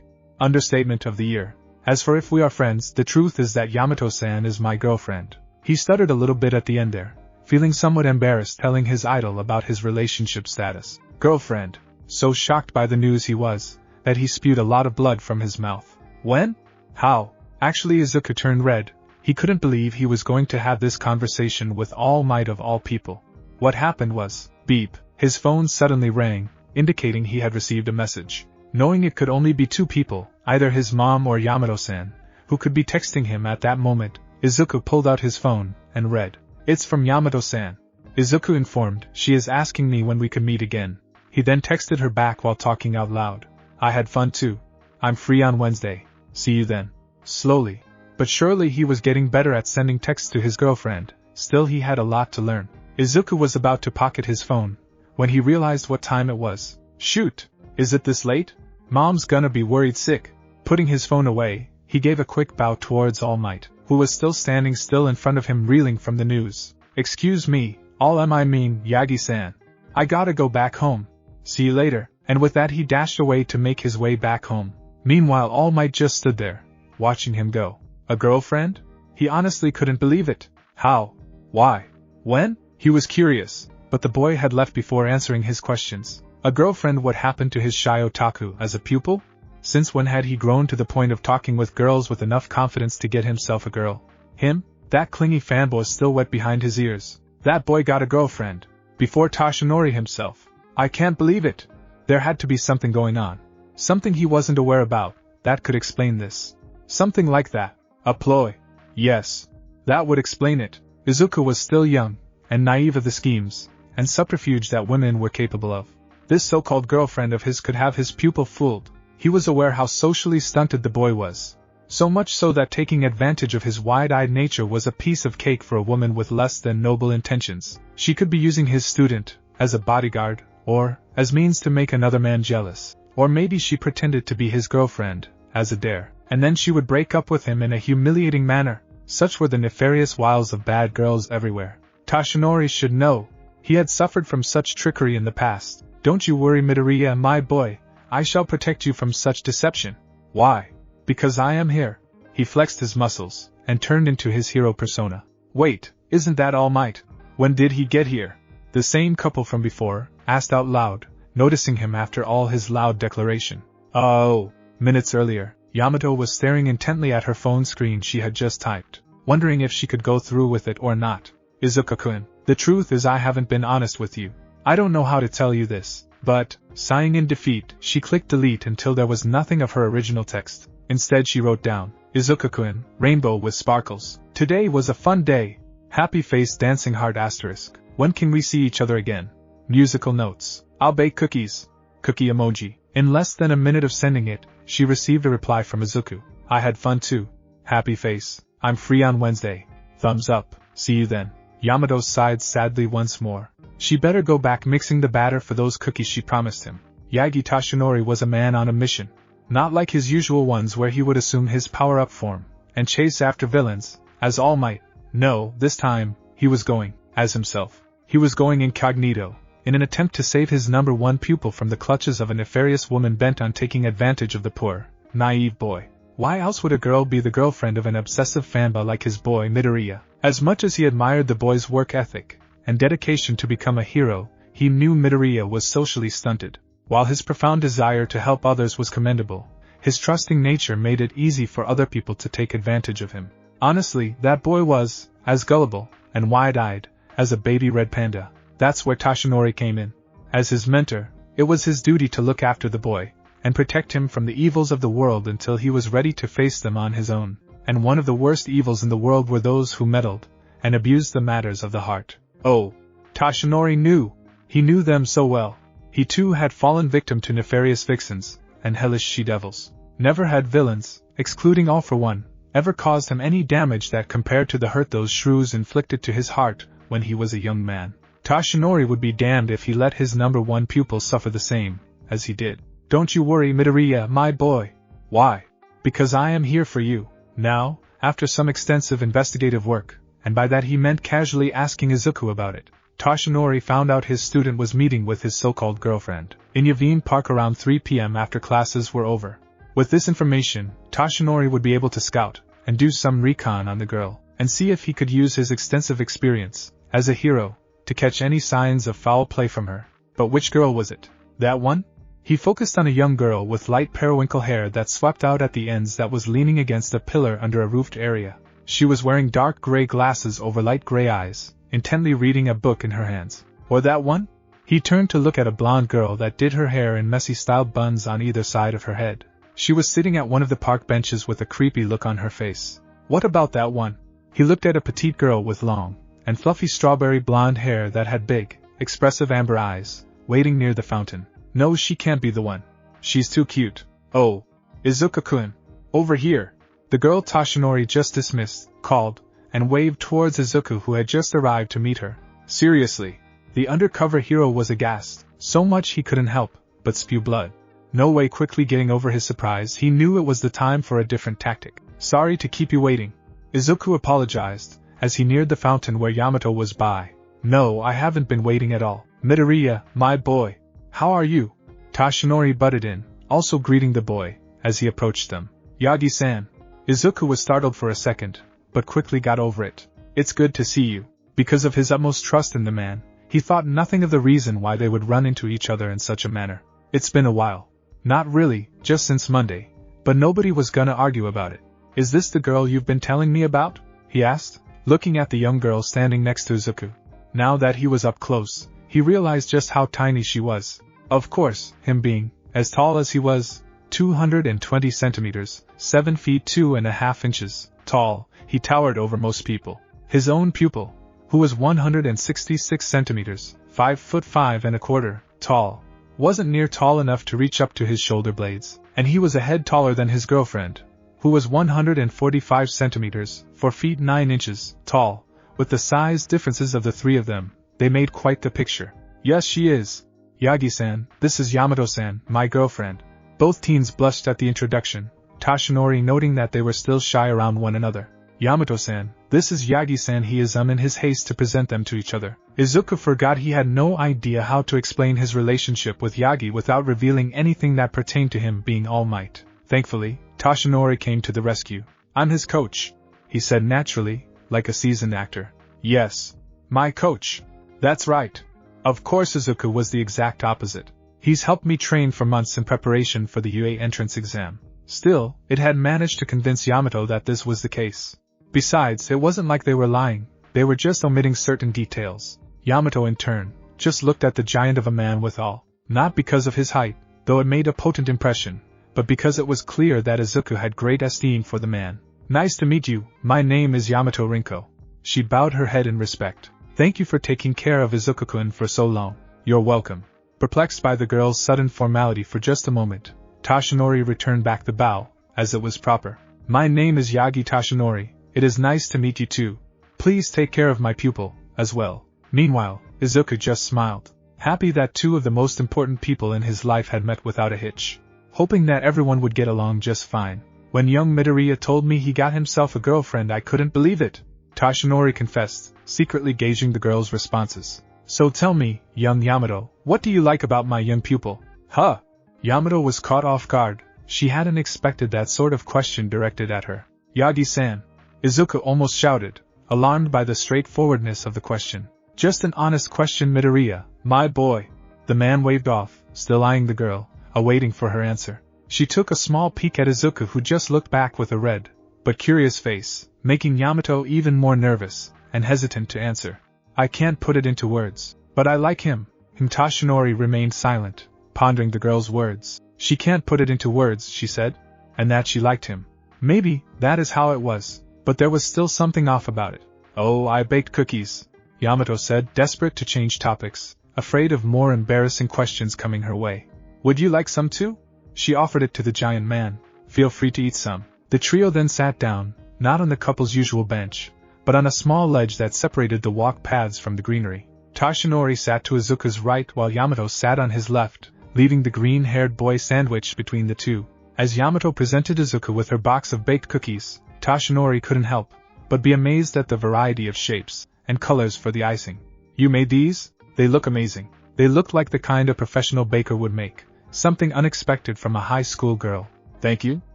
Understatement of the year. As for if we are friends, the truth is that Yamato-san is my girlfriend. He stuttered a little bit at the end there, feeling somewhat embarrassed telling his idol about his relationship status. Girlfriend. So shocked by the news he was, that he spewed a lot of blood from his mouth. When? How? Actually, Izuku turned red. He couldn't believe he was going to have this conversation with All Might of all people. What happened was, beep, his phone suddenly rang, indicating he had received a message. Knowing it could only be two people, either his mom or Yamato-san, who could be texting him at that moment, Izuku pulled out his phone and read. It's from Yamato-san. Izuku informed, she is asking me when we could meet again. He then texted her back while talking out loud. I had fun too. I'm free on Wednesday. See you then. Slowly, but surely he was getting better at sending texts to his girlfriend. Still, he had a lot to learn. Izuku was about to pocket his phone when he realized what time it was. Shoot! Is it this late? Mom's gonna be worried sick. Putting his phone away, he gave a quick bow towards All Might, who was still standing still in front of him, reeling from the news. Excuse me, Yagi-san. I gotta go back home. See you later. And with that he dashed away to make his way back home. Meanwhile, All Might just stood there, watching him go. A girlfriend? He honestly couldn't believe it. How? Why? When? He was curious, but the boy had left before answering his questions. A girlfriend? What happened to his shy otaku as a pupil? Since when had he grown to the point of talking with girls with enough confidence to get himself a girl? Him? That clingy fanboy still wet behind his ears. That boy got a girlfriend. Before Toshinori himself. I can't believe it. There had to be something going on. Something he wasn't aware about, that could explain this. Something like that. A ploy. Yes. That would explain it. Izuku was still young, and naive of the schemes and subterfuge that women were capable of. This so-called girlfriend of his could have his pupil fooled. He was aware how socially stunted the boy was. So much so that taking advantage of his wide-eyed nature was a piece of cake for a woman with less than noble intentions. She could be using his student as a bodyguard, or as means to make another man jealous. Or maybe she pretended to be his girlfriend, as a dare, and then she would break up with him in a humiliating manner. Such were the nefarious wiles of bad girls everywhere. Toshinori should know. He had suffered from such trickery in the past. Don't you worry, Midoriya, my boy. I shall protect you from such deception. Why? Because I am here. He flexed his muscles, and turned into his hero persona. Wait, isn't that All Might? When did he get here? The same couple from before asked out loud, noticing him after all his loud declaration. Oh, minutes earlier, Yamato was staring intently at her phone screen she had just typed, wondering if she could go through with it or not. Izuku-kun, the truth is I haven't been honest with you. I don't know how to tell you this, but, sighing in defeat, she clicked delete until there was nothing of her original text. Instead she wrote down, Izuku-kun, rainbow with sparkles. Today was a fun day. Happy face dancing heart asterisk. When can we see each other again? Musical notes. I'll bake cookies. Cookie emoji. In less than a minute of sending it, she received a reply from Izuku. I had fun too. Happy face. I'm free on Wednesday. Thumbs up. See you then. Yamato sighed sadly once more. She better go back mixing the batter for those cookies she promised him. Yagi Toshinori was a man on a mission. Not like his usual ones where he would assume his power-up form and chase after villains, as All Might. No, this time, he was going as himself. He was going incognito, in an attempt to save his number one pupil from the clutches of a nefarious woman bent on taking advantage of the poor, naive boy. Why else would a girl be the girlfriend of an obsessive fanboy like his boy Midoriya? As much as he admired the boy's work ethic and dedication to become a hero, he knew Midoriya was socially stunted. While his profound desire to help others was commendable, his trusting nature made it easy for other people to take advantage of him. Honestly, that boy was as gullible and wide-eyed as a baby red panda. That's where Toshinori came in. As his mentor, it was his duty to look after the boy and protect him from the evils of the world until he was ready to face them on his own. And one of the worst evils in the world were those who meddled and abused the matters of the heart. Oh, Toshinori knew. He knew them so well. He too had fallen victim to nefarious vixens and hellish she-devils. Never had villains, excluding All for One, ever caused him any damage that compared to the hurt those shrews inflicted to his heart when he was a young man. Toshinori would be damned if he let his number one pupil suffer the same as he did. Don't you worry, Midoriya, my boy. Why? Because I am here for you. Now, after some extensive investigative work, and by that he meant casually asking Izuku about it, Toshinori found out his student was meeting with his so-called girlfriend in Yavin Park around 3 p.m. after classes were over. With this information, Toshinori would be able to scout and do some recon on the girl, and see if he could use his extensive experience as a hero to catch any signs of foul play from her. But which girl was it? That one? He focused on a young girl with light periwinkle hair that swept out at the ends that was leaning against a pillar under a roofed area. She was wearing dark gray glasses over light gray eyes, intently reading a book in her hands. Or that one? He turned to look at a blonde girl that did her hair in messy styled buns on either side of her head. She was sitting at one of the park benches with a creepy look on her face. What about that one? He looked at a petite girl with long and fluffy strawberry blonde hair that had big, expressive amber eyes, waiting near the fountain. No, she can't be the one. She's too cute. Oh, Izuku-kun. Over here. The girl Toshinori just dismissed, called, and waved towards Izuku who had just arrived to meet her. Seriously. The undercover hero was aghast, so much he couldn't help but spew blood. No way. Quickly getting over his surprise, he knew it was the time for a different tactic. Sorry to keep you waiting. Izuku apologized, as he neared the fountain where Yamato was by. No, I haven't been waiting at all. Midoriya, my boy. How are you? Toshinori butted in, also greeting the boy, as he approached them. Yagi-san. Izuku was startled for a second, but quickly got over it. It's good to see you. Because of his utmost trust in the man, he thought nothing of the reason why they would run into each other in such a manner. It's been a while. Not really, just since Monday, but nobody was gonna argue about it. Is this the girl you've been telling me about? He asked, looking at the young girl standing next to Izuku. Now that he was up close, he realized just how tiny she was. Of course, him being as tall as he was, 220 centimeters, 7 feet 2.5 inches tall, he towered over most people. His own pupil, who was 166 centimeters, 5 foot 5.25 tall, wasn't near tall enough to reach up to his shoulder blades, and he was a head taller than his girlfriend, who was 145 centimeters, 4 feet 9 inches, tall. With the size differences of the three of them, they made quite the picture. Yes, she is. Yagi-san, this is Yamato-san, my girlfriend. Both teens blushed at the introduction, Toshinori noting that they were still shy around one another. Yamato-san, this is Yagi-san, he is in his haste to present them to each other. Izuku forgot he had no idea how to explain his relationship with Yagi without revealing anything that pertained to him being All Might. Thankfully, Toshinori came to the rescue. I'm his coach, he said naturally, like a seasoned actor. Yes. My coach. That's right. Of course Izuku was the exact opposite. He's helped me train for months in preparation for the UA entrance exam. Still, it had managed to convince Yamato that this was the case. Besides, it wasn't like they were lying, they were just omitting certain details. Yamato in turn, just looked at the giant of a man with awe, not because of his height, though it made a potent impression, but because it was clear that Izuku had great esteem for the man. Nice to meet you, my name is Yamato Rinko. She bowed her head in respect. Thank you for taking care of Izuku-kun for so long. You're welcome. Perplexed by the girl's sudden formality for just a moment, Toshinori returned back the bow, as it was proper. My name is Yagi Toshinori. It is nice to meet you too. Please take care of my pupil, as well. Meanwhile, Izuku just smiled, happy that two of the most important people in his life had met without a hitch, hoping that everyone would get along just fine. When young Midoriya told me he got himself a girlfriend, I couldn't believe it, Toshinori confessed, secretly gauging the girl's responses. So tell me, young Yamato, what do you like about my young pupil? Huh? Yamato was caught off guard. She hadn't expected that sort of question directed at her. Yagi-san. Izuku almost shouted, alarmed by the straightforwardness of the question. Just an honest question, Midoriya, my boy. The man waved off, still eyeing the girl, awaiting for her answer. She took a small peek at Izuku, who just looked back with a red, but curious face, making Yamato even more nervous, and hesitant to answer. I can't put it into words, but I like him. Toshinori remained silent, pondering the girl's words. She can't put it into words, she said, and that she liked him. Maybe, that is how it was, but there was still something off about it. Oh, I baked cookies, Yamato said, desperate to change topics, afraid of more embarrassing questions coming her way. Would you like some too? She offered it to the giant man. Feel free to eat some. The trio then sat down, not on the couple's usual bench, but on a small ledge that separated the walk paths from the greenery. Toshinori sat to Izuku's right while Yamato sat on his left, leaving the green-haired boy sandwiched between the two. As Yamato presented Izuku with her box of baked cookies, Toshinori couldn't help but be amazed at the variety of shapes and colors for the icing. You made these? They look amazing. They looked like the kind a professional baker would make, something unexpected from a high school girl. Thank you.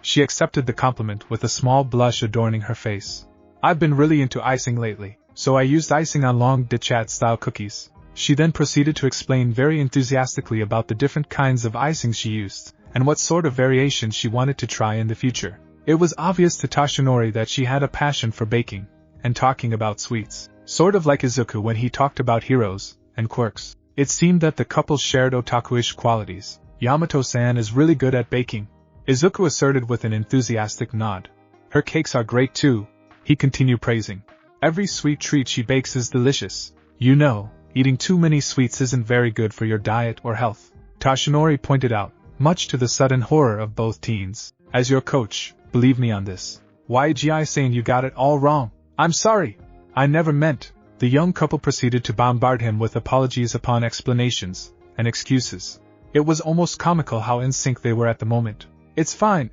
She accepted the compliment with a small blush adorning her face. I've been really into icing lately, so I used icing on long dichat-style cookies. She then proceeded to explain very enthusiastically about the different kinds of icing she used, and what sort of variations she wanted to try in the future. It was obvious to Toshinori that she had a passion for baking, and talking about sweets, sort of like Izuku when he talked about heroes and quirks. It seemed that the couple shared otaku-ish qualities. Yamato-san is really good at baking, Izuku asserted with an enthusiastic nod. Her cakes are great too, he continued praising. Every sweet treat she bakes is delicious. You know, eating too many sweets isn't very good for your diet or health, Toshinori pointed out, much to the sudden horror of both teens. As your coach, believe me on this. Yagi-san, you got it all wrong. I'm sorry. I never meant. The young couple proceeded to bombard him with apologies upon explanations and excuses. It was almost comical how in sync they were at the moment. It's fine.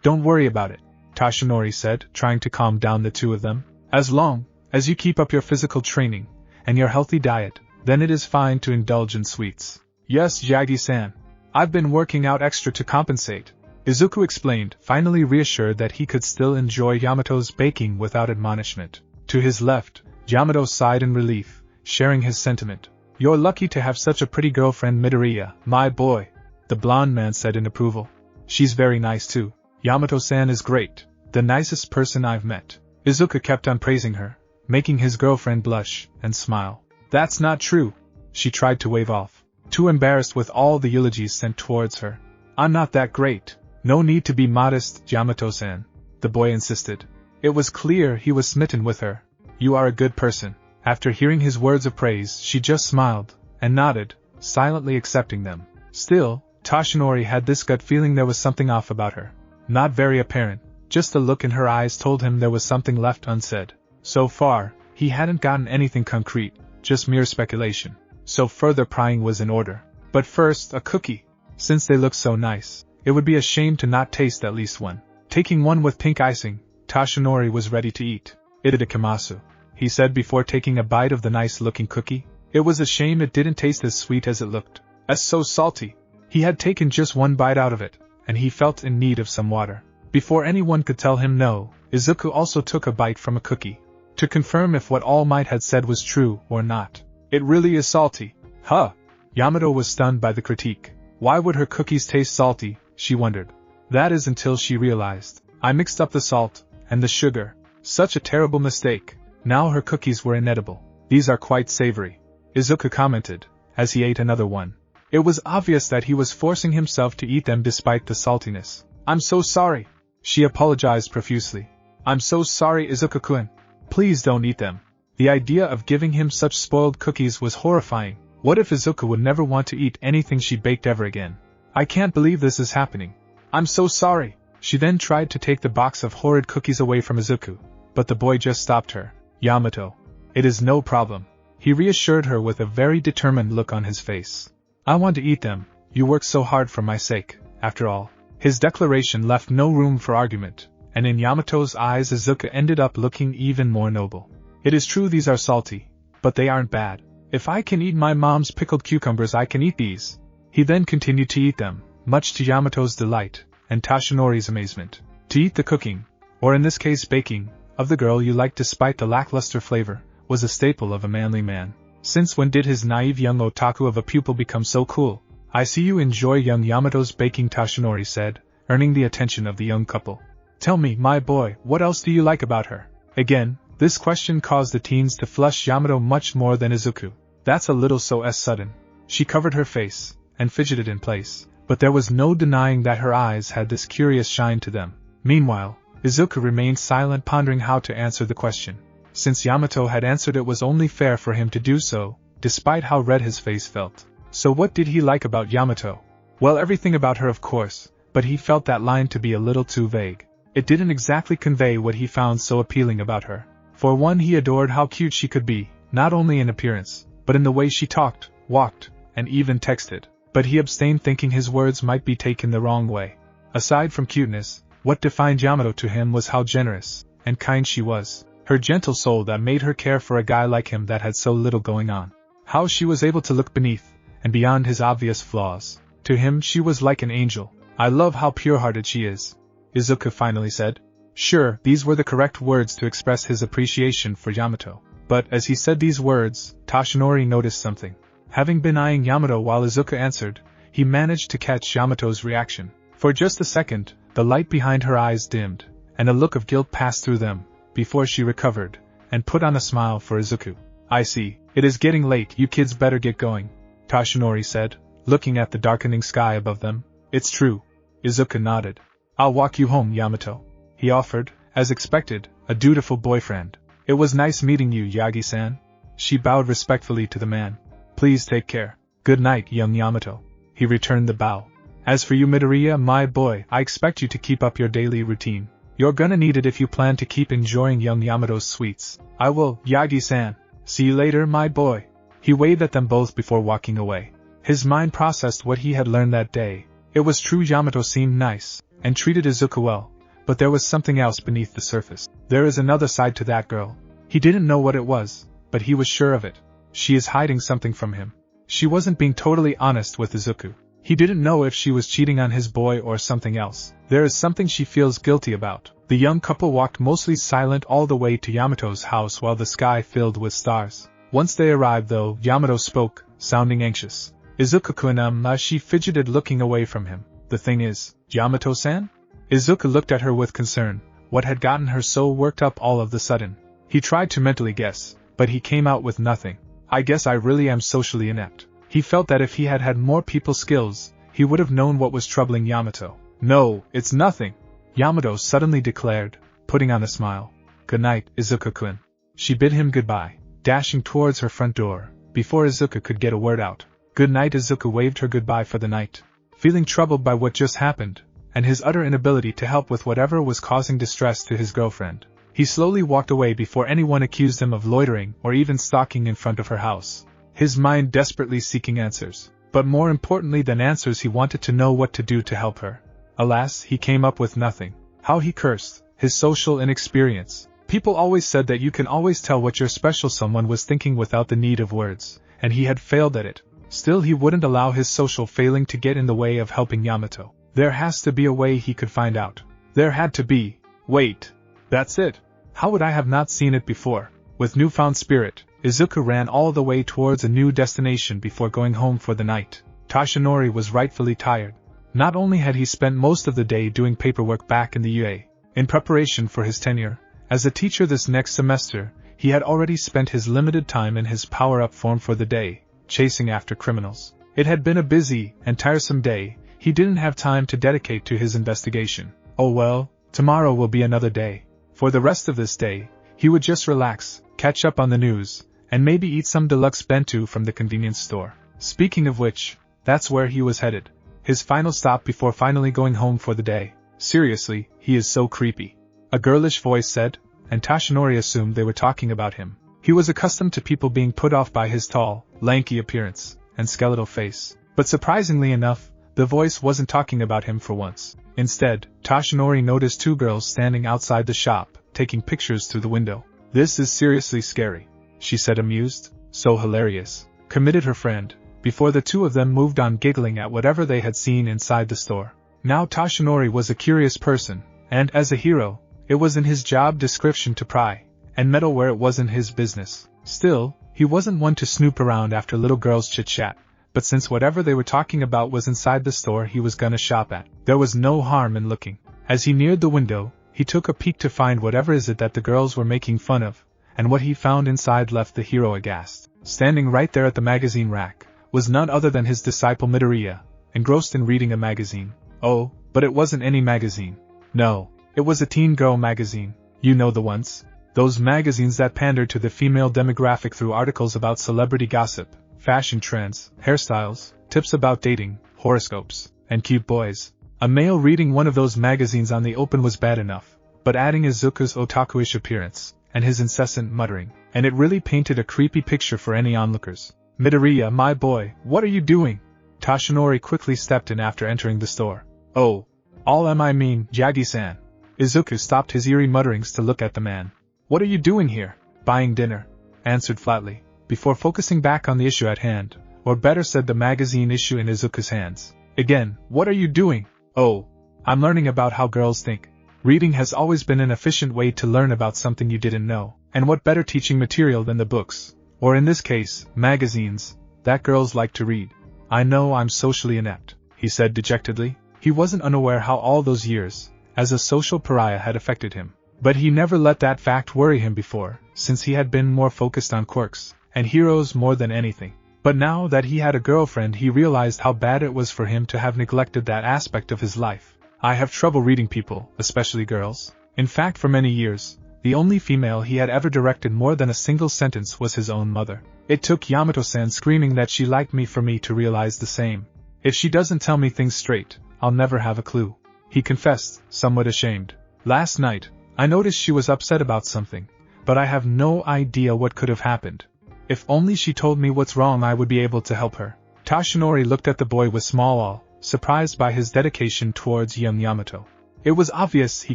Don't worry about it, Toshinori said, trying to calm down the two of them. As long as you keep up your physical training and your healthy diet, then it is fine to indulge in sweets. Yes, Yagi-san. I've been working out extra to compensate, Izuku explained, finally reassured that he could still enjoy Yamato's baking without admonishment. To his left, Yamato sighed in relief, sharing his sentiment. You're lucky to have such a pretty girlfriend, Midoriya, my boy, the blonde man said in approval. She's very nice too. Yamato-san is great, the nicest person I've met. Izuku kept on praising her, making his girlfriend blush and smile. That's not true. She tried to wave off, too embarrassed with all the eulogies sent towards her. I'm not that great. No need to be modest, Yamato-san, the boy insisted. It was clear he was smitten with her. You are a good person. After hearing his words of praise, she just smiled and nodded, silently accepting them. Still, Toshinori had this gut feeling there was something off about her. Not very apparent, just a look in her eyes told him there was something left unsaid. So far, he hadn't gotten anything concrete, just mere speculation. So further prying was in order. But first, a cookie. Since they look so nice, it would be a shame to not taste at least one. Taking one with pink icing, Tashinori was ready to eat. Itadakimasu, he said before taking a bite of the nice-looking cookie. It was a shame it didn't taste as sweet as it looked. As so salty. He had taken just one bite out of it, and he felt in need of some water. Before anyone could tell him no, Izuku also took a bite from a cookie. To confirm if what All Might had said was true or not. It really is salty. Huh? Yamato was stunned by the critique. Why would her cookies taste salty, she wondered. That is until she realized. I mixed up the salt and the sugar. Such a terrible mistake. Now her cookies were inedible. These are quite savory, Izuku commented, as he ate another one. It was obvious that he was forcing himself to eat them despite the saltiness. I'm so sorry. She apologized profusely. I'm so sorry, Izuku-kun. Please don't eat them. The idea of giving him such spoiled cookies was horrifying. What if Izuku would never want to eat anything she baked ever again? I can't believe this is happening. I'm so sorry. She then tried to take the box of horrid cookies away from Izuku, but the boy just stopped her. Yamato. It is no problem. He reassured her with a very determined look on his face. I want to eat them. You work so hard for my sake, after all. His declaration left no room for argument, and in Yamato's eyes Izuku ended up looking even more noble. It is true these are salty, but they aren't bad. If I can eat my mom's pickled cucumbers I can eat these. He then continued to eat them, much to Yamato's delight, and Tashinori's amazement. To eat the cooking, or in this case baking, of the girl you like despite the lackluster flavor, was a staple of a manly man. Since when did his naive young otaku of a pupil become so cool? I see you enjoy young Yamato's baking, Tashinori said, earning the attention of the young couple. Tell me, my boy, what else do you like about her? Again, this question caused the teens to flush Yamato much more than Izuku. That's a little so sudden. She covered her face, and fidgeted in place, but there was no denying that her eyes had this curious shine to them. Meanwhile, Izuku remained silent, pondering how to answer the question. Since Yamato had answered, it was only fair for him to do so, despite how red his face felt. So what did he like about Yamato? Well, everything about her of course, but he felt that line to be a little too vague. It didn't exactly convey what he found so appealing about her. For one, he adored how cute she could be, not only in appearance, but in the way she talked, walked, and even texted. But he abstained, thinking his words might be taken the wrong way. Aside from cuteness, what defined Yamato to him was how generous and kind she was. Her gentle soul that made her care for a guy like him that had so little going on. How she was able to look beneath and beyond his obvious flaws. To him she was like an angel. I love how pure-hearted she is, Izuku finally said. Sure, these were the correct words to express his appreciation for Yamato. But as he said these words, Tashinori noticed something. Having been eyeing Yamato while Izuku answered, he managed to catch Yamato's reaction. For just a second, the light behind her eyes dimmed, and a look of guilt passed through them, before she recovered, and put on a smile for Izuku. I see, it is getting late, you kids better get going, Tashinori said, looking at the darkening sky above them. It's true. Izuku nodded. I'll walk you home, Yamato, he offered, as expected, a dutiful boyfriend. It was nice meeting you, Yagi-san. She bowed respectfully to the man. Please take care. Good night, young Yamato. He returned the bow. As for you, Midoriya, my boy, I expect you to keep up your daily routine. You're gonna need it if you plan to keep enjoying young Yamato's sweets. I will, Yagi-san. See you later, my boy. He waved at them both before walking away. His mind processed what he had learned that day. It was true Yamato seemed nice, and treated Izuku well, but there was something else beneath the surface. There is another side to that girl. He didn't know what it was, but he was sure of it. She is hiding something from him. She wasn't being totally honest with Izuku. He didn't know if she was cheating on his boy or something else. There is something she feels guilty about. The young couple walked mostly silent all the way to Yamato's house while the sky filled with stars. Once they arrived though, Yamato spoke, sounding anxious. Izuku-kun, she fidgeted, looking away from him. The thing is, Yamato-san? Izuku looked at her with concern. What had gotten her so worked up all of the sudden? He tried to mentally guess, but he came out with nothing. I guess I really am socially inept. He felt that if he had had more people skills, he would have known what was troubling Yamato. No, it's nothing, Yamato suddenly declared, putting on a smile. Good night, Izuku-kun. She bid him goodbye, dashing towards her front door, before Izuku could get a word out. Good night. Izuku waved her goodbye for the night. Feeling troubled by what just happened, and his utter inability to help with whatever was causing distress to his girlfriend. He slowly walked away before anyone accused him of loitering or even stalking in front of her house. His mind desperately seeking answers. But more importantly than answers, he wanted to know what to do to help her. Alas, he came up with nothing. How he cursed his social inexperience. People always said that you can always tell what your special someone was thinking without the need of words, and he had failed at it. Still, he wouldn't allow his social failing to get in the way of helping Yamato. There has to be a way he could find out. There had to be. Wait. That's it. How would I have not seen it before? With newfound spirit, Izuku ran all the way towards a new destination before going home for the night. Tashinori was rightfully tired. Not only had he spent most of the day doing paperwork back in the UA, in preparation for his tenure as a teacher this next semester, he had already spent his limited time in his power-up form for the day, chasing after criminals. It had been a busy and tiresome day. He didn't have time to dedicate to his investigation. Oh well, tomorrow will be another day. For the rest of this day, he would just relax, catch up on the news, and maybe eat some deluxe bento from the convenience store. Speaking of which, that's where he was headed. His final stop before finally going home for the day. Seriously, he is so creepy. A girlish voice said, and Tashinori assumed they were talking about him. He was accustomed to people being put off by his tall, lanky appearance and skeletal face. But surprisingly enough, the voice wasn't talking about him for once. Instead, Tashinori noticed two girls standing outside the shop, taking pictures through the window. This is seriously scary, she said, amused. So hilarious, committed her friend, before the two of them moved on giggling at whatever they had seen inside the store. Now Tashinori was a curious person, and as a hero, it was in his job description to pry and meddle where it wasn't his business. Still, he wasn't one to snoop around after little girls' chit-chat. But since whatever they were talking about was inside the store he was gonna shop at, there was no harm in looking. As he neared the window, he took a peek to find whatever is it that the girls were making fun of, and what he found inside left the hero aghast. Standing right there at the magazine rack was none other than his disciple Midoriya, engrossed in reading a magazine. Oh, but it wasn't any magazine. No, it was a teen girl magazine. You know the ones? Those magazines that pander to the female demographic through articles about celebrity gossip, fashion trends, hairstyles, tips about dating, horoscopes, and cute boys. A male reading one of those magazines on the open was bad enough, but adding Izuku's otaku-ish appearance, and his incessant muttering, and it really painted a creepy picture for any onlookers. Midoriya, my boy, what are you doing? Tashinori quickly stepped in after entering the store. Oh, all I mean, Yagi-san. Izuku stopped his eerie mutterings to look at the man. What are you doing here? Buying dinner, answered flatly, before focusing back on the issue at hand, or better said the magazine issue in Izuku's hands. Again, what are you doing? Oh, I'm learning about how girls think. Reading has always been an efficient way to learn about something you didn't know, and what better teaching material than the books, or in this case, magazines, that girls like to read. I know I'm socially inept, he said dejectedly. He wasn't unaware how all those years, as a social pariah, had affected him. But he never let that fact worry him before, since he had been more focused on quirks and heroes more than anything. But now that he had a girlfriend, he realized how bad it was for him to have neglected that aspect of his life. I have trouble reading people, especially girls. In fact, for many years, the only female he had ever directed more than a single sentence was his own mother. It took Yamato-san screaming that she liked me for me to realize the same. If she doesn't tell me things straight, I'll never have a clue, he confessed, somewhat ashamed. Last night, I noticed she was upset about something, but I have no idea what could have happened. If only she told me what's wrong, I would be able to help her. Tashinori looked at the boy with small awe, surprised by his dedication towards young Yamato. It was obvious he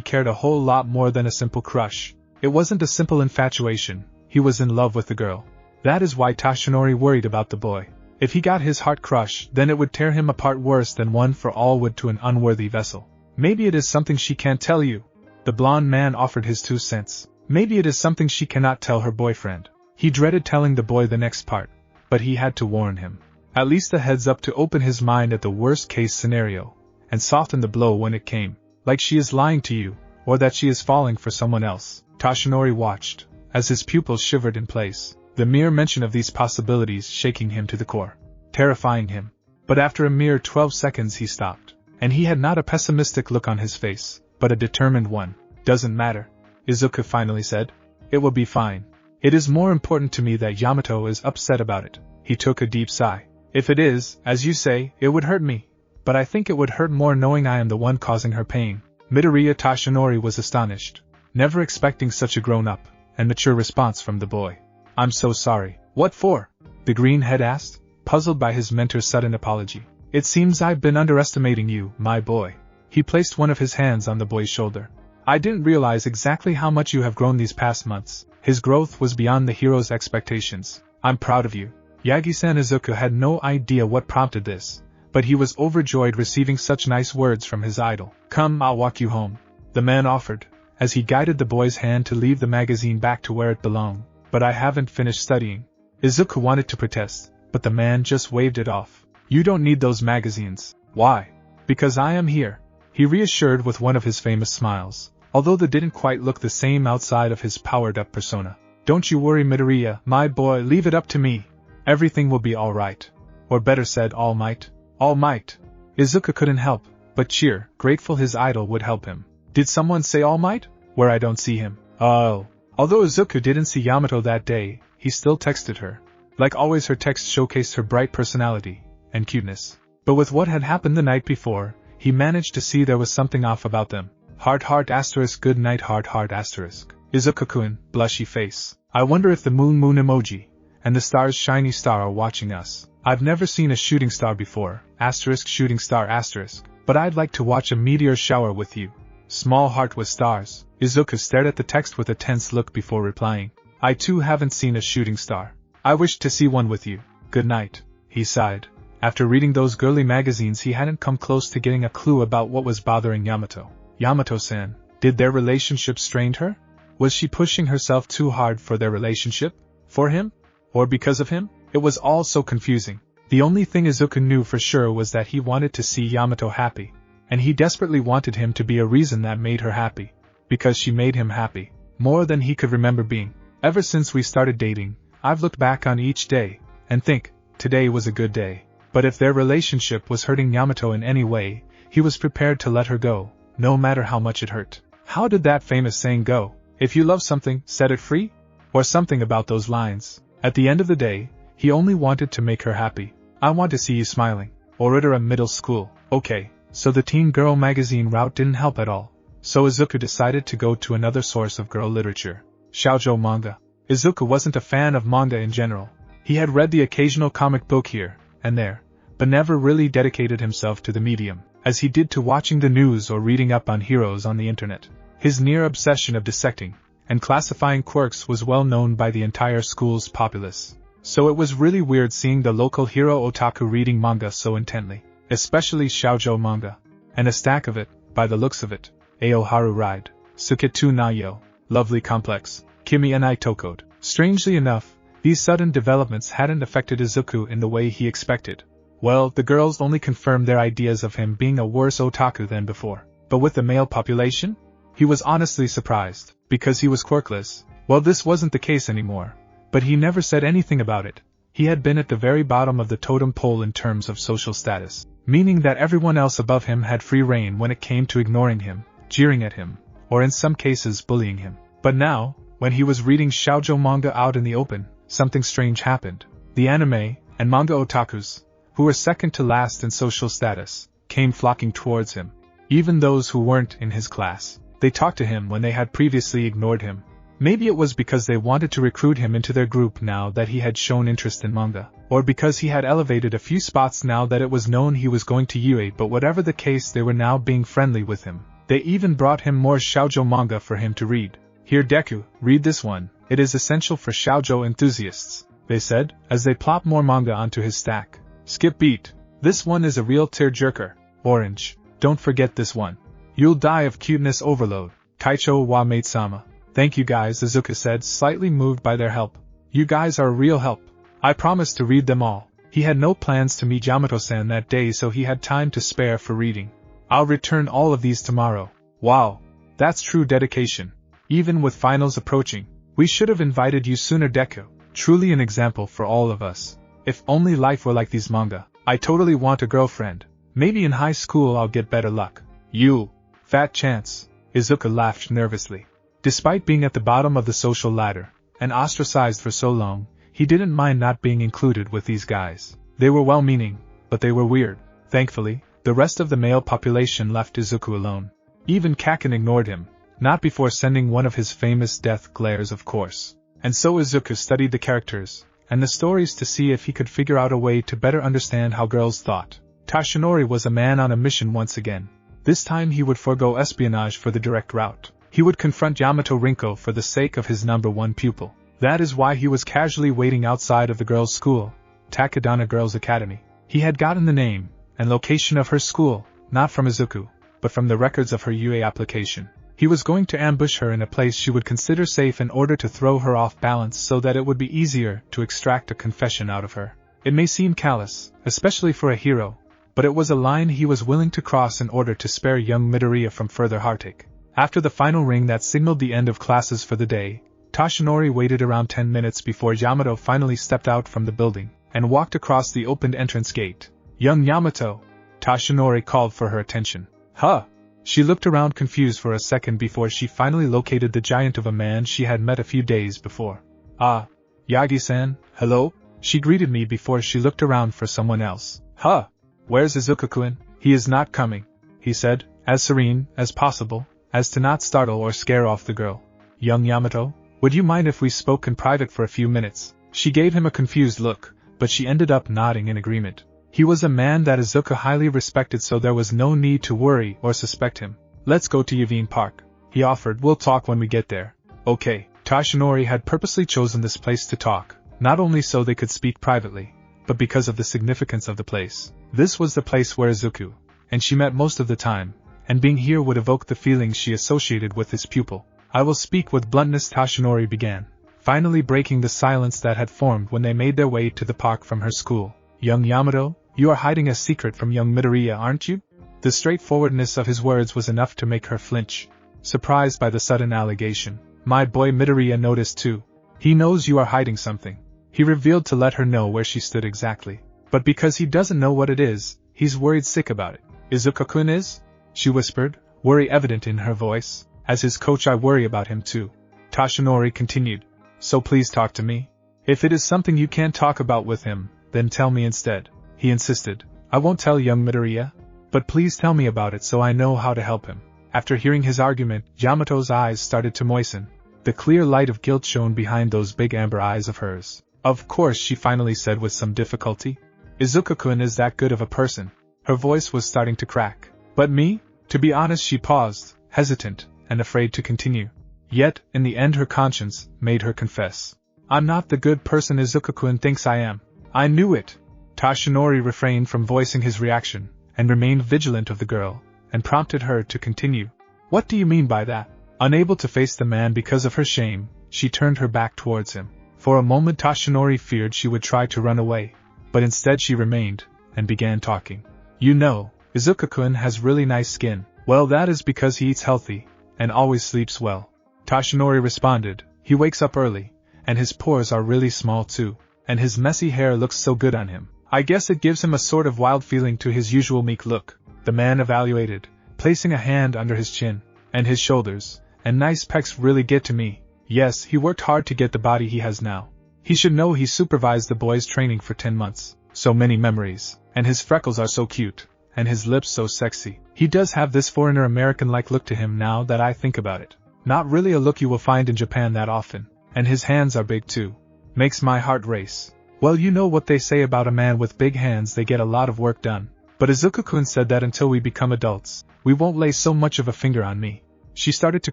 cared a whole lot more than a simple crush. It wasn't a simple infatuation, he was in love with the girl. That is why Tashinori worried about the boy. If he got his heart crushed, then it would tear him apart worse than one for all would to an unworthy vessel. Maybe it is something she can't tell you. The blonde man offered his 2 cents. Maybe it is something she cannot tell her boyfriend. He dreaded telling the boy the next part, but he had to warn him. At least a heads up to open his mind at the worst case scenario, and soften the blow when it came. Like she is lying to you, or that she is falling for someone else. Tashinori watched, as his pupils shivered in place, the mere mention of these possibilities shaking him to the core, terrifying him. But after a mere 12 seconds he stopped, and he had not a pessimistic look on his face, but a determined one. Doesn't matter, Izuku finally said. It will be fine. It is more important to me that Yamato is upset about it. He took a deep sigh. If it is, as you say, it would hurt me. but I think it would hurt more knowing I am the one causing her pain. Midoriya Tashinori was astonished, never expecting such a grown-up and mature response from the boy. I'm so sorry. What for? The greenhead asked, puzzled by his mentor's sudden apology. It seems I've been underestimating you, my boy. He placed one of his hands on the boy's shoulder. I didn't realize exactly how much you have grown these past months. His growth was beyond the hero's expectations. I'm proud of you. Yagi-san Izuku had no idea what prompted this, but he was overjoyed receiving such nice words from his idol. Come, I'll walk you home, the man offered, as he guided the boy's hand to leave the magazine back to where it belonged. But I haven't finished studying. Izuku wanted to protest, but the man just waved it off. You don't need those magazines. Why? Because I am here, he reassured with one of his famous smiles, although they didn't quite look the same outside of his powered-up persona. Don't you worry, Midoriya, my boy, leave it up to me. Everything will be alright. Or better said, all might. All might. Izuku couldn't help but cheer, grateful his idol would help him. Did someone say All Might? Where I don't see him. Oh. Although Izuku didn't see Yamato that day, he still texted her. Like always, her text showcased her bright personality and cuteness. But with what had happened the night before, he managed to see there was something off about them. Heart asterisk good night heart asterisk. Izuku-kun, blushy face. I wonder if the moon emoji and the star's shiny star are watching us. I've never seen a shooting star before, asterisk shooting star asterisk, but I'd like to watch a meteor shower with you. Small heart with stars. Izuku stared at the text with a tense look before replying. I too haven't seen a shooting star. I wish to see one with you. Good night, he sighed. After reading those girly magazines, he hadn't come close to getting a clue about what was bothering Yamato. Yamato-san, did their relationship strain her? Was she pushing herself too hard for their relationship? For him? Or because of him? It was all so confusing. The only thing Izuku knew for sure was that he wanted to see Yamato happy, and he desperately wanted him to be a reason that made her happy, because she made him happy, more than he could remember being. Ever since we started dating, I've looked back on each day, and think, today was a good day. But if their relationship was hurting Yamato in any way, he was prepared to let her go, no matter how much it hurt. How did that famous saying go? If you love something, set it free? Or something about those lines. At the end of the day, he only wanted to make her happy. I want to see you smiling. Orator middle school. Okay, so the teen girl magazine route didn't help at all. So Izuku decided to go to another source of girl literature. Shoujo manga. Izuku wasn't a fan of manga in general. He had read the occasional comic book here and there, but never really dedicated himself to the medium, as he did to watching the news or reading up on heroes on the internet. His near obsession of dissecting and classifying quirks was well known by the entire school's populace. So it was really weird seeing the local hero otaku reading manga so intently, especially shoujo manga. And a stack of it, by the looks of it. Aoharu Ride, Suketu Nayo, Lovely Complex, Kimi and I Tokode. Strangely enough, these sudden developments hadn't affected Izuku in the way he expected. Well, the girls only confirmed their ideas of him being a worse otaku than before. But with the male population? He was honestly surprised, because he was quirkless. Well, this wasn't the case anymore. But he never said anything about it. He had been at the very bottom of the totem pole in terms of social status, meaning that everyone else above him had free rein when it came to ignoring him, jeering at him, or in some cases bullying him. But now, when he was reading shoujo manga out in the open, something strange happened. The anime and manga otakus, who were second to last in social status, came flocking towards him. Even those who weren't in his class. They talked to him when they had previously ignored him. Maybe it was because they wanted to recruit him into their group now that he had shown interest in manga, or because he had elevated a few spots now that it was known he was going to UA, but whatever the case, they were now being friendly with him. They even brought him more shoujo manga for him to read. Here Deku, read this one, it is essential for shoujo enthusiasts, they said, as they plopped more manga onto his stack. Skip beat. This one is a real tearjerker. Orange. Don't forget this one. You'll die of cuteness overload. Kaicho wa mate-sama. Thank you guys, Izuku said, slightly moved by their help. You guys are a real help. I promised to read them all. He had no plans to meet Yamato-san that day, so he had time to spare for reading. I'll return all of these tomorrow. Wow. That's true dedication. Even with finals approaching. We should have invited you sooner, Deku. Truly an example for all of us. If only life were like these manga. I totally want a girlfriend. Maybe in high school I'll get better luck. You. Fat chance. Izuku laughed nervously. Despite being at the bottom of the social ladder, and ostracized for so long, he didn't mind not being included with these guys. They were well-meaning, but they were weird. Thankfully, The rest of the male population left Izuku alone. Even Kaken ignored him, not before sending one of his famous death glares, of course. And so Izuku studied the characters and the stories to see if he could figure out a way to better understand how girls thought. Tashinori was a man on a mission once again. This time he would forego espionage for the direct route. He would confront Yamato Rinko for the sake of his #1 pupil. That is why he was casually waiting outside of the girls' school, Takadana Girls' Academy. He had gotten the name and location of her school, not from Izuku, but from the records of her UA application. He was going to ambush her in a place she would consider safe in order to throw her off balance so that it would be easier to extract a confession out of her. It may seem callous, especially for a hero, but it was a line he was willing to cross in order to spare young Midoriya from further heartache. After the final ring that signaled the end of classes for the day, Tashinori waited around 10 minutes before Yamato finally stepped out from the building and walked across the opened entrance gate. "Young Yamato!" Tashinori called for her attention. "Huh!" She looked around confused for a second before she finally located the giant of a man she had met a few days before. "Ah, Yagi-san, hello?" She greeted me before she looked around for someone else. "Huh! Where's Izuku-kun?" "He is not coming," he said, as serene as possible, as to not startle or scare off the girl. "Young Yamato, would you mind if we spoke in private for a few minutes?" She gave him a confused look, but she ended up nodding in agreement. He was a man that Izuku highly respected, so there was no need to worry or suspect him. "Let's go to Yavin Park," he offered. "We'll talk when we get there." "Okay." Tashinori had purposely chosen this place to talk, not only so they could speak privately, but because of the significance of the place. This was the place where Izuku and she met most of the time, and being here would evoke the feelings she associated with his pupil. "I will speak with bluntness," Tashinori began, finally breaking the silence that had formed when they made their way to the park from her school. "Young Yamato, you are hiding a secret from young Midoriya, aren't you?" The straightforwardness of his words was enough to make her flinch, surprised by the sudden allegation. "My boy Midoriya noticed too. He knows you are hiding something." He revealed to let her know where she stood exactly. "But because he doesn't know what it is, he's worried sick about it." "Izuku-kun is?" she whispered, worry evident in her voice. "As his coach I worry about him too." Tashinori continued. "So please talk to me. If it is something you can't talk about with him, then tell me instead," he insisted. "I won't tell young Midoriya, but please tell me about it so I know how to help him." After hearing his argument, Yamato's eyes started to moisten. The clear light of guilt shone behind those big amber eyes of hers. "Of course," she finally said with some difficulty. "Izuku-kun is that good of a person." Her voice was starting to crack. "But me?" To be honest, she paused, hesitant, and afraid to continue. Yet, in the end her conscience made her confess. "I'm not the good person Izuku-kun thinks I am." "I knew it." Tashinori refrained from voicing his reaction, and remained vigilant of the girl, and prompted her to continue. "What do you mean by that?" Unable to face the man because of her shame, she turned her back towards him. For a moment Tashinori feared she would try to run away, but instead she remained, and began talking. "You know, Izuku-kun has really nice skin." "Well, that is because he eats healthy, and always sleeps well." Tashinori responded. "He wakes up early, and his pores are really small too, and his messy hair looks so good on him. I guess it gives him a sort of wild feeling to his usual meek look." The man evaluated, placing a hand under his chin, and his shoulders, "and nice pecs really get to me. Yes, he worked hard to get the body he has now. He should know he supervised the boys' training for 10 months. So many memories, and his freckles are so cute, and his lips so sexy. He does have this foreigner American-like look to him now that I think about it. Not really a look you will find in Japan that often, and his hands are big too. Makes my heart race." "Well, you know what they say about a man with big hands, they get a lot of work done. But Izuku-kun said that until we become adults, we won't lay so much of a finger on me." She started to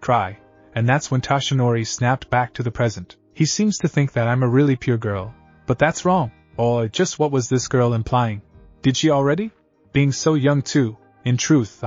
cry, and that's when Tashinori snapped back to the present. "He seems to think that I'm a really pure girl, but that's wrong." "Oh, just what was this girl implying? Did she already? Being so young too. In truth,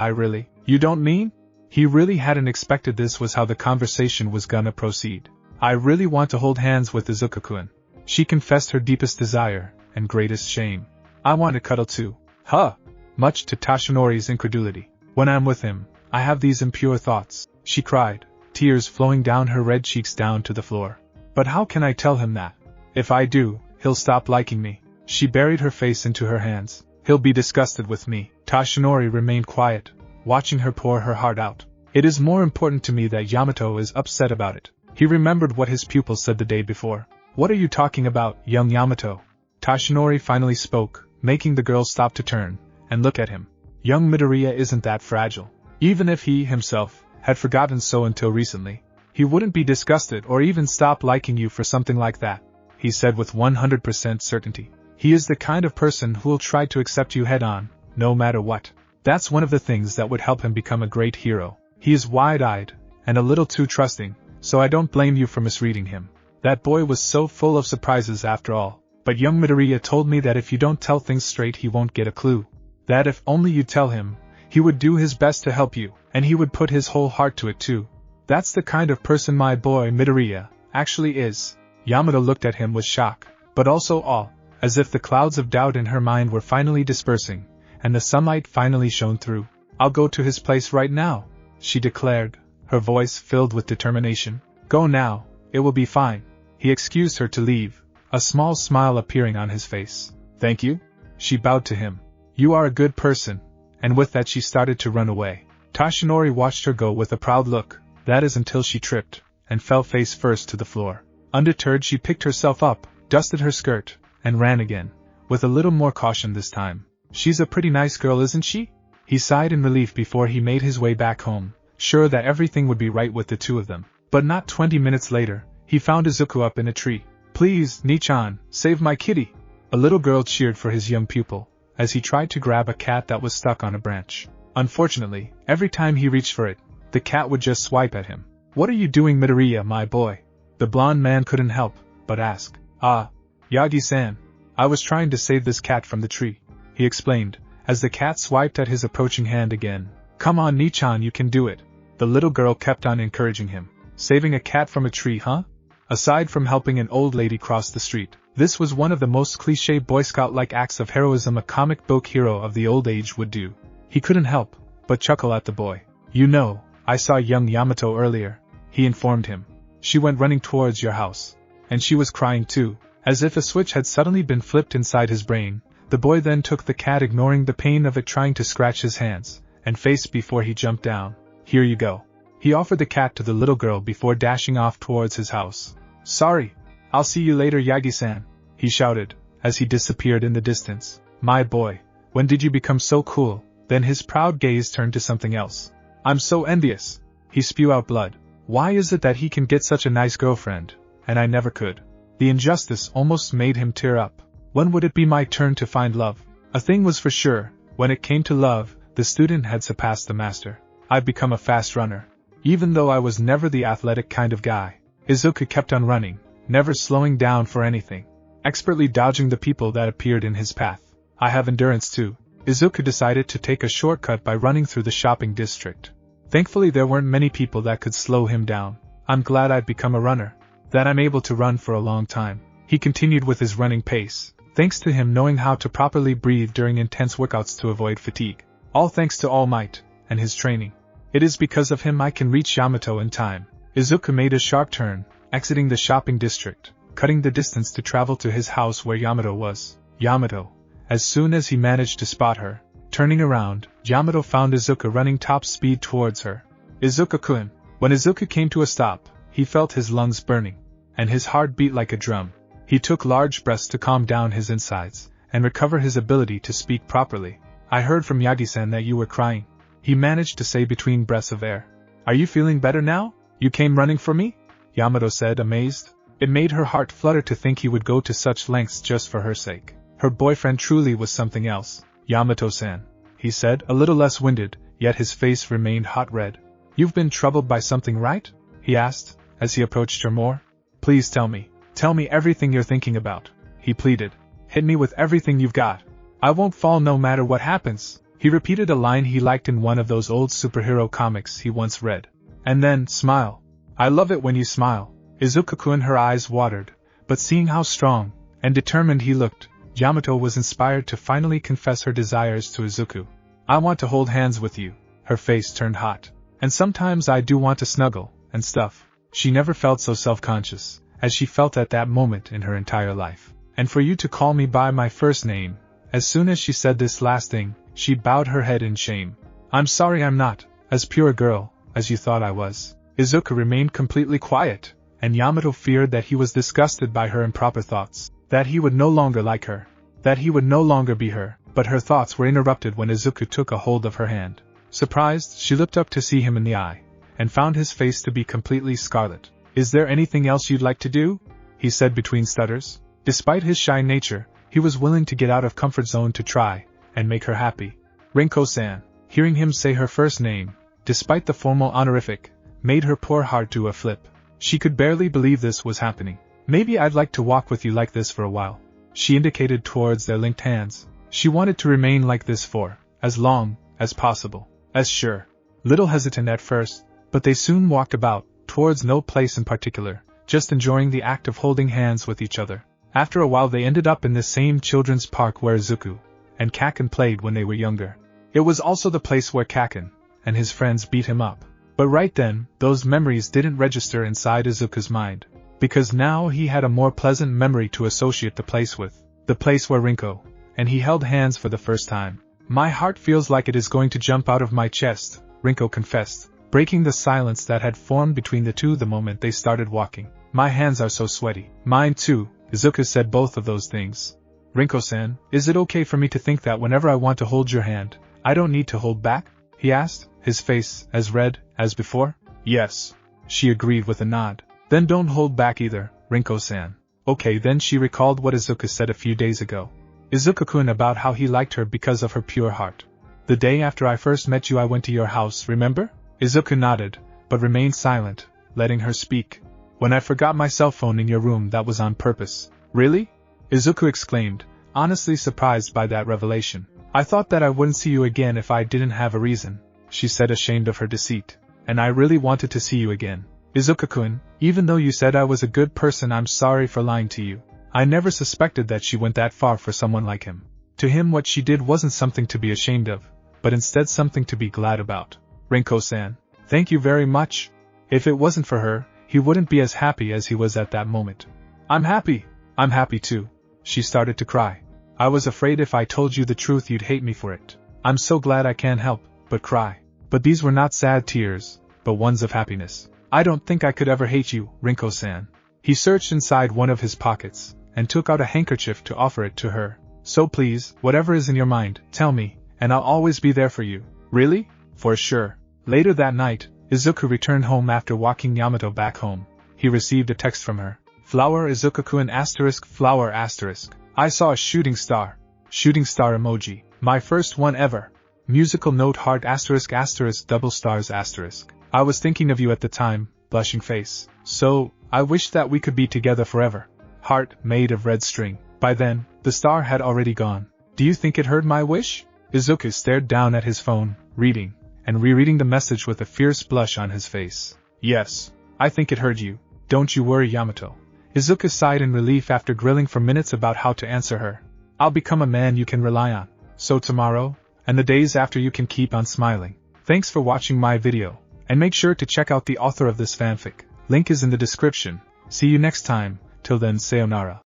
You don't mean?" He really hadn't expected this was how the conversation was gonna proceed. "I really want to hold hands with Izuku-kun." She confessed her deepest desire, and greatest shame. "I want to cuddle too." "Huh!" Much to Tashinori's incredulity. "When I'm with him, I have these impure thoughts," she cried, tears flowing down her red cheeks down to the floor. "But how can I tell him that? If I do, he'll stop liking me." She buried her face into her hands. "He'll be disgusted with me." Tashinori remained quiet, watching her pour her heart out. "It is more important to me that Yamato is upset about it." He remembered what his pupil said the day before. "What are you talking about, young Yamato?" Tashinori finally spoke, making the girl stop to turn and look at him. Young Midoriya isn't that fragile. Even if he, himself, had forgotten so until recently, he wouldn't be disgusted or even stop liking you for something like that, he said with 100% certainty. He is the kind of person who'll try to accept you head-on, no matter what. That's one of the things that would help him become a great hero. He is wide-eyed, and a little too trusting, so I don't blame you for misreading him. That boy was so full of surprises after all, but young Midoriya told me that if you don't tell things straight he won't get a clue. That if only you tell him, he would do his best to help you, and he would put his whole heart to it too. That's the kind of person my boy Midoriya actually is. Yamato looked at him with shock, but also awe, as if the clouds of doubt in her mind were finally dispersing, and the sunlight finally shone through. I'll go to his place right now, she declared, her voice filled with determination. Go now, it will be fine. He excused her to leave, a small smile appearing on his face. Thank you? She bowed to him. You are a good person, and with that she started to run away. Tashinori watched her go with a proud look, that is until she tripped, and fell face first to the floor. Undeterred she picked herself up, dusted her skirt, and ran again, with a little more caution this time. She's a pretty nice girl, isn't she? He sighed in relief before he made his way back home, sure that everything would be right with the two of them. But not 20 minutes later, he found Izuku up in a tree. Please, Nichan, save my kitty! A little girl cheered for his young pupil, as he tried to grab a cat that was stuck on a branch. Unfortunately, every time he reached for it, the cat would just swipe at him. What are you doing, Midoriya, my boy? The blonde man couldn't help but ask. Ah, Yagi-san, I was trying to save this cat from the tree, he explained, as the cat swiped at his approaching hand again. Come on, Nichan, you can do it. The little girl kept on encouraging him. Saving a cat from a tree, huh? Aside from helping an old lady cross the street, this was one of the most cliché Boy Scout-like acts of heroism a comic book hero of the old age would do. He couldn't help but chuckle at the boy. You know, I saw young Yamato earlier, he informed him. She went running towards your house. And she was crying too. As if a switch had suddenly been flipped inside his brain, the boy then took the cat, ignoring the pain of it trying to scratch his hands and face before he jumped down. Here you go. He offered the cat to the little girl before dashing off towards his house. Sorry, I'll see you later, Yagi-san, he shouted, as he disappeared in the distance. My boy, when did you become so cool? Then his proud gaze turned to something else. I'm so envious. He spewed out blood. Why is it that he can get such a nice girlfriend, and I never could? The injustice almost made him tear up. When would it be my turn to find love? A thing was for sure, when it came to love, the student had surpassed the master. I'd become a fast runner. Even though I was never the athletic kind of guy, Izuku kept on running, never slowing down for anything, expertly dodging the people that appeared in his path. I have endurance too. Izuku decided to take a shortcut by running through the shopping district. Thankfully there weren't many people that could slow him down. I'm glad I've become a runner, that I'm able to run for a long time. He continued with his running pace, thanks to him knowing how to properly breathe during intense workouts to avoid fatigue. All thanks to All Might, and his training. It is because of him I can reach Yamato in time. Izuku made a sharp turn, exiting the shopping district, cutting the distance to travel to his house where Yamato was. Yamato. As soon as he managed to spot her, turning around, Yamato found Izuku running top speed towards her. Izuku-kun. When Izuku came to a stop, he felt his lungs burning, and his heart beat like a drum. He took large breaths to calm down his insides, and recover his ability to speak properly. I heard from Yagi-san that you were crying, he managed to say between breaths of air. Are you feeling better now? You came running for me? Yamato said, amazed. It made her heart flutter to think he would go to such lengths just for her sake. Her boyfriend truly was something else. Yamato-san, he said, a little less winded, yet his face remained hot red. You've been troubled by something, right? He asked, as he approached her more. Please tell me everything you're thinking about, he pleaded. Hit me with everything you've got. I won't fall no matter what happens. He repeated a line he liked in one of those old superhero comics he once read. And then, smile. I love it when you smile. Izuku-kun, her eyes watered, but seeing how strong and determined he looked, Yamato was inspired to finally confess her desires to Izuku. I want to hold hands with you. Her face turned hot. And sometimes I do want to snuggle, and stuff. She never felt so self-conscious, as she felt at that moment in her entire life. And for you to call me by my first name. As soon as she said this last thing, she bowed her head in shame. I'm sorry I'm not as pure a girl as you thought I was. Izuku remained completely quiet, and Yamato feared that he was disgusted by her improper thoughts, that he would no longer like her, that he would no longer be her but her thoughts were interrupted when Izuku took a hold of her hand. Surprised, she looked up to see him in the eye, and found his face to be completely scarlet. "Is there anything else you'd like to do?" he said between stutters. Despite his shy nature, he was willing to get out of comfort zone to try and make her happy. Rinko-san, hearing him say her first name, despite the formal honorific, made her poor heart do a flip. She could barely believe this was happening. "Maybe I'd like to walk with you like this for a while." She indicated towards their linked hands. She wanted to remain like this for as long as possible. As sure. Little hesitant at first, but they soon walked about, towards no place in particular, just enjoying the act of holding hands with each other. After a while they ended up in the same children's park where Izuku and Kaken played when they were younger. It was also the place where Kaken and his friends beat him up. But right then, those memories didn't register inside Izuku's mind, because now he had a more pleasant memory to associate the place with. The place where Rinko and he held hands for the first time. "My heart feels like it is going to jump out of my chest," Rinko confessed, breaking the silence that had formed between the two the moment they started walking. "My hands are so sweaty." "Mine too," Izuku said both of those things. "Rinko-san, is it okay for me to think that whenever I want to hold your hand, I don't need to hold back?" he asked, his face as red as before. "Yes," she agreed with a nod. "Then don't hold back either, Rinko-san." Okay, then she recalled what Izuku said a few days ago. Izuku-kun about how he liked her because of her pure heart. "The day after I first met you I went to your house, remember?" Izuku nodded, but remained silent, letting her speak. "When I forgot my cell phone in your room, that was on purpose." "Really?" Izuku exclaimed, honestly surprised by that revelation. "I thought that I wouldn't see you again if I didn't have a reason," she said, ashamed of her deceit. "And I really wanted to see you again. Izuku-kun, even though you said I was a good person, I'm sorry for lying to you. I never suspected that she went that far for someone like him. To him what she did wasn't something to be ashamed of, but instead something to be glad about." "Rinko-san, thank you very much. If it wasn't for her, he wouldn't be as happy as he was at that moment." I'm happy too." She started to cry. "I was afraid if I told you the truth you'd hate me for it. I'm so glad I can't help but cry." But these were not sad tears, but ones of happiness. "I don't think I could ever hate you, Rinko-san." He searched inside one of his pockets, and took out a handkerchief to offer it to her. "So please, whatever is in your mind, tell me, and I'll always be there for you." "Really?" "For sure." Later that night, Izuku returned home after walking Yamato back home. He received a text from her. "Flower Izuku-kun **, flower **. I saw a shooting star. Shooting star emoji. My first one ever. Musical note heart **, double stars **. I was thinking of you at the time, blushing face. So, I wish that we could be together forever. Heart made of red string." By then, the star had already gone. "Do you think it heard my wish?" Izuku stared down at his phone, reading and rereading the message with a fierce blush on his face. "Yes, I think it heard you. Don't you worry, Yamato." Izuku sighed in relief after grilling for minutes about how to answer her. "I'll become a man you can rely on. So tomorrow, and the days after, you can keep on smiling." Thanks for watching my video, and make sure to check out the author of this fanfic. Link is in the description. See you next time. Till then, sayonara.